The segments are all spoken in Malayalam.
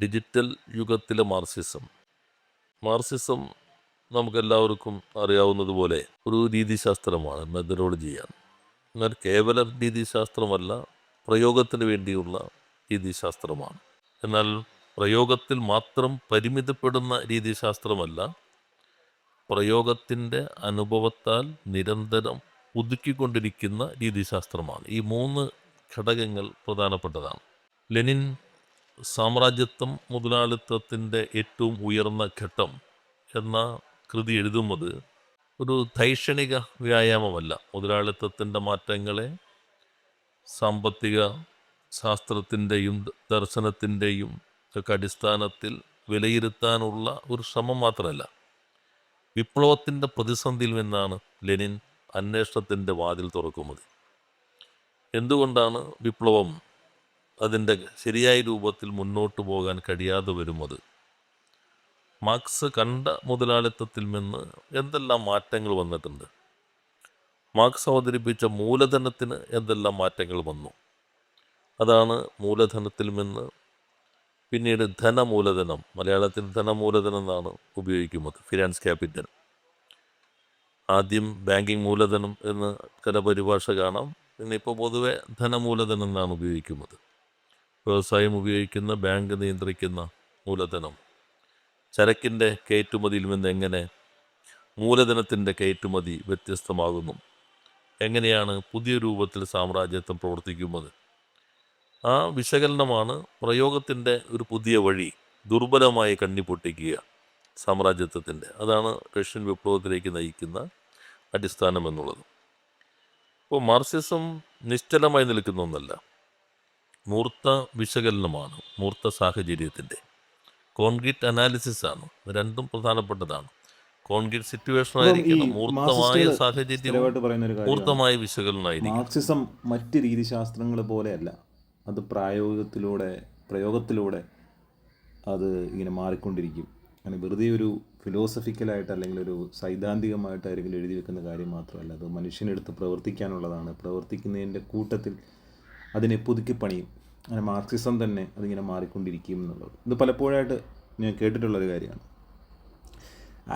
ഡിജിറ്റൽ യുഗത്തിലെ മാർസിസം നമുക്കെല്ലാവർക്കും അറിയാവുന്നതുപോലെ ഒരു രീതിശാസ്ത്രമാണ്, മെത്തഡോളജിയാണ്. എന്നാൽ കേവല രീതിശാസ്ത്രമല്ല, പ്രയോഗത്തിന് വേണ്ടിയുള്ള രീതിശാസ്ത്രമാണ്. എന്നാൽ പ്രയോഗത്തിൽ മാത്രം പരിമിതപ്പെടുന്ന രീതിശാസ്ത്രമല്ല, പ്രയോഗത്തിൻ്റെ അനുഭവത്താൽ നിരന്തരം പുതുക്കിക്കൊണ്ടിരിക്കുന്ന രീതിശാസ്ത്രമാണ്. ഈ 3 ഘടകങ്ങൾ പ്രധാനപ്പെട്ടതാണ്. ലെനിൻ സാമ്രാജ്യത്വം മുതലാളിത്തത്തിൻ്റെ ഏറ്റവും ഉയർന്ന ഘട്ടം എന്ന കൃതി എഴുതുന്നത് ഒരു ധൈഷണിക വ്യായാമമല്ല. മുതലാളിത്തത്തിൻ്റെ മാറ്റങ്ങളെ സാമ്പത്തിക ശാസ്ത്രത്തിൻ്റെയും ദർശനത്തിൻ്റെയും ഒക്കെ അടിസ്ഥാനത്തിൽ വിലയിരുത്താനുള്ള ഒരു ശ്രമം മാത്രമല്ല. വിപ്ലവത്തിൻ്റെ പ്രതിസന്ധിയിൽ നിന്നാണ് ലെനിൻ അന്വേഷണത്തിൻ്റെ വാതിൽ തുറക്കുന്നത്. എന്തുകൊണ്ടാണ് വിപ്ലവം അതിൻ്റെ ശരിയായ രൂപത്തിൽ മുന്നോട്ട് പോകാൻ കഴിയാതെ വരുന്നത്? മാർക്സ് കണ്ട മുതലാളിത്തത്തിൽ നിന്ന് എന്തെല്ലാം മാറ്റങ്ങൾ വന്നിട്ടുണ്ട്? മാർക്സ് അവതരിപ്പിച്ച മൂലധനത്തിന് എന്തെല്ലാം മാറ്റങ്ങൾ വന്നു? അതാണ് മൂലധനത്തിൽ നിന്ന് പിന്നീട് ധനമൂലധനം, മലയാളത്തിൽ ധനമൂലധനം എന്നാണ് ഉപയോഗിക്കുന്നത്, ഫിനാൻസ് ക്യാപിറ്റൽ. ആദ്യം ബാങ്കിങ് മൂലധനം എന്ന് ചില പരിഭാഷ കാണാം, പിന്നെ ഇപ്പോൾ പൊതുവെ ധനമൂലധനം എന്നാണ് ഉപയോഗിക്കുന്നത്. വ്യവസായം ഉപയോഗിക്കുന്ന ബാങ്ക് നിയന്ത്രിക്കുന്ന മൂലധനം. ചരക്കിൻ്റെ കയറ്റുമതിയിൽ നിന്ന് എങ്ങനെ മൂലധനത്തിൻ്റെ കയറ്റുമതി വ്യത്യസ്തമാകുന്നു? എങ്ങനെയാണ് പുതിയ രൂപത്തിൽ സാമ്രാജ്യത്വം പ്രവർത്തിക്കുന്നത്? ആ വിശകലനമാണ് പ്രയോഗത്തിൻ്റെ ഒരു പുതിയ വഴി ദുർബലമായി കണ്ണിപ്പൊട്ടിക്കുക സാമ്രാജ്യത്വത്തിൻ്റെ. അതാണ് റഷ്യൻ വിപ്ലവത്തിലേക്ക് നയിക്കുന്ന അടിസ്ഥാനം എന്നുള്ളത്. ഇപ്പോൾ മാർക്സിസം നിശ്ചലമായി നിൽക്കുന്ന ഒന്നല്ല, മൂർത്ത വിശകലനമാണ്, മൂർത്ത സാഹചര്യത്തിൻ്റെ കോൺക്രീറ്റ് അനാലിസിസ് ആണ്. രണ്ടും പ്രധാനപ്പെട്ടതാണ്. കോൺക്രീറ്റ് സിറ്റുവേഷൻ ആയിരിക്കണം, മൂർത്തമായ സാഹചര്യവും മൂർത്തമായ വിശകലനമായിരിക്കും. മാർക്സിസം മറ്റ് രീതിശാസ്ത്രങ്ങൾ പോലെയല്ല, അത് പ്രയോഗത്തിലൂടെ അത് ഇങ്ങനെ മാറിക്കൊണ്ടിരിക്കും. അങ്ങനെ വെറുതെ ഒരു ഫിലോസഫിക്കലായിട്ട് അല്ലെങ്കിൽ ഒരു സൈദ്ധാന്തികമായിട്ട് ആരെങ്കിലും എഴുതി വെക്കുന്ന കാര്യം മാത്രമല്ല, അത് മനുഷ്യനെടുത്ത് പ്രവർത്തിക്കാനുള്ളതാണ്. പ്രവർത്തിക്കുന്നതിൻ്റെ കൂട്ടത്തിൽ അതിനെ പുതുക്കിപ്പണിയും. അങ്ങനെ മാർക്സിസം തന്നെ അതിങ്ങനെ മാറിക്കൊണ്ടിരിക്കും എന്നുള്ളത് ഇത് പലപ്പോഴായിട്ട് ഞാൻ കേട്ടിട്ടുള്ളൊരു കാര്യമാണ്.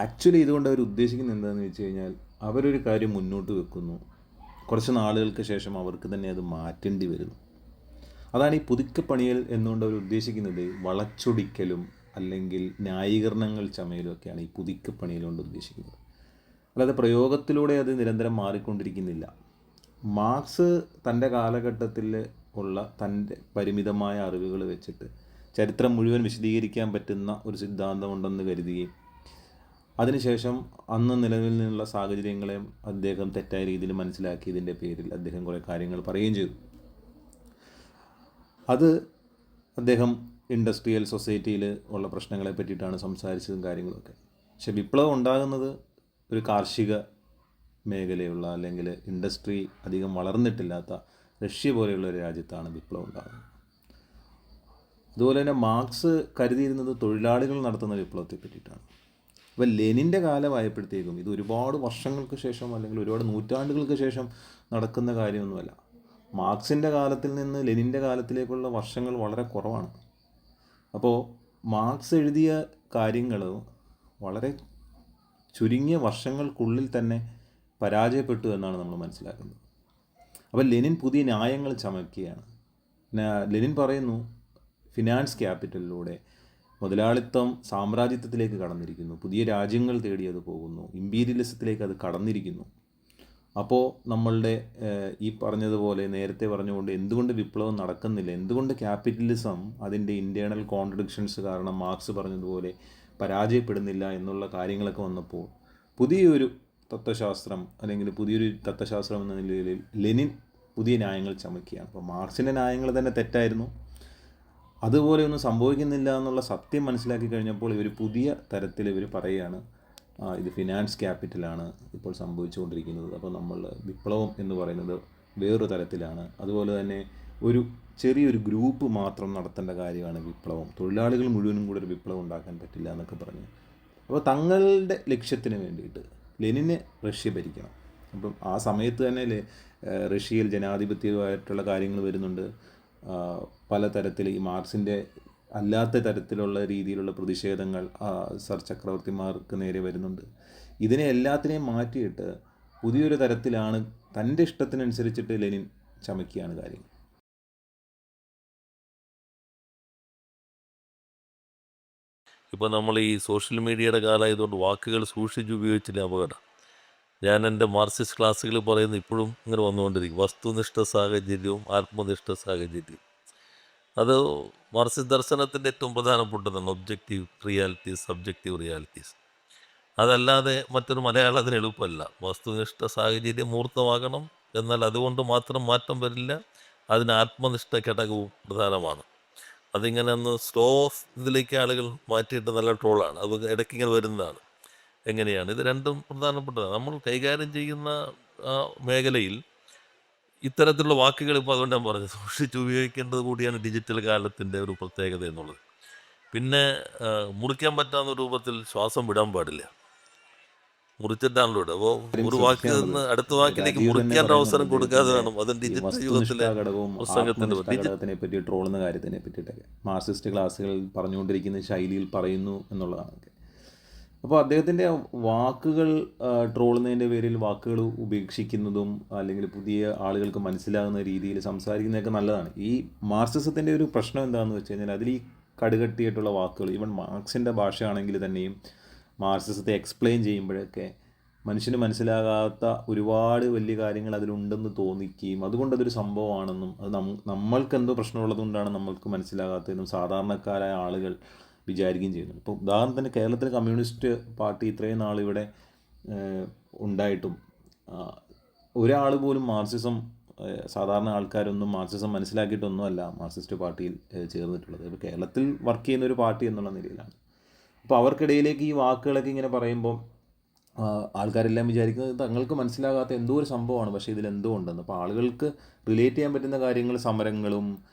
ആക്ച്വലി ഇതുകൊണ്ട് അവർ ഉദ്ദേശിക്കുന്നത് എന്താണെന്ന് വെച്ച് കഴിഞ്ഞാൽ, അവരൊരു കാര്യം മുന്നോട്ട് വെക്കുന്നു, കുറച്ച് നാളുകൾക്ക് ശേഷം അവർക്ക് തന്നെ അത് മാറ്റേണ്ടി വരുന്നു. അതാണ് ഈ പുതുക്കപ്പണിയൽ എന്നുകൊണ്ട് അവർ ഉദ്ദേശിക്കുന്നത്. വളച്ചൊടിക്കലും അല്ലെങ്കിൽ ന്യായീകരണങ്ങൾ ചമയലും ഒക്കെയാണ് ഈ പുതുക്കപ്പണിയൽ കൊണ്ട് ഉദ്ദേശിക്കുന്നത്. അല്ലാതെ പ്രയോഗത്തിലൂടെ അത് നിരന്തരം മാറിക്കൊണ്ടിരിക്കുന്നില്ല. മാർക്സ് തൻ്റെ കാലഘട്ടത്തിൽ ഉള്ള തൻ്റെ പരിമിതമായ അറിവുകൾ വെച്ചിട്ട് ചരിത്രം മുഴുവൻ വിശദീകരിക്കാൻ പറ്റുന്ന ഒരു സിദ്ധാന്തമുണ്ടെന്ന് കരുതുകയും അതിനുശേഷം അന്ന് നിലവിൽ നിന്നുള്ള സാഹചര്യങ്ങളെ അദ്ദേഹം തെറ്റായ രീതിയിൽ മനസ്സിലാക്കിയതിൻ്റെ പേരിൽ അദ്ദേഹം കുറേ കാര്യങ്ങൾ പറയുകയും ചെയ്തു. അത് അദ്ദേഹം ഇൻഡസ്ട്രിയൽ സൊസൈറ്റിയിൽ ഉള്ള പ്രശ്നങ്ങളെ പറ്റിയിട്ടാണ് സംസാരിച്ചതും കാര്യങ്ങളൊക്കെ. പക്ഷെ വിപ്ലവം ഉണ്ടാകുന്നത് ഒരു കാർഷിക മേഖലയുള്ള അല്ലെങ്കിൽ ഇൻഡസ്ട്രി അധികം വളർന്നിട്ടില്ലാത്ത റഷ്യ പോലെയുള്ള ഒരു രാജ്യത്താണ് വിപ്ലവം ഉണ്ടാകുന്നത്. അതുപോലെ തന്നെ മാർക്സ് കരുതിയിരുന്നത് തൊഴിലാളികൾ നടത്തുന്ന വിപ്ലവത്തെ പറ്റിയിട്ടാണ്. അപ്പോൾ ലെനിൻ്റെ കാലമായപ്പോഴത്തേക്കും ഇത് ഒരുപാട് വർഷങ്ങൾക്ക് ശേഷം അല്ലെങ്കിൽ ഒരുപാട് നൂറ്റാണ്ടുകൾക്ക് ശേഷം നടക്കുന്ന കാര്യമൊന്നുമല്ല. മാർക്സിൻ്റെ കാലത്തിൽ നിന്ന് ലെനിൻ്റെ കാലത്തിലേക്കുള്ള വർഷങ്ങൾ വളരെ കുറവാണ്. അപ്പോൾ മാർക്സ് എഴുതിയ കാര്യങ്ങൾ വളരെ ചുരുങ്ങിയ വർഷങ്ങൾക്കുള്ളിൽ തന്നെ പരാജയപ്പെട്ടു എന്നാണ് നമ്മൾ മനസ്സിലാക്കുന്നത്. അപ്പോൾ ലെനിൻ പുതിയ ന്യായങ്ങൾ ചമയ്ക്കുകയാണ്. ലെനിൻ പറയുന്നു, ഫിനാൻസ് ക്യാപിറ്റലിലൂടെ മുതലാളിത്തം സാമ്രാജ്യത്വത്തിലേക്ക് കടന്നിരിക്കുന്നു, പുതിയ രാജ്യങ്ങൾ തേടി അത് പോകുന്നു, ഇമ്പീരിയലിസത്തിലേക്ക് അത് കടന്നിരിക്കുന്നു. അപ്പോൾ നമ്മളുടെ ഈ പറഞ്ഞതുപോലെ നേരത്തെ പറഞ്ഞുകൊണ്ട് എന്തുകൊണ്ട് വിപ്ലവം നടക്കുന്നില്ല, എന്തുകൊണ്ട് ക്യാപിറ്റലിസം അതിൻ്റെ ഇൻറ്റേർണൽ കോൺട്രഡിക്ഷൻസ് കാരണം മാർക്സ് പറഞ്ഞതുപോലെ പരാജയപ്പെടുന്നില്ല എന്നുള്ള കാര്യങ്ങളൊക്കെ വന്നപ്പോൾ പുതിയൊരു തത്വശാസ്ത്രം അല്ലെങ്കിൽ പുതിയൊരു തത്വശാസ്ത്രം എന്ന നിലയിൽ ലെനിൻ പുതിയ ന്യായങ്ങൾ ചമയ്ക്കുകയാണ്. അപ്പോൾ മാർക്സിൻ്റെ ന്യായങ്ങൾ തന്നെ തെറ്റായിരുന്നു, അതുപോലെ ഒന്നും സംഭവിക്കുന്നില്ല എന്നുള്ള സത്യം മനസ്സിലാക്കി കഴിഞ്ഞപ്പോൾ ഇവർ പുതിയ തരത്തിൽ ഇവർ പറയുകയാണ്, ഇത് ഫിനാൻസ് ക്യാപിറ്റലാണ് ഇപ്പോൾ സംഭവിച്ചുകൊണ്ടിരിക്കുന്നത്. അപ്പോൾ നമ്മൾ വിപ്ലവം എന്ന് പറയുന്നത് വേറൊരു തരത്തിലാണ്. അതുപോലെ തന്നെ ഒരു ചെറിയൊരു ഗ്രൂപ്പ് മാത്രം നടത്തേണ്ട കാര്യമാണ് വിപ്ലവം, തൊഴിലാളികൾ മുഴുവനും കൂടെ ഒരു വിപ്ലവം ഉണ്ടാക്കാൻ പറ്റില്ല എന്നൊക്കെ പറഞ്ഞു. അപ്പോൾ തങ്ങളുടെ ലക്ഷ്യത്തിന് വേണ്ടിയിട്ട് ലെനിനെ റഷ്യ ഭരിക്കണം. അപ്പം ആ സമയത്ത് തന്നെ റഷ്യയിൽ ജനാധിപത്യമായിട്ടുള്ള കാര്യങ്ങൾ വരുന്നുണ്ട്. പലതരത്തിൽ ഈ മാർക്സിൻ്റെ അല്ലാത്ത തരത്തിലുള്ള രീതിയിലുള്ള പ്രതിഷേധങ്ങൾ സർ ചക്രവർത്തിമാർക്ക് നേരെ വരുന്നുണ്ട്. ഇതിനെ എല്ലാത്തിനെയും മാറ്റിയിട്ട് പുതിയൊരു തരത്തിലാണ് തൻ്റെ ഇഷ്ടത്തിനനുസരിച്ചിട്ട് ലെനിൻ ചമയ്ക്കുകയാണ് കാര്യങ്ങൾ. ഇപ്പോൾ നമ്മൾ ഈ സോഷ്യൽ മീഡിയയുടെ കാലമായതുകൊണ്ട് വാക്കുകൾ സൂക്ഷിച്ച് ഉപയോഗിച്ചില്ല അപകടം. ഞാൻ എൻ്റെ മാർക്സിസ്റ്റ് ക്ലാസ്സുകൾ പറയുന്ന ഇപ്പോഴും ഇങ്ങനെ വന്നുകൊണ്ടിരിക്കും. വസ്തുനിഷ്ഠ സാഹചര്യവും ആത്മനിഷ്ഠ സാഹചര്യവും. അത് മാർക്സിസ്റ്റ് ദർശനത്തിൻ്റെ ഏറ്റവും പ്രധാനപ്പെട്ടതാണ്. Objective realities, subjective realities. അതല്ലാതെ മറ്റൊരു മലയാളം അതിന് എളുപ്പമല്ല. വസ്തുനിഷ്ഠ സാഹചര്യം മൂർത്തമാകണം, എന്നാൽ അതുകൊണ്ട് മാത്രം മാറ്റം വരില്ല. അതിന് ആത്മനിഷ്ഠ ഘടകവും പ്രധാനമാണ്. അതിങ്ങനെ ഒന്ന് സ്ലോ ഇതിലേക്ക് ആളുകൾ മാറ്റിയിട്ട് നല്ല ട്രോളാണ്. അത് ഇടയ്ക്ക് ഇങ്ങനെ വരുന്നതാണ്. എങ്ങനെയാണ് ഇത് രണ്ടും പ്രധാനപ്പെട്ടതാണ്. നമ്മൾ കൈകാര്യം ചെയ്യുന്ന മേഖലയിൽ ഇത്തരത്തിലുള്ള വാക്കുകൾ ഇപ്പോൾ അതുകൊണ്ട് ഞാൻ പറഞ്ഞത് സൂക്ഷിച്ച് ഉപയോഗിക്കേണ്ടത് കൂടിയാണ് ഡിജിറ്റൽ കാലത്തിൻ്റെ ഒരു പ്രത്യേകത എന്നുള്ളത്. പിന്നെ മുറിക്കാൻ പറ്റാവുന്ന രൂപത്തിൽ ശ്വാസം വിടാൻ പാടില്ല. മുറിച്ചിട്ടാണല്ലോ ഇവിടെ. അപ്പോൾ ഒരു വാക്കിൽ നിന്ന് അടുത്ത വാക്കിലേക്ക് മുറിക്കേണ്ട അവസരം കൊടുക്കാതെ വേണം. അതും ഡിജിറ്റൽ യുഗത്തിലെ പ്രസംഗത്തിൻ്റെ ഘടകത്തിനെ പറ്റി ട്രോളുന്ന കാര്യത്തിനെ പറ്റിയിട്ടൊക്കെ മാർക്സിസ്റ്റ് ക്ലാസ്സുകൾ പറഞ്ഞുകൊണ്ടിരിക്കുന്ന ശൈലിയിൽ പറയുന്നു എന്നുള്ളതാണ്. അപ്പോൾ അദ്ദേഹത്തിൻ്റെ വാക്കുകൾ ട്രോളുന്നതിൻ്റെ പേരിൽ വാക്കുകൾ ഉപേക്ഷിക്കുന്നതും അല്ലെങ്കിൽ പുതിയ ആളുകൾക്ക് മനസ്സിലാകുന്ന രീതിയിൽ സംസാരിക്കുന്നതൊക്കെ നല്ലതാണ്. ഈ മാർക്സിസത്തിൻ്റെ ഒരു പ്രശ്നം എന്താണെന്ന് വെച്ച് കഴിഞ്ഞാൽ അതിൽ ഈ കടുകട്ടിയായിട്ടുള്ള വാക്കുകൾ, ഈവൻ മാർക്സിൻ്റെ ഭാഷയാണെങ്കിൽ തന്നെയും മാർക്സിസത്തെ എക്സ്പ്ലെയിൻ ചെയ്യുമ്പോഴൊക്കെ മനുഷ്യന് മനസ്സിലാകാത്ത ഒരുപാട് വലിയ കാര്യങ്ങൾ അതിലുണ്ടെന്ന് തോന്നിക്കുകയും അതുകൊണ്ട് അതൊരു സംഭവമാണെന്നും അത് നമ്മൾക്കെന്തോ പ്രശ്നമുള്ളതുകൊണ്ടാണ് നമ്മൾക്ക് മനസ്സിലാകാത്തതെന്നും സാധാരണക്കാരായ ആളുകൾ വിചാരിക്കുകയും ചെയ്യുന്നു. ഇപ്പോൾ ഉദാഹരണത്തിന് കേരളത്തിലെ കമ്മ്യൂണിസ്റ്റ് പാർട്ടി ഇത്രയും നാൾ ഇവിടെ ഉണ്ടായിട്ടും ഒരാൾ പോലും മാർക്സിസം, സാധാരണ ആൾക്കാരൊന്നും മാർക്സിസം മനസ്സിലാക്കിയിട്ടൊന്നുമല്ല മാർക്സിസ്റ്റ് പാർട്ടിയിൽ ചേർന്നിട്ടുള്ളത്. ഇപ്പോൾ കേരളത്തിൽ വർക്ക് ചെയ്യുന്ന ഒരു പാർട്ടി എന്നുള്ള നിലയിലാണ്. അപ്പോൾ അവർക്കിടയിലേക്ക് ഈ വാക്കുകളൊക്കെ ഇങ്ങനെ പറയുമ്പോൾ ആൾക്കാരെല്ലാം വിചാരിക്കുന്നത് തങ്ങൾക്ക് മനസ്സിലാകാത്ത എന്തോ ഒരു സംഭവമാണ്, പക്ഷേ ഇതിലെന്തോ ഉണ്ടെന്ന്. അപ്പോൾ ആളുകൾക്ക് റിലേറ്റ് ചെയ്യാൻ പറ്റുന്ന കാര്യങ്ങൾ സമരങ്ങളും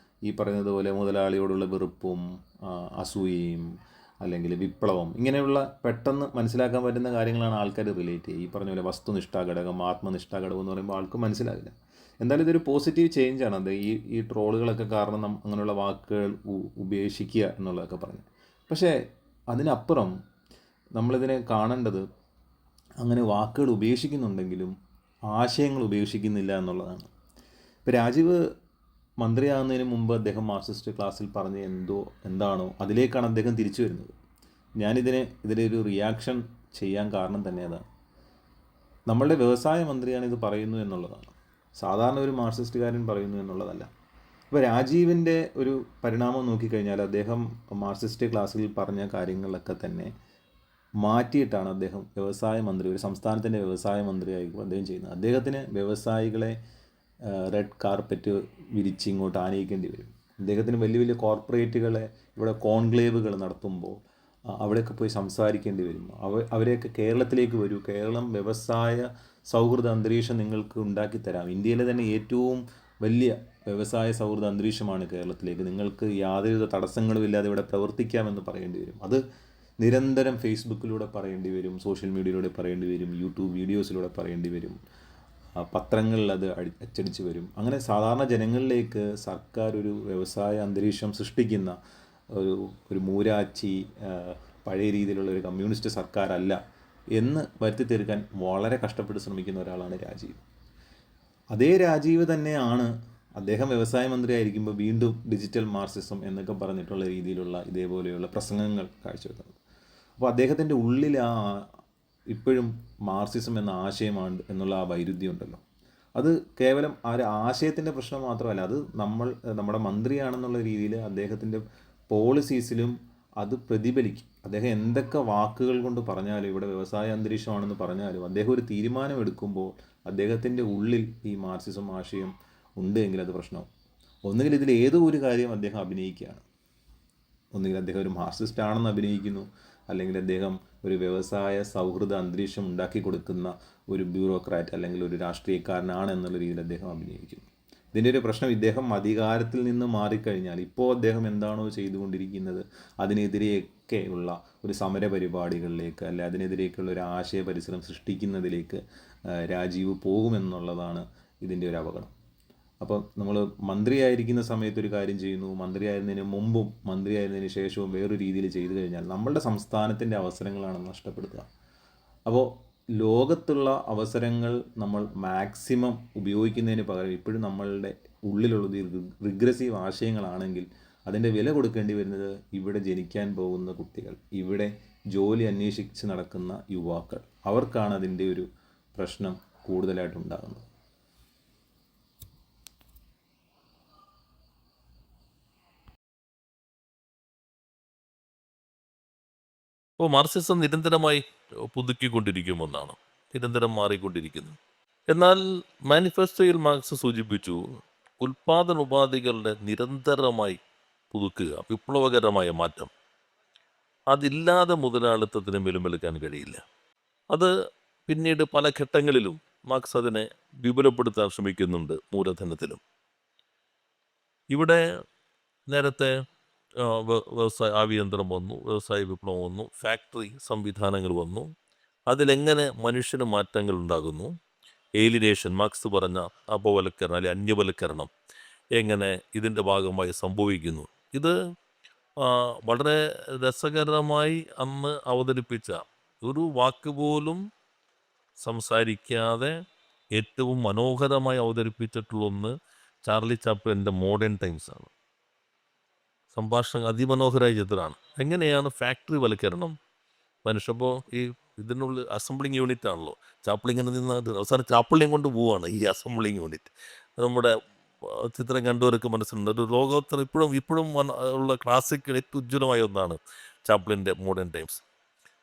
ഈ പറയുന്നത് പോലെ മുതലാളിയോടുള്ള വെറുപ്പും അസൂയയും അല്ലെങ്കിൽ വിപ്ലവം, ഇങ്ങനെയുള്ള പെട്ടെന്ന് മനസ്സിലാക്കാൻ പറ്റുന്ന കാര്യങ്ങളാണ് ആൾക്കാർ റിലേറ്റ് ചെയ്യുക. ഈ പറഞ്ഞ പോലെ വസ്തുനിഷ്ഠാ ഘടകം, ആത്മനിഷ്ഠാ ഘടകം എന്ന് പറയുമ്പോൾ ആൾക്ക് മനസ്സിലാവില്ല. എന്തായാലും ഇതൊരു പോസിറ്റീവ് ചേഞ്ചാണ്. അത് ഈ ട്രോളുകളൊക്കെ കാരണം അങ്ങനെയുള്ള വാക്കുകൾ ഉപേക്ഷിക്കുക എന്നുള്ളതൊക്കെ പറഞ്ഞു. പക്ഷേ അതിനപ്പുറം നമ്മളിതിനെ കാണേണ്ടത് അങ്ങനെ വാക്കുകൾ ഉപേക്ഷിക്കുന്നുണ്ടെങ്കിലും ആശയങ്ങൾ ഉപേക്ഷിക്കുന്നില്ല എന്നുള്ളതാണ്. ഇപ്പോൾ രാജീവ് മന്ത്രിയാകുന്നതിന് മുമ്പ് അദ്ദേഹം മാർക്സിസ്റ്റ് ക്ലാസ്സിൽ പറഞ്ഞ എന്താണോ അതിലേക്കാണ് അദ്ദേഹം തിരിച്ചു വരുന്നത്. ഇതിലൊരു റിയാക്ഷൻ ചെയ്യാൻ കാരണം തന്നെ അതാണ്. നമ്മളുടെ വ്യവസായ മന്ത്രിയാണ് ഇത് പറയുന്നു എന്നുള്ളതാണ്. സാധാരണ ഒരു മാർക്സിസ്റ്റുകാരൻ പറയുന്നു എന്നുള്ളതല്ല. ഇപ്പോൾ രാജീവിൻ്റെ ഒരു പരിണാമം നോക്കിക്കഴിഞ്ഞാൽ അദ്ദേഹം മാർക്സിസ്റ്റ് ക്ലാസ്സിൽ പറഞ്ഞ കാര്യങ്ങളൊക്കെ തന്നെ മാറ്റിയിട്ടാണ് അദ്ദേഹം വ്യവസായ മന്ത്രി, ഒരു സംസ്ഥാനത്തിൻ്റെ വ്യവസായ മന്ത്രിയായി അദ്ദേഹം ചെയ്യുന്നത്. അദ്ദേഹത്തിന് വ്യവസായികളെ റെഡ് കാർപ്പറ്റ് വിരിച്ച് ഇങ്ങോട്ട് ആനയിക്കേണ്ടി വരും. അദ്ദേഹത്തിന് വലിയ വലിയ കോർപ്പറേറ്റുകളെ ഇവിടെ കോൺക്ലേവുകൾ നടത്തുമ്പോൾ അവിടെയൊക്കെ പോയി സംസാരിക്കേണ്ടി വരും. അവരെയൊക്കെ കേരളത്തിലേക്ക് വരൂ, കേരളം വ്യവസായ സൗഹൃദ അന്തരീക്ഷം നിങ്ങൾക്ക് ഉണ്ടാക്കിത്തരാം, ഇന്ത്യയിലെ തന്നെ ഏറ്റവും വലിയ വ്യവസായ സൗഹൃദ അന്തരീക്ഷമാണ് കേരളത്തിലേക്ക്, നിങ്ങൾക്ക് യാതൊരുവിധ തടസ്സങ്ങളും ഇല്ലാതെ ഇവിടെ പ്രവർത്തിക്കാമെന്ന് പറയേണ്ടി വരും. അത് നിരന്തരം ഫേസ്ബുക്കിലൂടെ പറയേണ്ടി വരും, സോഷ്യൽ മീഡിയയിലൂടെ പറയേണ്ടി വരും, യൂട്യൂബ് വീഡിയോസിലൂടെ പറയേണ്ടി വരും, പത്രങ്ങളിൽ അത് അച്ചടിച്ച് വരും. അങ്ങനെ സാധാരണ ജനങ്ങളിലേക്ക് സർക്കാർ ഒരു വ്യവസായ അന്തരീക്ഷം സൃഷ്ടിക്കുന്ന ഒരു മൂരാച്ചി പഴയ രീതിയിലുള്ള ഒരു കമ്മ്യൂണിസ്റ്റ് സർക്കാരല്ല എന്ന് വരുത്തി തീർക്കാൻ വളരെ കഷ്ടപ്പെട്ട് ശ്രമിക്കുന്ന ഒരാളാണ് രാജീവ്. അതേ രാജീവ് തന്നെയാണ് അദ്ദേഹം വ്യവസായ മന്ത്രി ആയിരിക്കുമ്പോൾ വീണ്ടും ഡിജിറ്റൽ മാർക്സിസം എന്നൊക്കെ പറഞ്ഞിട്ടുള്ള രീതിയിലുള്ള ഇതേപോലെയുള്ള പ്രസംഗങ്ങൾ കാഴ്ചവെക്കുന്നത്. അപ്പോൾ അദ്ദേഹത്തിൻ്റെ ഉള്ളിൽ ഇപ്പോഴും മാർക്സിസം എന്ന ആശയമാണ് എന്നുള്ള ആ വൈരുദ്ധ്യം ഉണ്ടല്ലോ. അത് കേവലം ആ ഒരു ആശയത്തിൻ്റെ പ്രശ്നം മാത്രമല്ല, അത് നമ്മുടെ മന്ത്രിയാണെന്നുള്ള രീതിയിൽ അദ്ദേഹത്തിൻ്റെ പോളിസീസിലും അത് പ്രതിഫലിക്കും. അദ്ദേഹം എന്തൊക്കെ വാക്കുകൾ കൊണ്ട് പറഞ്ഞാലും, ഇവിടെ വ്യവസായ അന്തരീക്ഷമാണെന്ന് പറഞ്ഞാലും, അദ്ദേഹം ഒരു തീരുമാനം എടുക്കുമ്പോൾ അദ്ദേഹത്തിൻ്റെ ഉള്ളിൽ ഈ മാർക്സിസം ആശയം ഉണ്ട് എങ്കിൽ അത് പ്രശ്നമാവും. ഒന്നുകിൽ ഇതിൽ ഏതോ ഒരു കാര്യം അദ്ദേഹം അഭിനയിക്കുകയാണ്. ഒന്നുകിൽ അദ്ദേഹം ഒരു മാർക്സിസ്റ്റ് ആണെന്ന് അഭിനയിക്കുന്നു, അല്ലെങ്കിൽ അദ്ദേഹം ഒരു വ്യവസായ സൗഹൃദ അന്തരീക്ഷം ഉണ്ടാക്കി കൊടുക്കുന്ന ഒരു ബ്യൂറോക്രാറ്റ് അല്ലെങ്കിൽ ഒരു രാഷ്ട്രീയക്കാരനാണ് എന്നുള്ള രീതിയിൽ അദ്ദേഹം അഭിനയിക്കുന്നു. ഇതിൻ്റെ ഒരു പ്രശ്നം, ഇദ്ദേഹം അധികാരത്തിൽ നിന്ന് മാറിക്കഴിഞ്ഞാൽ ഇപ്പോൾ അദ്ദേഹം എന്താണോ ചെയ്തുകൊണ്ടിരിക്കുന്നത് അതിനെതിരെയൊക്കെ ഉള്ള ഒരു സമര പരിപാടികളിലേക്ക് അല്ലെ അതിനെതിരെയൊക്കെയുള്ള ഒരു ആശയ പരിസരം സൃഷ്ടിക്കുന്നതിലേക്ക് രാജീവ് പോകുമെന്നുള്ളതാണ് ഇതിൻ്റെ ഒരു അപകടം. അപ്പം നമ്മൾ മന്ത്രിയായിരിക്കുന്ന സമയത്ത് ഒരു കാര്യം ചെയ്യുന്നു, മന്ത്രിയായിരുന്നതിന് മുമ്പും മന്ത്രിയായിരുന്നതിന് ശേഷവും വേറൊരു രീതിയിൽ ചെയ്തു കഴിഞ്ഞാൽ നമ്മളുടെ സംസ്ഥാനത്തിൻ്റെ അവസരങ്ങളാണ് നഷ്ടപ്പെടുത്തുക. അപ്പോൾ ലോകത്തുള്ള അവസരങ്ങൾ നമ്മൾ മാക്സിമം ഉപയോഗിക്കുന്നതിന് പകരം ഇപ്പോഴും നമ്മളുടെ ഉള്ളിലുള്ളത് റിഗ്രസീവ് ആശയങ്ങളാണെങ്കിൽ അതിൻ്റെ വില കൊടുക്കേണ്ടി വരുന്നത് ഇവിടെ ജനിക്കാൻ പോകുന്ന കുട്ടികൾ, ഇവിടെ ജോലി അന്വേഷിച്ച് നടക്കുന്ന യുവാക്കൾ, അവർക്കാണ് അതിൻ്റെ ഒരു പ്രശ്നം കൂടുതലായിട്ടുണ്ടാകുന്നത്. അപ്പോൾ മാർക്സിസം നിരന്തരമായി പുതുക്കിക്കൊണ്ടിരിക്കും ഒന്നാണ്, നിരന്തരം മാറിക്കൊണ്ടിരിക്കുന്നു. എന്നാൽ മാനിഫെസ്റ്റോയിൽ മാർക്സ് സൂചിപ്പിച്ചു, ഉൽപാദനോപാധികളുടെ നിരന്തരമായി പുതുക്കുക, വിപ്ലവകരമായ മാറ്റം, അതില്ലാതെ മുതലാളിത്തത്തിന് വെലുമെടുക്കാൻ കഴിയില്ല. അത് പിന്നീട് പല ഘട്ടങ്ങളിലും മാർക്സ് അതിനെ വിപുലപ്പെടുത്താൻ ശ്രമിക്കുന്നുണ്ട് മൂലധനത്തിലും. ഇവിടെ നേരത്തെ വ്യവസായ ആവിയന്ത്രം വന്നു, വ്യവസായ വിപ്ലവം വന്നു, ഫാക്ടറി സംവിധാനങ്ങൾ വന്നു. അതിലെങ്ങനെ മനുഷ്യന് മാറ്റങ്ങൾ ഉണ്ടാകുന്നു, ഏലിനേഷൻ, മാർക്സ് പറഞ്ഞ അപവൽക്കരണം അല്ലെങ്കിൽ അന്യവൽക്കരണം എങ്ങനെ ഇതിൻ്റെ ഭാഗമായി സംഭവിക്കുന്നു. ഇത് വളരെ രസകരമായി അന്ന് അവതരിപ്പിച്ച, ഒരു വാക്ക് പോലും സംസാരിക്കാതെ ഏറ്റവും മനോഹരമായി അവതരിപ്പിച്ചിട്ടുള്ള ഒന്ന് ചാർലി ചാപ്ലിൻ്റെ മോഡേൺ ടൈംസ് ആണ്. സംഭാഷണം അതിമനോഹരമായ ചിത്രമാണ്. എങ്ങനെയാണ് ഫാക്ടറി വൽക്കരണം മനുഷ്യപ്പോൾ ഈ ഇതിനുള്ളിൽ അസംബ്ലിങ് യൂണിറ്റ് ആണല്ലോ, ചാപ്ലിങ്ങനെ നിന്നിട്ട് അവസാനം ചാപ്ലിനെയും കൊണ്ട് പോവുകയാണ് ഈ അസംബ്ലിങ് യൂണിറ്റ്. നമ്മുടെ ചിത്രം കണ്ടവർക്ക് മനസ്സിലുണ്ട്. ഒരു ലോകോത്തരം ഇപ്പോഴും ഉള്ള ക്ലാസിക്കൽ ഏറ്റവും ഉജ്ജ്വലമായ ഒന്നാണ് ചാപ്ലിൻ്റെ മോഡേൺ ടൈംസ്.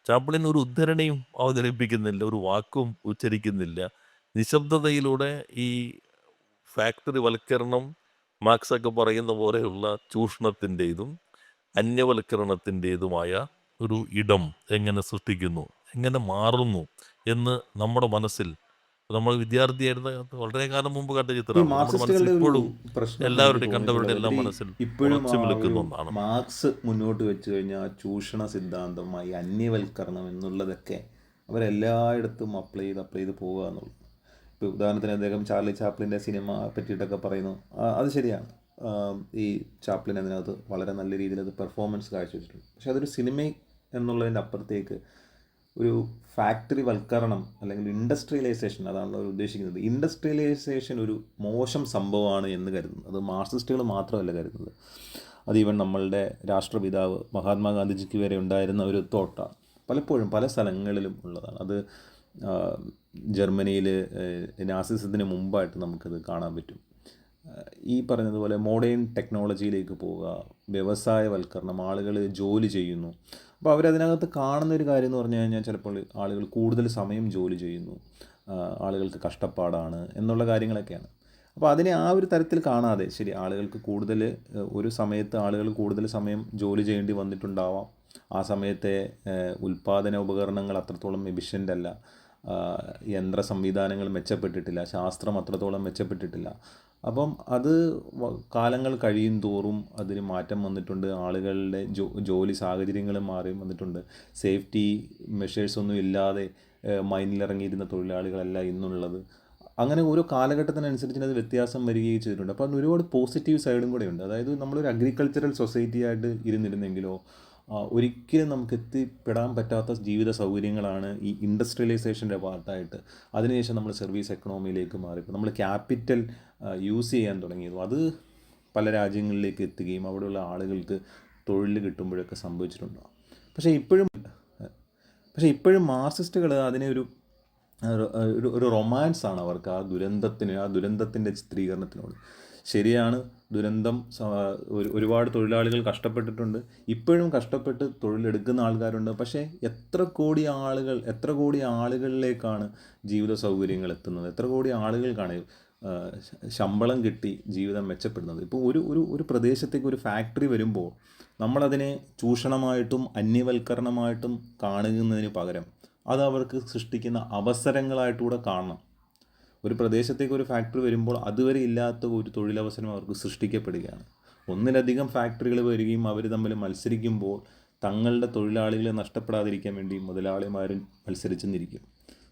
ചാപ്ലിൻ ഒരു ഉദ്ധരണിയും അവതരിപ്പിക്കുന്നില്ല, ഒരു വാക്കും ഉച്ചരിക്കുന്നില്ല. നിശബ്ദതയിലൂടെ ഈ ഫാക്ടറി വൽക്കരണം, മാർക്സൊക്കെ പറയുന്ന പോലെയുള്ള ചൂഷണത്തിൻ്റെതും അന്യവൽക്കരണത്തിൻ്റെതുമായ ഒരു ഇടം എങ്ങനെ സൃഷ്ടിക്കുന്നു, എങ്ങനെ മാറുന്നു എന്ന് നമ്മുടെ മനസ്സിൽ, നമ്മൾ വിദ്യാർത്ഥിയായിരുന്ന വളരെ കാലം മുമ്പ് കണ്ട ഈ ചിത്രമാണ്. നമ്മുടെ മനസ്സിൽ മാർക്സിസ്റ്റുകളുടെ ഒരു ഇപ്പോഴും പ്രശ്നം എനിക്ക് എല്ലാവരുടെയും കണ്ടവരുടെ തോന്നിയിട്ടുള്ളത്, എല്ലാം ഇവർ മനസ്സിൽ ഇപ്പോഴും ഉറച്ചു ആ ഒരു നിൽക്കുന്ന ഒന്നാണ്. മാർക്സ് മുന്നോട്ട് വെച്ച് കഴിഞ്ഞാൽ ആ ചൂഷണ സിദ്ധാന്തമായി അന്യവൽക്കരണം എന്നുള്ളതൊക്കെ അവരെല്ലായിടത്തും അപ്ലൈ ചെയ്ത് പോവുക എന്നുള്ളത്. ഇപ്പോൾ ഉദാഹരണത്തിന് അദ്ദേഹം ചാർലി ചാപ്ലിൻ്റെ സിനിമ പറ്റിയിട്ടൊക്കെ പറയുന്നു. അത് ശരിയാണ്. ഈ ചാപ്ലിൻ അതിനകത്ത് വളരെ നല്ല രീതിയിൽ അത് പെർഫോമൻസ് കാഴ്ചവെച്ചിട്ടുണ്ട്. പക്ഷെ അതൊരു സിനിമ എന്നുള്ളതിൻ്റെ അപ്പുറത്തേക്ക് ഒരു ഫാക്ടറി വൽക്കരണം അല്ലെങ്കിൽ ഇൻഡസ്ട്രിയലൈസേഷൻ, അതാണല്ലോ അവർ ഉദ്ദേശിക്കുന്നത്. ഇൻഡസ്ട്രിയലൈസേഷൻ ഒരു മോശം സംഭവമാണ് എന്ന് കരുതുന്നത് അത് മാർക്സിസ്റ്റുകൾ മാത്രമല്ല കരുതുന്നത്. അത് ഈവൻ നമ്മളുടെ രാഷ്ട്രപിതാവ് മഹാത്മാഗാന്ധിജിക്ക് വരെ ഉണ്ടായിരുന്ന ഒരു തോട്ടാണ്, പലപ്പോഴും പല സ്ഥലങ്ങളിലും ഉള്ളതാണ്. അത് ജർമ്മനിയിൽ നാസിസത്തിന് മുമ്പായിട്ട് നമുക്കത് കാണാൻ പറ്റും. ഈ പറഞ്ഞതുപോലെ മോഡേൺ ടെക്നോളജിയിലേക്ക് പോവുക, വ്യവസായവൽക്കരണം, ആളുകൾ ജോലി ചെയ്യുന്നു. അപ്പോൾ അവരതിനകത്ത് കാണുന്ന ഒരു കാര്യം എന്ന് പറഞ്ഞു കഴിഞ്ഞാൽ ചിലപ്പോൾ ആളുകൾ കൂടുതൽ സമയം ജോലി ചെയ്യുന്നു, ആളുകൾക്ക് കഷ്ടപ്പാടാണ് എന്നുള്ള കാര്യങ്ങളൊക്കെയാണ്. അപ്പോൾ അതിനെ ആ ഒരു തരത്തിൽ കാണാതെ, ശരി, ആളുകൾക്ക് കൂടുതൽ ഒരു സമയത്ത് ആളുകൾ കൂടുതൽ സമയം ജോലി ചെയ്യേണ്ടി വന്നിട്ടുണ്ടാവാം, ആ സമയത്തെ ഉൽപ്പാദന ഉപകരണങ്ങൾ അത്രത്തോളം എഫിഷ്യൻ്റ് അല്ല, യന്ത്ര സംവിധാനങ്ങൾ മെച്ചപ്പെട്ടിട്ടില്ല, ശാസ്ത്രം അത്രത്തോളം മെച്ചപ്പെട്ടിട്ടില്ല. അപ്പം അത് കാലങ്ങൾ കഴിയും തോറും അതിന് മാറ്റം വന്നിട്ടുണ്ട്. ആളുകളുടെ ജോലി സാഹചര്യങ്ങളും മാറി വന്നിട്ടുണ്ട്. സേഫ്റ്റി മെഷേഴ്സൊന്നും ഇല്ലാതെ മൈനിലിറങ്ങിയിരുന്ന തൊഴിലാളികളല്ല ഇന്നുള്ളത്. അങ്ങനെ ഓരോ കാലഘട്ടത്തിനനുസരിച്ച് അത് വ്യത്യാസം വരികയും ചെയ്തിട്ടുണ്ട്. അപ്പോൾ അതിന് ഒരുപാട് പോസിറ്റീവ് സൈഡും കൂടെ ഉണ്ട്. അതായത് നമ്മളൊരു അഗ്രികൾച്ചറൽ സൊസൈറ്റി ആയിട്ട് ഇരുന്നിരുന്നെങ്കിലോ ഒരിക്കലും നമുക്ക് എത്തിപ്പെടാൻ പറ്റാത്ത ജീവിത സൗകര്യങ്ങളാണ് ഈ ഇൻഡസ്ട്രിയലൈസേഷൻ്റെ പാർട്ടായിട്ട് അതിനുശേഷം നമ്മൾ സർവീസ് എക്കണോമിയിലേക്ക് മാറിയപ്പോൾ നമ്മൾ ക്യാപിറ്റൽ യൂസ് ചെയ്യാൻ തുടങ്ങിയതും അത് പല രാജ്യങ്ങളിലേക്ക് എത്തുകയും അവിടെയുള്ള ആളുകൾക്ക് തൊഴിൽ കിട്ടുമ്പോഴൊക്കെ സംഭവിച്ചിട്ടുണ്ടാകും. പക്ഷേ ഇപ്പോഴും മാർക്സിസ്റ്റുകൾ അതിനെ ഒരു റൊമാൻസാണ് അവർക്ക് ആ ദുരന്തത്തിൻ്റെ ചിത്രീകരണത്തിനോട്. ശരിയാണ്, ദുരന്തം, ഒരുപാട് തൊഴിലാളികൾ കഷ്ടപ്പെട്ടിട്ടുണ്ട്, ഇപ്പോഴും കഷ്ടപ്പെട്ട് തൊഴിലെടുക്കുന്ന ആൾക്കാരുണ്ട്. പക്ഷേ എത്ര കോടി ആളുകളിലേക്കാണ് ജീവിത സൗകര്യങ്ങൾ എത്തുന്നത്, എത്ര കോടി ആളുകൾക്കാണ് ശമ്പളം കിട്ടി ജീവിതം മെച്ചപ്പെടുന്നത്. ഇപ്പോൾ ഒരു പ്രദേശത്തേക്ക് ഒരു ഫാക്ടറി വരുമ്പോൾ നമ്മളതിനെ ചൂഷണമായിട്ടും അന്യവൽക്കരണമായിട്ടും കാണുന്നതിന് പകരം അത് അവർക്ക് സൃഷ്ടിക്കുന്ന അവസരങ്ങളായിട്ടുകൂടെ കാണണം. ഒരു പ്രദേശത്തേക്ക് ഒരു ഫാക്ടറി വരുമ്പോൾ അതുവരെ ഇല്ലാത്ത ഒരു തൊഴിലവസരം അവർക്ക് സൃഷ്ടിക്കപ്പെടുകയാണ്. ഒന്നിലധികം ഫാക്ടറികൾ വരികയും അവർ തമ്മിൽ മത്സരിക്കുമ്പോൾ തങ്ങളുടെ തൊഴിലാളികളെ നഷ്ടപ്പെടാതിരിക്കാൻ വേണ്ടി മുതലാളിമാരും മത്സരിച്ചെന്നിരിക്കും,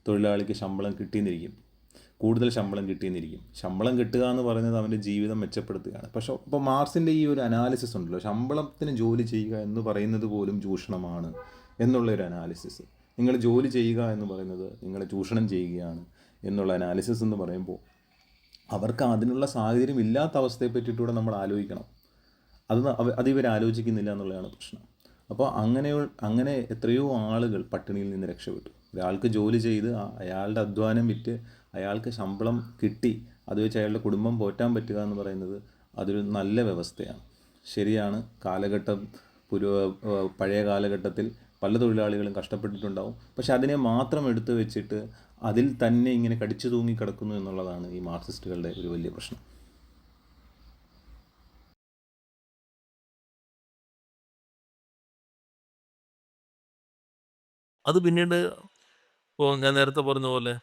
തൊഴിലാളിക്ക് ശമ്പളം കിട്ടിയെന്നിരിക്കും. കൂടുതൽ ശമ്പളം കിട്ടിയെന്നിരിക്കും. ശമ്പളം കിട്ടുക എന്ന് പറയുന്നത് അവൻ്റെ ജീവിതം മെച്ചപ്പെടുത്തുകയാണ്. പക്ഷേ ഇപ്പോൾ മാർക്സിൻ്റെ ഈ ഒരു അനാലിസിസ് ഉണ്ടല്ലോ, ശമ്പളത്തിന് ജോലി ചെയ്യുക എന്ന് പറയുന്നത് പോലും ചൂഷണമാണ് എന്നുള്ളൊരു അനാലിസിസ്, നിങ്ങൾ ജോലി ചെയ്യുക എന്ന് പറയുന്നത് നിങ്ങളെ ചൂഷണം ചെയ്യുകയാണ് എന്നുള്ള അനാലിസിസ് എന്ന് പറയുമ്പോൾ അവർക്ക് അതിനുള്ള സാഹചര്യം ഇല്ലാത്ത അവസ്ഥയെ പറ്റിയിട്ടൂടെ നമ്മൾ ആലോചിക്കണം. അത് ഇവർ ആലോചിക്കുന്നില്ല എന്നുള്ളതാണ് പ്രശ്നം. അപ്പോൾ അങ്ങനെ എത്രയോ ആളുകൾ പട്ടിണിയിൽ നിന്ന് രക്ഷപ്പെട്ടു. ഒരാൾക്ക് ജോലി ചെയ്ത് അയാളുടെ അധ്വാനം വിറ്റ് അയാൾക്ക് ശമ്പളം കിട്ടി, അത് വെച്ച് അയാളുടെ കുടുംബം പോറ്റാൻ പറ്റുക എന്ന് പറയുന്നത് അതൊരു നല്ല വ്യവസ്ഥയാണ്. ശരിയാണ്, പഴയ കാലഘട്ടത്തിൽ പല തൊഴിലാളികളും കഷ്ടപ്പെട്ടിട്ടുണ്ടാവും. പക്ഷെ അതിനെ മാത്രം എടുത്തു വെച്ചിട്ട് അതിൽ തന്നെ ഇങ്ങനെ കടിച്ചു തൂങ്ങി കിടക്കുന്നു എന്നുള്ളതാണ് ഈ മാർക്സിസ്റ്റുകളുടെ ഒരു വലിയ പ്രശ്നം. അത് പിന്നീട് ഇപ്പോൾ ഞാൻ നേരത്തെ പറഞ്ഞ പോലെ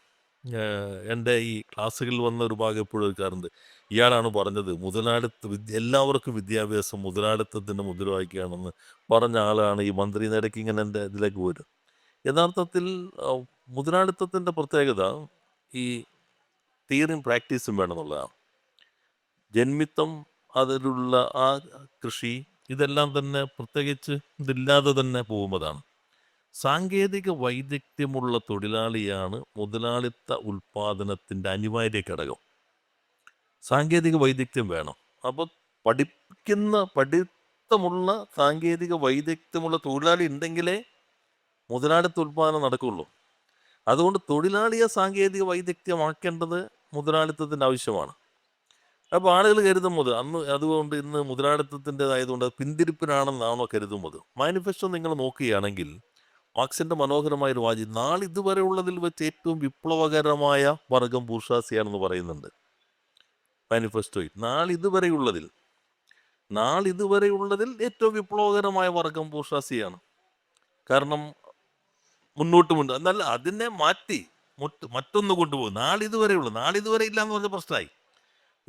എൻ്റെ ഈ ക്ലാസ്സുകളിൽ വന്ന ഒരു ഭാഗം എപ്പോഴും എടുക്കാറുണ്ട്. ഇയാളാണ് പറഞ്ഞത് എല്ലാവർക്കും വിദ്യാഭ്യാസം മുതലാളിത്തത്തിൻ്റെ മുദ്രാവാക്യമാണെന്ന് പറഞ്ഞ ആളാണ് ഈ മന്ത്രി. ഇടയ്ക്ക് ഇങ്ങനെ എൻ്റെ ഇതിലേക്ക് വരും. യഥാർത്ഥത്തിൽ മുതലാളിത്തത്തിൻ്റെ പ്രത്യേകത ഈ തിയറിയും പ്രാക്ടീസും വേണമെന്നുള്ളതാണ്. ജന്മിത്തം, അതിലുള്ള ആ കൃഷി, ഇതെല്ലാം തന്നെ പ്രത്യേകിച്ച് ഇതില്ലാതെ തന്നെ പോകുന്നതാണ്. സാങ്കേതിക വൈദഗ്ധ്യമുള്ള തൊഴിലാളിയാണ് മുതലാളിത്ത ഉൽപ്പാദനത്തിൻ്റെ അനിവാര്യ ഘടകം. സാങ്കേതിക വൈദഗ്ധ്യം വേണം. അപ്പോൾ പഠിത്തമുള്ള സാങ്കേതിക വൈദഗ്ധ്യമുള്ള തൊഴിലാളി ഉണ്ടെങ്കിലേ മുതലാളിത്ത ഉൽപ്പാദനം നടക്കുകയുള്ളൂ. അതുകൊണ്ട് തൊഴിലാളിയെ സാങ്കേതിക വൈദഗ്ധ്യമാക്കേണ്ടത് മുതലാളിത്തത്തിൻ്റെ ആവശ്യമാണ്. അപ്പോൾ ആളുകൾ കരുതുന്നത് അതുകൊണ്ട് ഇന്ന് മുതലാളിത്തത്തിൻ്റെതായതുകൊണ്ട് അത് പിന്തിരിപ്പിനാണെന്നാണോ കരുതുന്നത്? മാനിഫെസ്റ്റോ നിങ്ങൾ നോക്കുകയാണെങ്കിൽ മാർക്സിൻ്റെ മനോഹരമായൊരു വാചകം, നാളിതുവരെ ഉള്ളതിൽ വെച്ച് ഏറ്റവും വിപ്ലവകരമായ വർഗം ബൂർഷ്വാസിയാണെന്ന് പറയുന്നുണ്ട് മാനിഫെസ്റ്റോയിൽ. നാളിതുവരെയുള്ളതിൽ ഏറ്റവും വിപ്ലവകരമായ വർഗം ബൂർഷ്വാസിയാണ്. കാരണം മുന്നോട്ട് എന്നല്ല, അതിനെ മാറ്റി മറ്റൊന്ന് കൊണ്ടുപോകും. നാളിതുവരെ ഇല്ലാന്ന് പറഞ്ഞ പ്രശ്നമായി.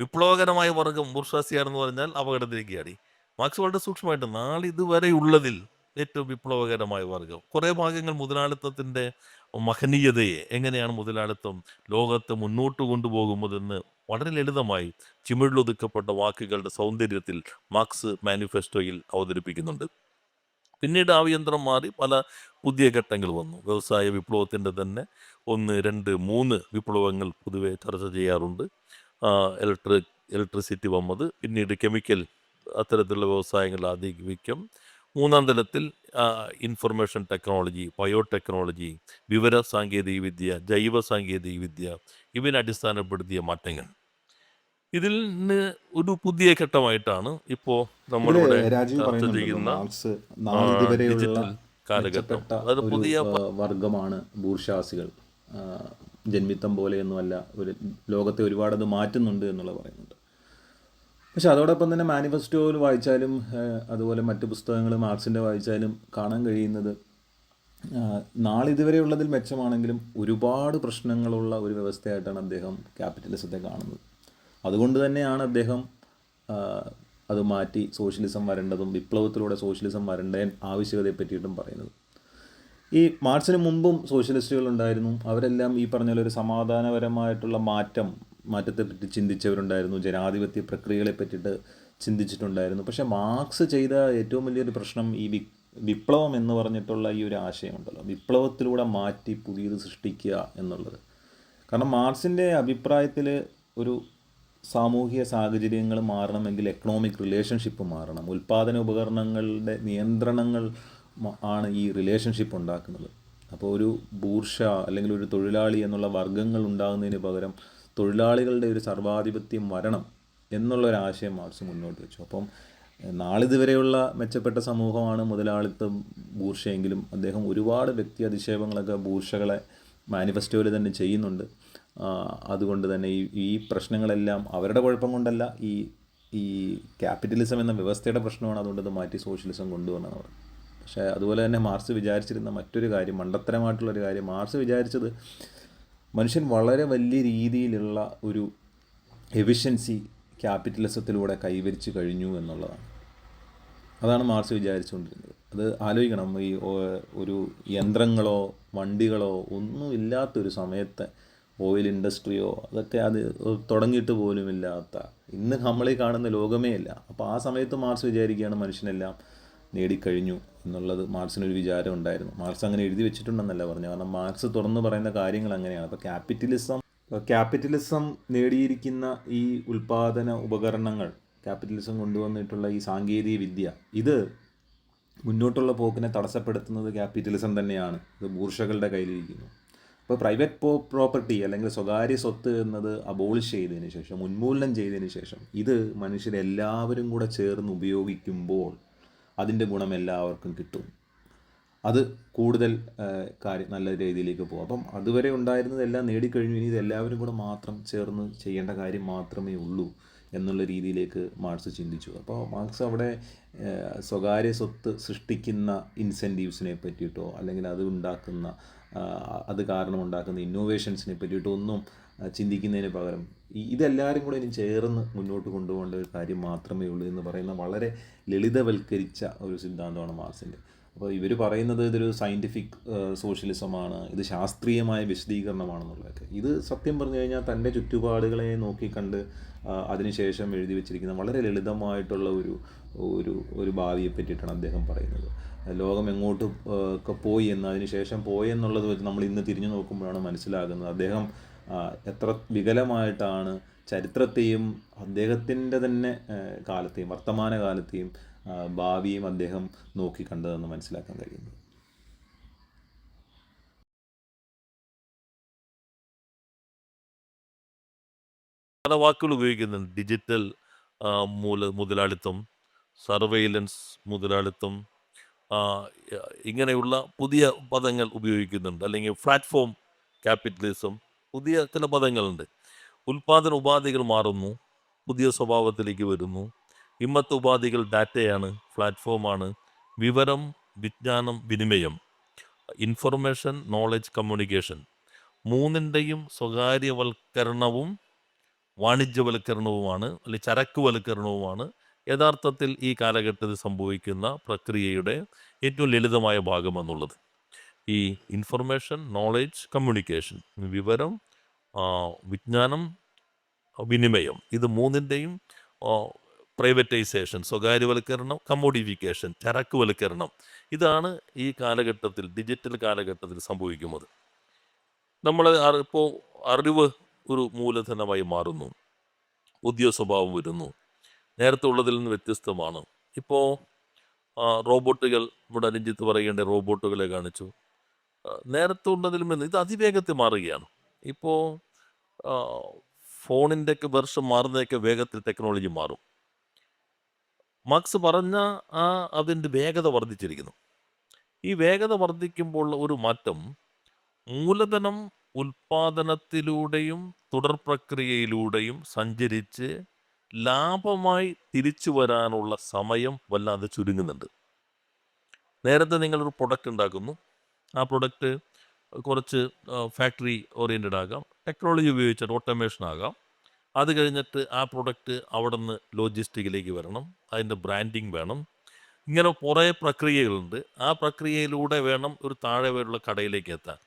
വിപ്ലവകരമായ വർഗം ബൂർഷ്വാസിയാണെന്ന് പറഞ്ഞാൽ അപകടത്തിലേക്കാടി. മാർക്സ് വളരെ സൂക്ഷ്മമായിട്ട് നാളിതുവരെയുള്ളതിൽ ഏറ്റവും വിപ്ലവകരമായ വർഗം. കുറേ ഭാഗങ്ങൾ മുതലാളിത്തത്തിൻ്റെ മഹനീയതയെ, എങ്ങനെയാണ് മുതലാളിത്തം ലോകത്തെ മുന്നോട്ട് കൊണ്ടുപോകുന്നതെന്ന് വളരെ ലളിതമായി ചിമിഴിലൊതുക്കപ്പെട്ട വാക്കുകളുടെ സൗന്ദര്യത്തിൽ മാർക്സ് മാനിഫെസ്റ്റോയിൽ അവതരിപ്പിക്കുന്നുണ്ട്. പിന്നീട് ആവിയന്ത്രം മാറി പല പുതിയ ഘട്ടങ്ങൾ വന്നു. വ്യവസായ വിപ്ലവത്തിൻ്റെ തന്നെ 1, 2, 3 വിപ്ലവങ്ങൾ പൊതുവെ ചർച്ച ചെയ്യാറുണ്ട്. ഇലക്ട്രിസിറ്റി വന്നത്, പിന്നീട് കെമിക്കൽ അത്തരത്തിലുള്ള വ്യവസായങ്ങൾ ആധിക്യം, 3-ാം തലത്തിൽ ഇൻഫർമേഷൻ ടെക്നോളജി, ബയോടെക്നോളജി, വിവര സാങ്കേതിക വിദ്യ, ജൈവ സാങ്കേതിക വിദ്യ, ഇവനെ അടിസ്ഥാനപ്പെടുത്തിയ മാറ്റങ്ങൾ. ഇതിൽ നിന്ന് ഒരു പുതിയ ഘട്ടമായിട്ടാണ് ഇപ്പോൾ നമ്മളിവിടെ ചർച്ച ചെയ്യുന്ന ഡിജിറ്റൽ കാലഘട്ടം. അത് പുതിയ വർഗമാണ് ബൂർഷ്വാസികൾ. ജന്മിത്തം പോലെയൊന്നുമല്ല, ലോകത്തെ ഒരുപാട് അത് മാറ്റുന്നുണ്ട് എന്നുള്ളത് പറയുന്നുണ്ട്. പക്ഷെ അതോടൊപ്പം തന്നെ മാനിഫെസ്റ്റോയിൽ വായിച്ചാലും അതുപോലെ മറ്റ് പുസ്തകങ്ങൾ മാർക്സിൻ്റെ വായിച്ചാലും കാണാൻ കഴിയുന്നത് നാളിതുവരെയുള്ളതിൽ മെച്ചമാണെങ്കിലും ഒരുപാട് പ്രശ്നങ്ങളുള്ള ഒരു വ്യവസ്ഥയായിട്ടാണ് അദ്ദേഹം ക്യാപിറ്റലിസത്തെ കാണുന്നത്. അതുകൊണ്ട് തന്നെയാണ് അദ്ദേഹം അത് മാറ്റി സോഷ്യലിസം വരേണ്ടതും വിപ്ലവത്തിലൂടെ സോഷ്യലിസം വരേണ്ട ആവശ്യകതയെ പറ്റിയിട്ടും പറയുന്നത്. ഈ മാർക്സിന് മുമ്പും സോഷ്യലിസ്റ്റുകൾ ഉണ്ടായിരുന്നു. അവരെല്ലാം ഈ പറഞ്ഞ ഒരു സമാധാനപരമായിട്ടുള്ള മാറ്റത്തെപ്പറ്റി ചിന്തിച്ചവരുണ്ടായിരുന്നു, ജനാധിപത്യ പ്രക്രിയകളെ പറ്റിയിട്ട് ചിന്തിച്ചിട്ടുണ്ടായിരുന്നു. പക്ഷേ മാർക്സ് ചെയ്ത ഏറ്റവും വലിയൊരു പ്രശ്നം ഈ വിപ്ലവം എന്ന് പറഞ്ഞിട്ടുള്ള ഈ ഒരു ആശയമുണ്ടല്ലോ, വിപ്ലവത്തിലൂടെ മാറ്റി പുതിയത് സൃഷ്ടിക്കുക എന്നുള്ളത്. കാരണം മാർക്സിൻ്റെ അഭിപ്രായത്തിൽ ഒരു സാമൂഹിക സാഹചര്യങ്ങൾ മാറണമെങ്കിൽ എക്കണോമിക് റിലേഷൻഷിപ്പ് മാറണം. ഉൽപ്പാദന ഉപകരണങ്ങളുടെ നിയന്ത്രണങ്ങൾ ആണ് ഈ റിലേഷൻഷിപ്പ് ഉണ്ടാക്കുന്നത്. അപ്പോൾ ഒരു ബൂർഷ അല്ലെങ്കിൽ ഒരു തൊഴിലാളി എന്നുള്ള വർഗ്ഗങ്ങൾ ഉണ്ടാകുന്നതിന് പകരം തൊഴിലാളികളുടെ ഒരു സർവാധിപത്യം വരണം എന്നുള്ളൊരാശയം മാർക്സ് മുന്നോട്ട് വെച്ചു. അപ്പം നാളിതുവരെയുള്ള മെച്ചപ്പെട്ട സമൂഹമാണ് മുതലാളിത്തം, ബൂർഷയെങ്കിലും അദ്ദേഹം ഒരുപാട് വ്യക്തി അധിക്ഷേപങ്ങളൊക്കെ ബൂർഷകളെ മാനിഫെസ്റ്റോയിൽ തന്നെ ചെയ്യുന്നുണ്ട്. അതുകൊണ്ട് തന്നെ ഈ പ്രശ്നങ്ങളെല്ലാം അവരുടെ കുഴപ്പം കൊണ്ടല്ല, ഈ ക്യാപിറ്റലിസം എന്ന വ്യവസ്ഥയുടെ പ്രശ്നമാണ്. അതുകൊണ്ട് ഇത് മാറ്റി സോഷ്യലിസം കൊണ്ടുവന്നത് അവർ. പക്ഷേ അതുപോലെ തന്നെ മാർക്സ് വിചാരിച്ചിരുന്ന മറ്റൊരു കാര്യം, മണ്ടത്തരമായിട്ടുള്ളൊരു കാര്യം, മാർക്സ് വിചാരിച്ചത് മനുഷ്യൻ വളരെ വലിയ രീതിയിലുള്ള ഒരു എഫിഷ്യൻസി ക്യാപിറ്റലിസത്തിലൂടെ കൈവരിച്ചു കഴിഞ്ഞു എന്നുള്ളതാണ്. അതാണ് മാർക്സ് വിചാരിച്ചുകൊണ്ടിരുന്നത്. അത് ആലോചിക്കണം. ഒരു യന്ത്രങ്ങളോ വണ്ടികളോ ഒന്നും ഇല്ലാത്തൊരു സമയത്ത് ഓയിൽ ഇൻഡസ്ട്രിയോ അതൊക്കെ അത് തുടങ്ങിയിട്ട് പോലുമില്ലാത്ത ഇന്ന് നമ്മളീ കാണുന്ന ലോകമേ ഇല്ല. അപ്പോൾ ആ സമയത്ത് മാർക്സ് വിചാരിക്കുകയാണ് മനുഷ്യനെല്ലാം നേടിക്കഴിഞ്ഞു എന്നുള്ളത് മാർക്സിനൊരു വിചാരം ഉണ്ടായിരുന്നു. മാർക്സ് അങ്ങനെ എഴുതി വെച്ചിട്ടുണ്ടെന്നല്ല പറഞ്ഞു, കാരണം മാർക്സ് തുറന്ന് പറയുന്ന കാര്യങ്ങൾ അങ്ങനെയാണ്. അപ്പോൾ ക്യാപിറ്റലിസം നേടിയിരിക്കുന്ന ഈ ഉൽപ്പാദന ഉപകരണങ്ങൾ, ക്യാപിറ്റലിസം കൊണ്ടുവന്നിട്ടുള്ള ഈ സാങ്കേതിക വിദ്യ, ഇത് മുന്നോട്ടുള്ള പോക്കിനെ തടസ്സപ്പെടുത്തുന്നത് ക്യാപിറ്റലിസം തന്നെയാണ്. ഇത് ബൂർഷകളുടെ കയ്യിലിരിക്കുന്നു. അപ്പോൾ പ്രൈവറ്റ് പ്രോപ്പർട്ടി അല്ലെങ്കിൽ സ്വകാര്യ സ്വത്ത് എന്നത് അബോളിഷ് ചെയ്തതിന് ശേഷം, ഉന്മൂലനം ചെയ്തതിന് ശേഷം, ഇത് മനുഷ്യരെല്ലാവരും കൂടെ ചേർന്ന് ഉപയോഗിക്കുമ്പോൾ അതിൻ്റെ ഗുണം എല്ലാവർക്കും കിട്ടും. അത് കൂടുതൽ നല്ല രീതിയിലേക്ക് പോകും. അപ്പം അതുവരെ ഉണ്ടായിരുന്നതെല്ലാം നേടിക്കഴിഞ്ഞു, ഇനി ഇതെല്ലാവരും കൂടെ മാത്രം ചേർന്ന് ചെയ്യേണ്ട കാര്യം മാത്രമേ ഉള്ളൂ എന്നുള്ള രീതിയിലേക്ക് മാർക്സ് ചിന്തിച്ചു. അപ്പോൾ മാർക്സ് അവിടെ സ്വകാര്യ സ്വത്ത് സൃഷ്ടിക്കുന്ന ഇൻസെൻറ്റീവ്സിനെ പറ്റിയിട്ടോ അല്ലെങ്കിൽ അത് കാരണം ഉണ്ടാക്കുന്ന ഇന്നോവേഷൻസിനെ പറ്റിയിട്ടോ ഒന്നും ചിന്തിക്കുന്നതിന് പകരം ഇതെല്ലാവരും കൂടെ ഇനി ചേർന്ന് മുന്നോട്ട് കൊണ്ടുപോകേണ്ട ഒരു കാര്യം മാത്രമേ ഉള്ളൂ എന്ന് പറയുന്ന വളരെ ലളിതവൽക്കരിച്ച ഒരു സിദ്ധാന്തമാണ് മാർക്സിൻ്റെ. അപ്പോൾ ഇവർ പറയുന്നത് ഇതൊരു സയൻറ്റിഫിക് സോഷ്യലിസമാണ്, ഇത് ശാസ്ത്രീയമായ വിശദീകരണമാണെന്നുള്ളതൊക്കെ. ഇത് സത്യം പറഞ്ഞു കഴിഞ്ഞാൽ തൻ്റെ ചുറ്റുപാടുകളെ നോക്കിക്കണ്ട് അതിനുശേഷം എഴുതി വെച്ചിരിക്കുന്ന വളരെ ലളിതമായിട്ടുള്ള ഒരു ഭാവിയെ പറ്റിയിട്ടാണ് അദ്ദേഹം പറയുന്നത്. ലോകം എങ്ങോട്ട് ഒക്കെ പോയി എന്ന് അതിനുശേഷം പോയെന്നുള്ളത് വെച്ച് നമ്മൾ ഇന്ന് തിരിഞ്ഞു നോക്കുമ്പോഴാണ് മനസ്സിലാകുന്നത് അദ്ദേഹം എത്ര വികലമായിട്ടാണ് ചരിത്രത്തെയും അദ്ദേഹത്തിൻ്റെ തന്നെ കാലത്തെയും വർത്തമാനകാലത്തെയും ഭാവിയും അദ്ദേഹം നോക്കിക്കണ്ടതെന്ന് മനസ്സിലാക്കാൻ കഴിയുന്നു. പല വാക്കുകൾ ഉപയോഗിക്കുന്നുണ്ട്. ഡിജിറ്റൽ മുതലാളിത്തം, സർവെയിലൻസ് മുതലാളിത്തം, ഇങ്ങനെയുള്ള പുതിയ പദങ്ങൾ ഉപയോഗിക്കുന്നുണ്ട്. അല്ലെങ്കിൽ പ്ലാറ്റ്ഫോം ക്യാപിറ്റലിസം, പുതിയ ചില പദങ്ങളുണ്ട്. ഉൽപാദന ഉപാധികൾ മാറുന്നു, പുതിയ സ്വഭാവത്തിലേക്ക് വരുന്നു. ഇന്നത്തെ ഉപാധികൾ ഡാറ്റയാണ്, പ്ലാറ്റ്ഫോമാണ്, വിവരം, വിജ്ഞാനം, വിനിമയം, ഇൻഫർമേഷൻ, നോളജ്, കമ്മ്യൂണിക്കേഷൻ. മൂന്നിൻ്റെയും സ്വകാര്യവൽക്കരണവും വാണിജ്യവൽക്കരണവുമാണ്, അല്ലെങ്കിൽ ചരക്കുവൽക്കരണവുമാണ് യഥാർത്ഥത്തിൽ ഈ കാലഘട്ടത്തിൽ സംഭവിക്കുന്ന പ്രക്രിയയുടെ ഏറ്റവും ലളിതമായ ഭാഗം എന്നുള്ളത്. ഈ ഇൻഫർമേഷൻ, നോളജ്, കമ്മ്യൂണിക്കേഷൻ, വിവരം, വിജ്ഞാനം, വിനിമയം, ഇത് മൂന്നിൻ്റെയും പ്രൈവറ്റൈസേഷൻ, സ്വകാര്യവൽക്കരണം, കമ്മോഡിഫിക്കേഷൻ, ചരക്കുവൽക്കരണം, ഇതാണ് ഈ കാലഘട്ടത്തിൽ, ഡിജിറ്റൽ കാലഘട്ടത്തിൽ സംഭവിക്കുന്നത്. നമ്മൾ ഇപ്പോൾ അറിവ് ഒരു മൂലധനമായി മാറുന്നു, പുതിയ സ്വഭാവം വരുന്നു, നേരത്തെ ഉള്ളതിൽ നിന്ന് വ്യത്യസ്തമാണ്. ഇപ്പോൾ റോബോട്ടുകൾ, ഇവിടെ രഞ്ജിത്ത് പറയേണ്ട റോബോട്ടുകളെ കാണിച്ചു. നേരത്തെ ഉള്ളതിൽ നിന്ന് ഇത് അതിവേഗത്തിൽ മാറുകയാണ്. ഇപ്പോൾ ഫോണിൻ്റെയൊക്കെ വെർഷൻ മാറുന്നതൊക്കെ വേഗത്തിൽ ടെക്നോളജി മാറും. മാർക്സ് പറഞ്ഞ അതിൻ്റെ വേഗത വർദ്ധിച്ചിരിക്കുന്നു. ഈ വേഗത വർദ്ധിക്കുമ്പോൾ ഒരു മാറ്റം, മൂലധനം ഉൽപാദനത്തിലൂടെയും തുടർ പ്രക്രിയയിലൂടെയും സഞ്ചരിച്ച് ലാഭമായി തിരിച്ചു വരാനുള്ള സമയം വല്ലാതെ ചുരുങ്ങുന്നുണ്ട്. നേരത്തെ നിങ്ങളൊരു പ്രൊഡക്റ്റ് ഉണ്ടാക്കുന്നു, ആ പ്രൊഡക്റ്റ് കുറച്ച് ഫാക്ടറി ഓറിയൻറ്റഡ് ആകാം, ടെക്നോളജി ഉപയോഗിച്ചിട്ട് ഓട്ടോമേഷൻ ആകാം. അത് കഴിഞ്ഞിട്ട് ആ പ്രൊഡക്റ്റ് അവിടെ നിന്ന് ലോജിസ്റ്റിക്കിലേക്ക് വരണം, അതിൻ്റെ ബ്രാൻഡിങ് വേണം, ഇങ്ങനെ കുറേ പ്രക്രിയകളുണ്ട്. ആ പ്രക്രിയയിലൂടെ വേണം ഒരു താഴെ വരെയുള്ള കടയിലേക്ക് എത്താൻ.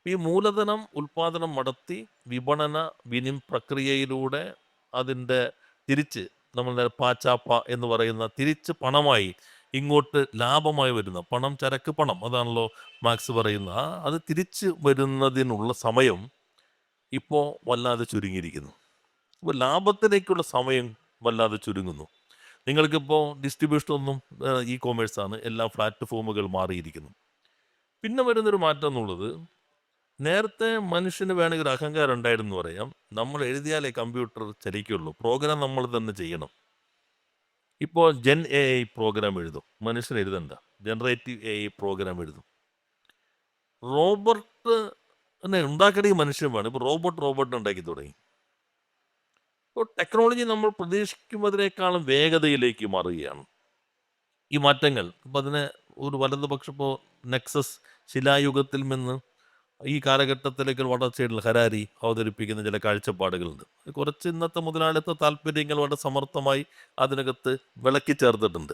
ഈ മൂലധനം ഉൽപാദനം നടത്തി വിപണന പ്രക്രിയയിലൂടെ അതിൻ്റെ തിരിച്ച് നമ്മൾ പാച്ചാപ്പ എന്ന് പറയുന്ന തിരിച്ച് പണമായി ഇങ്ങോട്ട് ലാഭമായി വരുന്ന പണം, ചരക്ക് പണം, അതാണല്ലോ മാർക്സ് പറയുന്ന, അത് തിരിച്ച് വരുന്നതിനുള്ള സമയം ഇപ്പോൾ വല്ലാതെ ചുരുങ്ങിയിരിക്കുന്നു. ഇപ്പോൾ ലാഭത്തിലേക്കുള്ള സമയം വല്ലാതെ ചുരുങ്ങുന്നു. നിങ്ങൾക്കിപ്പോൾ ഡിസ്ട്രിബ്യൂഷനൊന്നും ഇ കോമേഴ്സാണ്, എല്ലാ പ്ലാറ്റ്ഫോമുകൾ മാറിയിരിക്കുന്നു. പിന്നെ വരുന്നൊരു മാറ്റം എന്നുള്ളത്, നേരത്തെ മനുഷ്യന് വേണമെങ്കിൽ ഒരു അഹങ്കാരം ഉണ്ടായിരുന്നു പറയാം, നമ്മൾ എഴുതിയാലേ കമ്പ്യൂട്ടർ ചലിക്കുള്ളൂ, പ്രോഗ്രാം നമ്മൾ തന്നെ ചെയ്യണം. ഇപ്പോൾ ജെൻ എ ഐ പ്രോഗ്രാം എഴുതും, മനുഷ്യൻ എഴുതണ്ട, ജനറേറ്റീവ് എ ഐ പ്രോഗ്രാം എഴുതും. റോബോട്ട് ഉണ്ടാക്കണമെങ്കിൽ മനുഷ്യൻ വേണം. ഇപ്പോൾ റോബോട്ട് ഉണ്ടാക്കി തുടങ്ങി. ഇപ്പോൾ ടെക്നോളജി നമ്മൾ പ്രതീക്ഷിക്കുന്നതിനേക്കാളും വേഗതയിലേക്ക് മാറുകയാണ് ഈ മാറ്റങ്ങൾ. അപ്പോൾ അതിനെ ഒരു വലതുപക്ഷം, ഇപ്പോൾ നെക്സസ് ശിലായുഗത്തിൽ നിന്ന് ഈ കാലഘട്ടത്തിലേക്ക് വളർച്ചയുള്ള ഹരാരി അവതരിപ്പിക്കുന്ന ചില കാഴ്ചപ്പാടുകളുണ്ട്. കുറച്ച് ഇന്നത്തെ മുതലാളിത്ത താല്പര്യങ്ങൾ വളരെ സമർത്ഥമായി അതിനകത്ത് വിളക്കി ചേർത്തിട്ടുണ്ട്.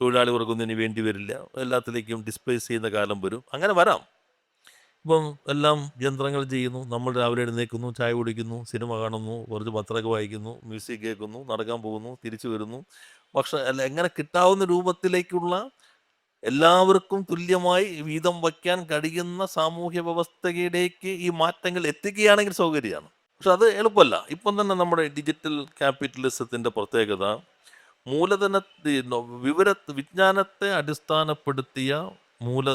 തൊഴിലാളി വർഗം ഇനി വേണ്ടി വരില്ല, എല്ലാത്തിലേക്കും ഡിസ്പ്ലേസ് ചെയ്യുന്ന കാലം വരും, അങ്ങനെ വരാം. ഇപ്പം എല്ലാം യന്ത്രങ്ങൾ ചെയ്യുന്നു. നമ്മൾ രാവിലെ എഴുന്നേൽക്കുന്നു, ചായ കുടിക്കുന്നു, സിനിമ കാണുന്നു, കുറച്ച് പത്രമൊക്കെ വായിക്കുന്നു, മ്യൂസിക് കേൾക്കുന്നു, നടക്കാൻ പോകുന്നു, തിരിച്ചു വരുന്നു. അല്ല എങ്ങനെ കിട്ടാവുന്ന രൂപത്തിലേക്കുള്ള എല്ലാവർക്കും തുല്യമായി വീതം വയ്ക്കാൻ കഴിയുന്ന സാമൂഹ്യ വ്യവസ്ഥയിലേക്ക് ഈ മാറ്റങ്ങൾ എത്തിക്കുകയാണെങ്കിൽ സൗകര്യമാണ്. പക്ഷെ അത് എളുപ്പമല്ല. ഇപ്പം തന്നെ നമ്മുടെ ഡിജിറ്റൽ ക്യാപിറ്റലിസത്തിൻ്റെ പ്രത്യേകത മൂലധന വിജ്ഞാനത്തെ അടിസ്ഥാനപ്പെടുത്തിയ മൂല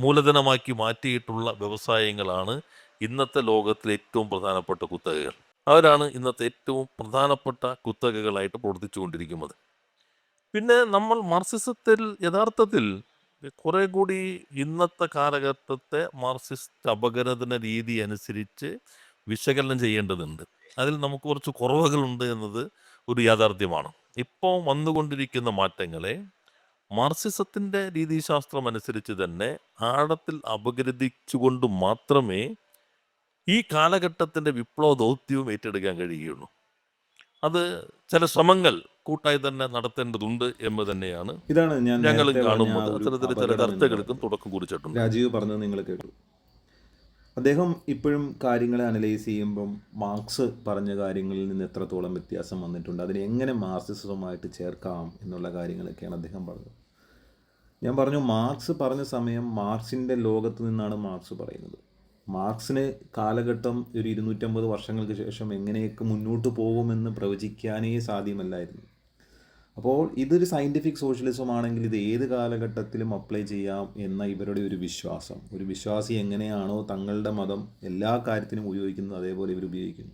മൂലധനമാക്കി മാറ്റിയിട്ടുള്ള വ്യവസായങ്ങളാണ് ഇന്നത്തെ ലോകത്തിലെ ഏറ്റവും പ്രധാനപ്പെട്ട കുത്തകകൾ. അവരാണ് ഇന്നത്തെ ഏറ്റവും പ്രധാനപ്പെട്ട കുത്തകകളായിട്ട് പ്രവർത്തിച്ചുകൊണ്ടിരിക്കുന്നത്. പിന്നെ നമ്മൾ മാർക്സിസത്തിൽ യഥാർത്ഥത്തിൽ കുറെ കൂടി ഇന്നത്തെ കാലഘട്ടത്തെ മാർക്സിസ്റ്റ് അപഗ്രഥന രീതി അനുസരിച്ച് വിശകലനം ചെയ്യേണ്ടതുണ്ട്. അതിൽ നമുക്ക് കുറച്ച് കുറവുകളുണ്ട് എന്നത് ഒരു യാഥാർത്ഥ്യമാണ്. ഇപ്പോൾ വന്നുകൊണ്ടിരിക്കുന്ന മാറ്റങ്ങളെ മാർക്സിസത്തിൻ്റെ രീതിശാസ്ത്രം അനുസരിച്ച് തന്നെ ആഴത്തിൽ അപഗ്രഥിച്ചുകൊണ്ട് മാത്രമേ ഈ കാലഘട്ടത്തിൻ്റെ വിപ്ലവ ദൗത്യവും ഏറ്റെടുക്കാൻ കഴിയുകയുള്ളൂ. അത് ചില ശ്രമങ്ങൾ കൂട്ടായി തന്നെ നടത്തേണ്ടതുണ്ട് എന്ന് തന്നെയാണ് ഇതാണ് ഞാൻ ഞങ്ങളും നേരത്തെ പറഞ്ഞ ആ കാണുന്നത്. ഒരു അത്തരത്തിൽ ചില അപകടം എന്ന് ചർച്ചകൾക്കും പറയുന്നത്. തുടക്കം കുറിച്ചിട്ടുണ്ട്. രാജീവ് പറഞ്ഞത് നിങ്ങൾ കേട്ടു. അദ്ദേഹം ഇപ്പോഴും കാര്യങ്ങളെ അനലൈസ് ചെയ്യുമ്പം മാർക്സ് പറഞ്ഞ കാര്യങ്ങളിൽ നിന്ന് എത്രത്തോളം വ്യത്യാസം വന്നിട്ടുണ്ട്, അതിനെ എങ്ങനെ മാർക്സിസവുമായിട്ട് ചേർക്കാം എന്നുള്ള കാര്യങ്ങളൊക്കെയാണ് അദ്ദേഹം പറഞ്ഞത്. ഞാൻ പറഞ്ഞു, മാർക്സ് പറഞ്ഞ സമയം മാർക്സിൻ്റെ ലോകത്ത് നിന്നാണ് മാർക്സ് പറയുന്നത്. മാർക്സിന് കാലഘട്ടം ഒരു 250 വർഷങ്ങൾക്ക് ശേഷം എങ്ങനെയൊക്കെ മുന്നോട്ട് പോകുമെന്ന് പ്രവചിക്കാനേ സാധ്യമല്ലായിരുന്നു. അപ്പോൾ ഇതൊരു സയൻറ്റിഫിക് സോഷ്യലിസം ആണെങ്കിൽ ഇത് ഏത് കാലഘട്ടത്തിലും അപ്ലൈ ചെയ്യാം എന്ന ഇവരുടെ ഒരു വിശ്വാസം. ഒരു വിശ്വാസി എങ്ങനെയാണോ തങ്ങളുടെ മതം എല്ലാ കാര്യത്തിനും ഉപയോഗിക്കുന്നത്, അതേപോലെ ഇവർ ഉപയോഗിക്കുന്നു.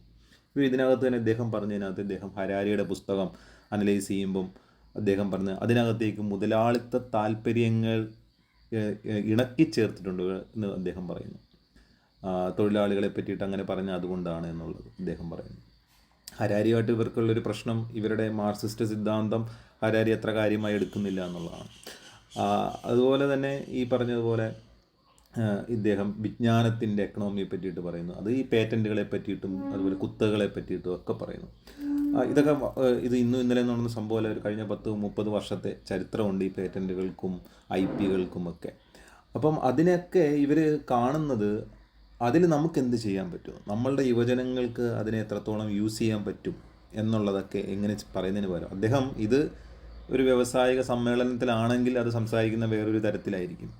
ഇപ്പോൾ ഇതിനകത്ത് തന്നെ അദ്ദേഹം പറഞ്ഞതിനകത്ത് അദ്ദേഹം ഹരാരിയുടെ പുസ്തകം അനലൈസ് ചെയ്യുമ്പം അദ്ദേഹം പറഞ്ഞ അതിനകത്തേക്ക് മുതലാളിത്ത താല്പര്യങ്ങൾ ഇണക്കി ചേർത്തിട്ടുണ്ട് എന്ന് അദ്ദേഹം പറയുന്നു. തൊഴിലാളികളെ പറ്റിയിട്ട് അങ്ങനെ പറഞ്ഞ അതുകൊണ്ടാണ് എന്നുള്ളത് അദ്ദേഹം പറയുന്നു. ഹരാരിയായിട്ട് ഇവർക്കുള്ളൊരു പ്രശ്നം ഇവരുടെ മാർക്സിസ്റ്റ് സിദ്ധാന്തം ഹരാരി അത്ര കാര്യമായി എടുക്കുന്നില്ല എന്നുള്ളതാണ്. അതുപോലെ തന്നെ ഈ പറഞ്ഞതുപോലെ ഇദ്ദേഹം വിജ്ഞാനത്തിൻ്റെ എക്കണോമിയെ പറ്റിയിട്ട് പറയുന്നു. അത് ഈ പേറ്റൻറ്റുകളെ പറ്റിയിട്ടും അതുപോലെ കുത്തകളെ പറ്റിയിട്ടും ഒക്കെ പറയുന്നു. ഇതൊക്കെ ഇത് ഇന്നും ഇന്നലെ നടന്ന സംഭവമല്ല. ഒരു കഴിഞ്ഞ 10-30 വർഷത്തെ ചരിത്രമുണ്ട് ഈ പേറ്റൻറ്റുകൾക്കും IP-കൾക്കും ഒക്കെ. അപ്പം അതിനൊക്കെ ഇവർ കാണുന്നത് അതിൽ നമുക്ക് എന്ത് ചെയ്യാൻ പറ്റും, നമ്മളുടെ യുവജനങ്ങൾക്ക് അതിനെ എത്രത്തോളം യൂസ് ചെയ്യാൻ പറ്റും എന്നുള്ളതൊക്കെ എങ്ങനെ പറയുന്നതിന് പകരം അദ്ദേഹം ഇത് ഒരു വ്യാവസായിക സമ്മേളനത്തിലാണെങ്കിൽ അത് സംസാരിക്കുന്ന വേറൊരു തരത്തിലായിരിക്കും.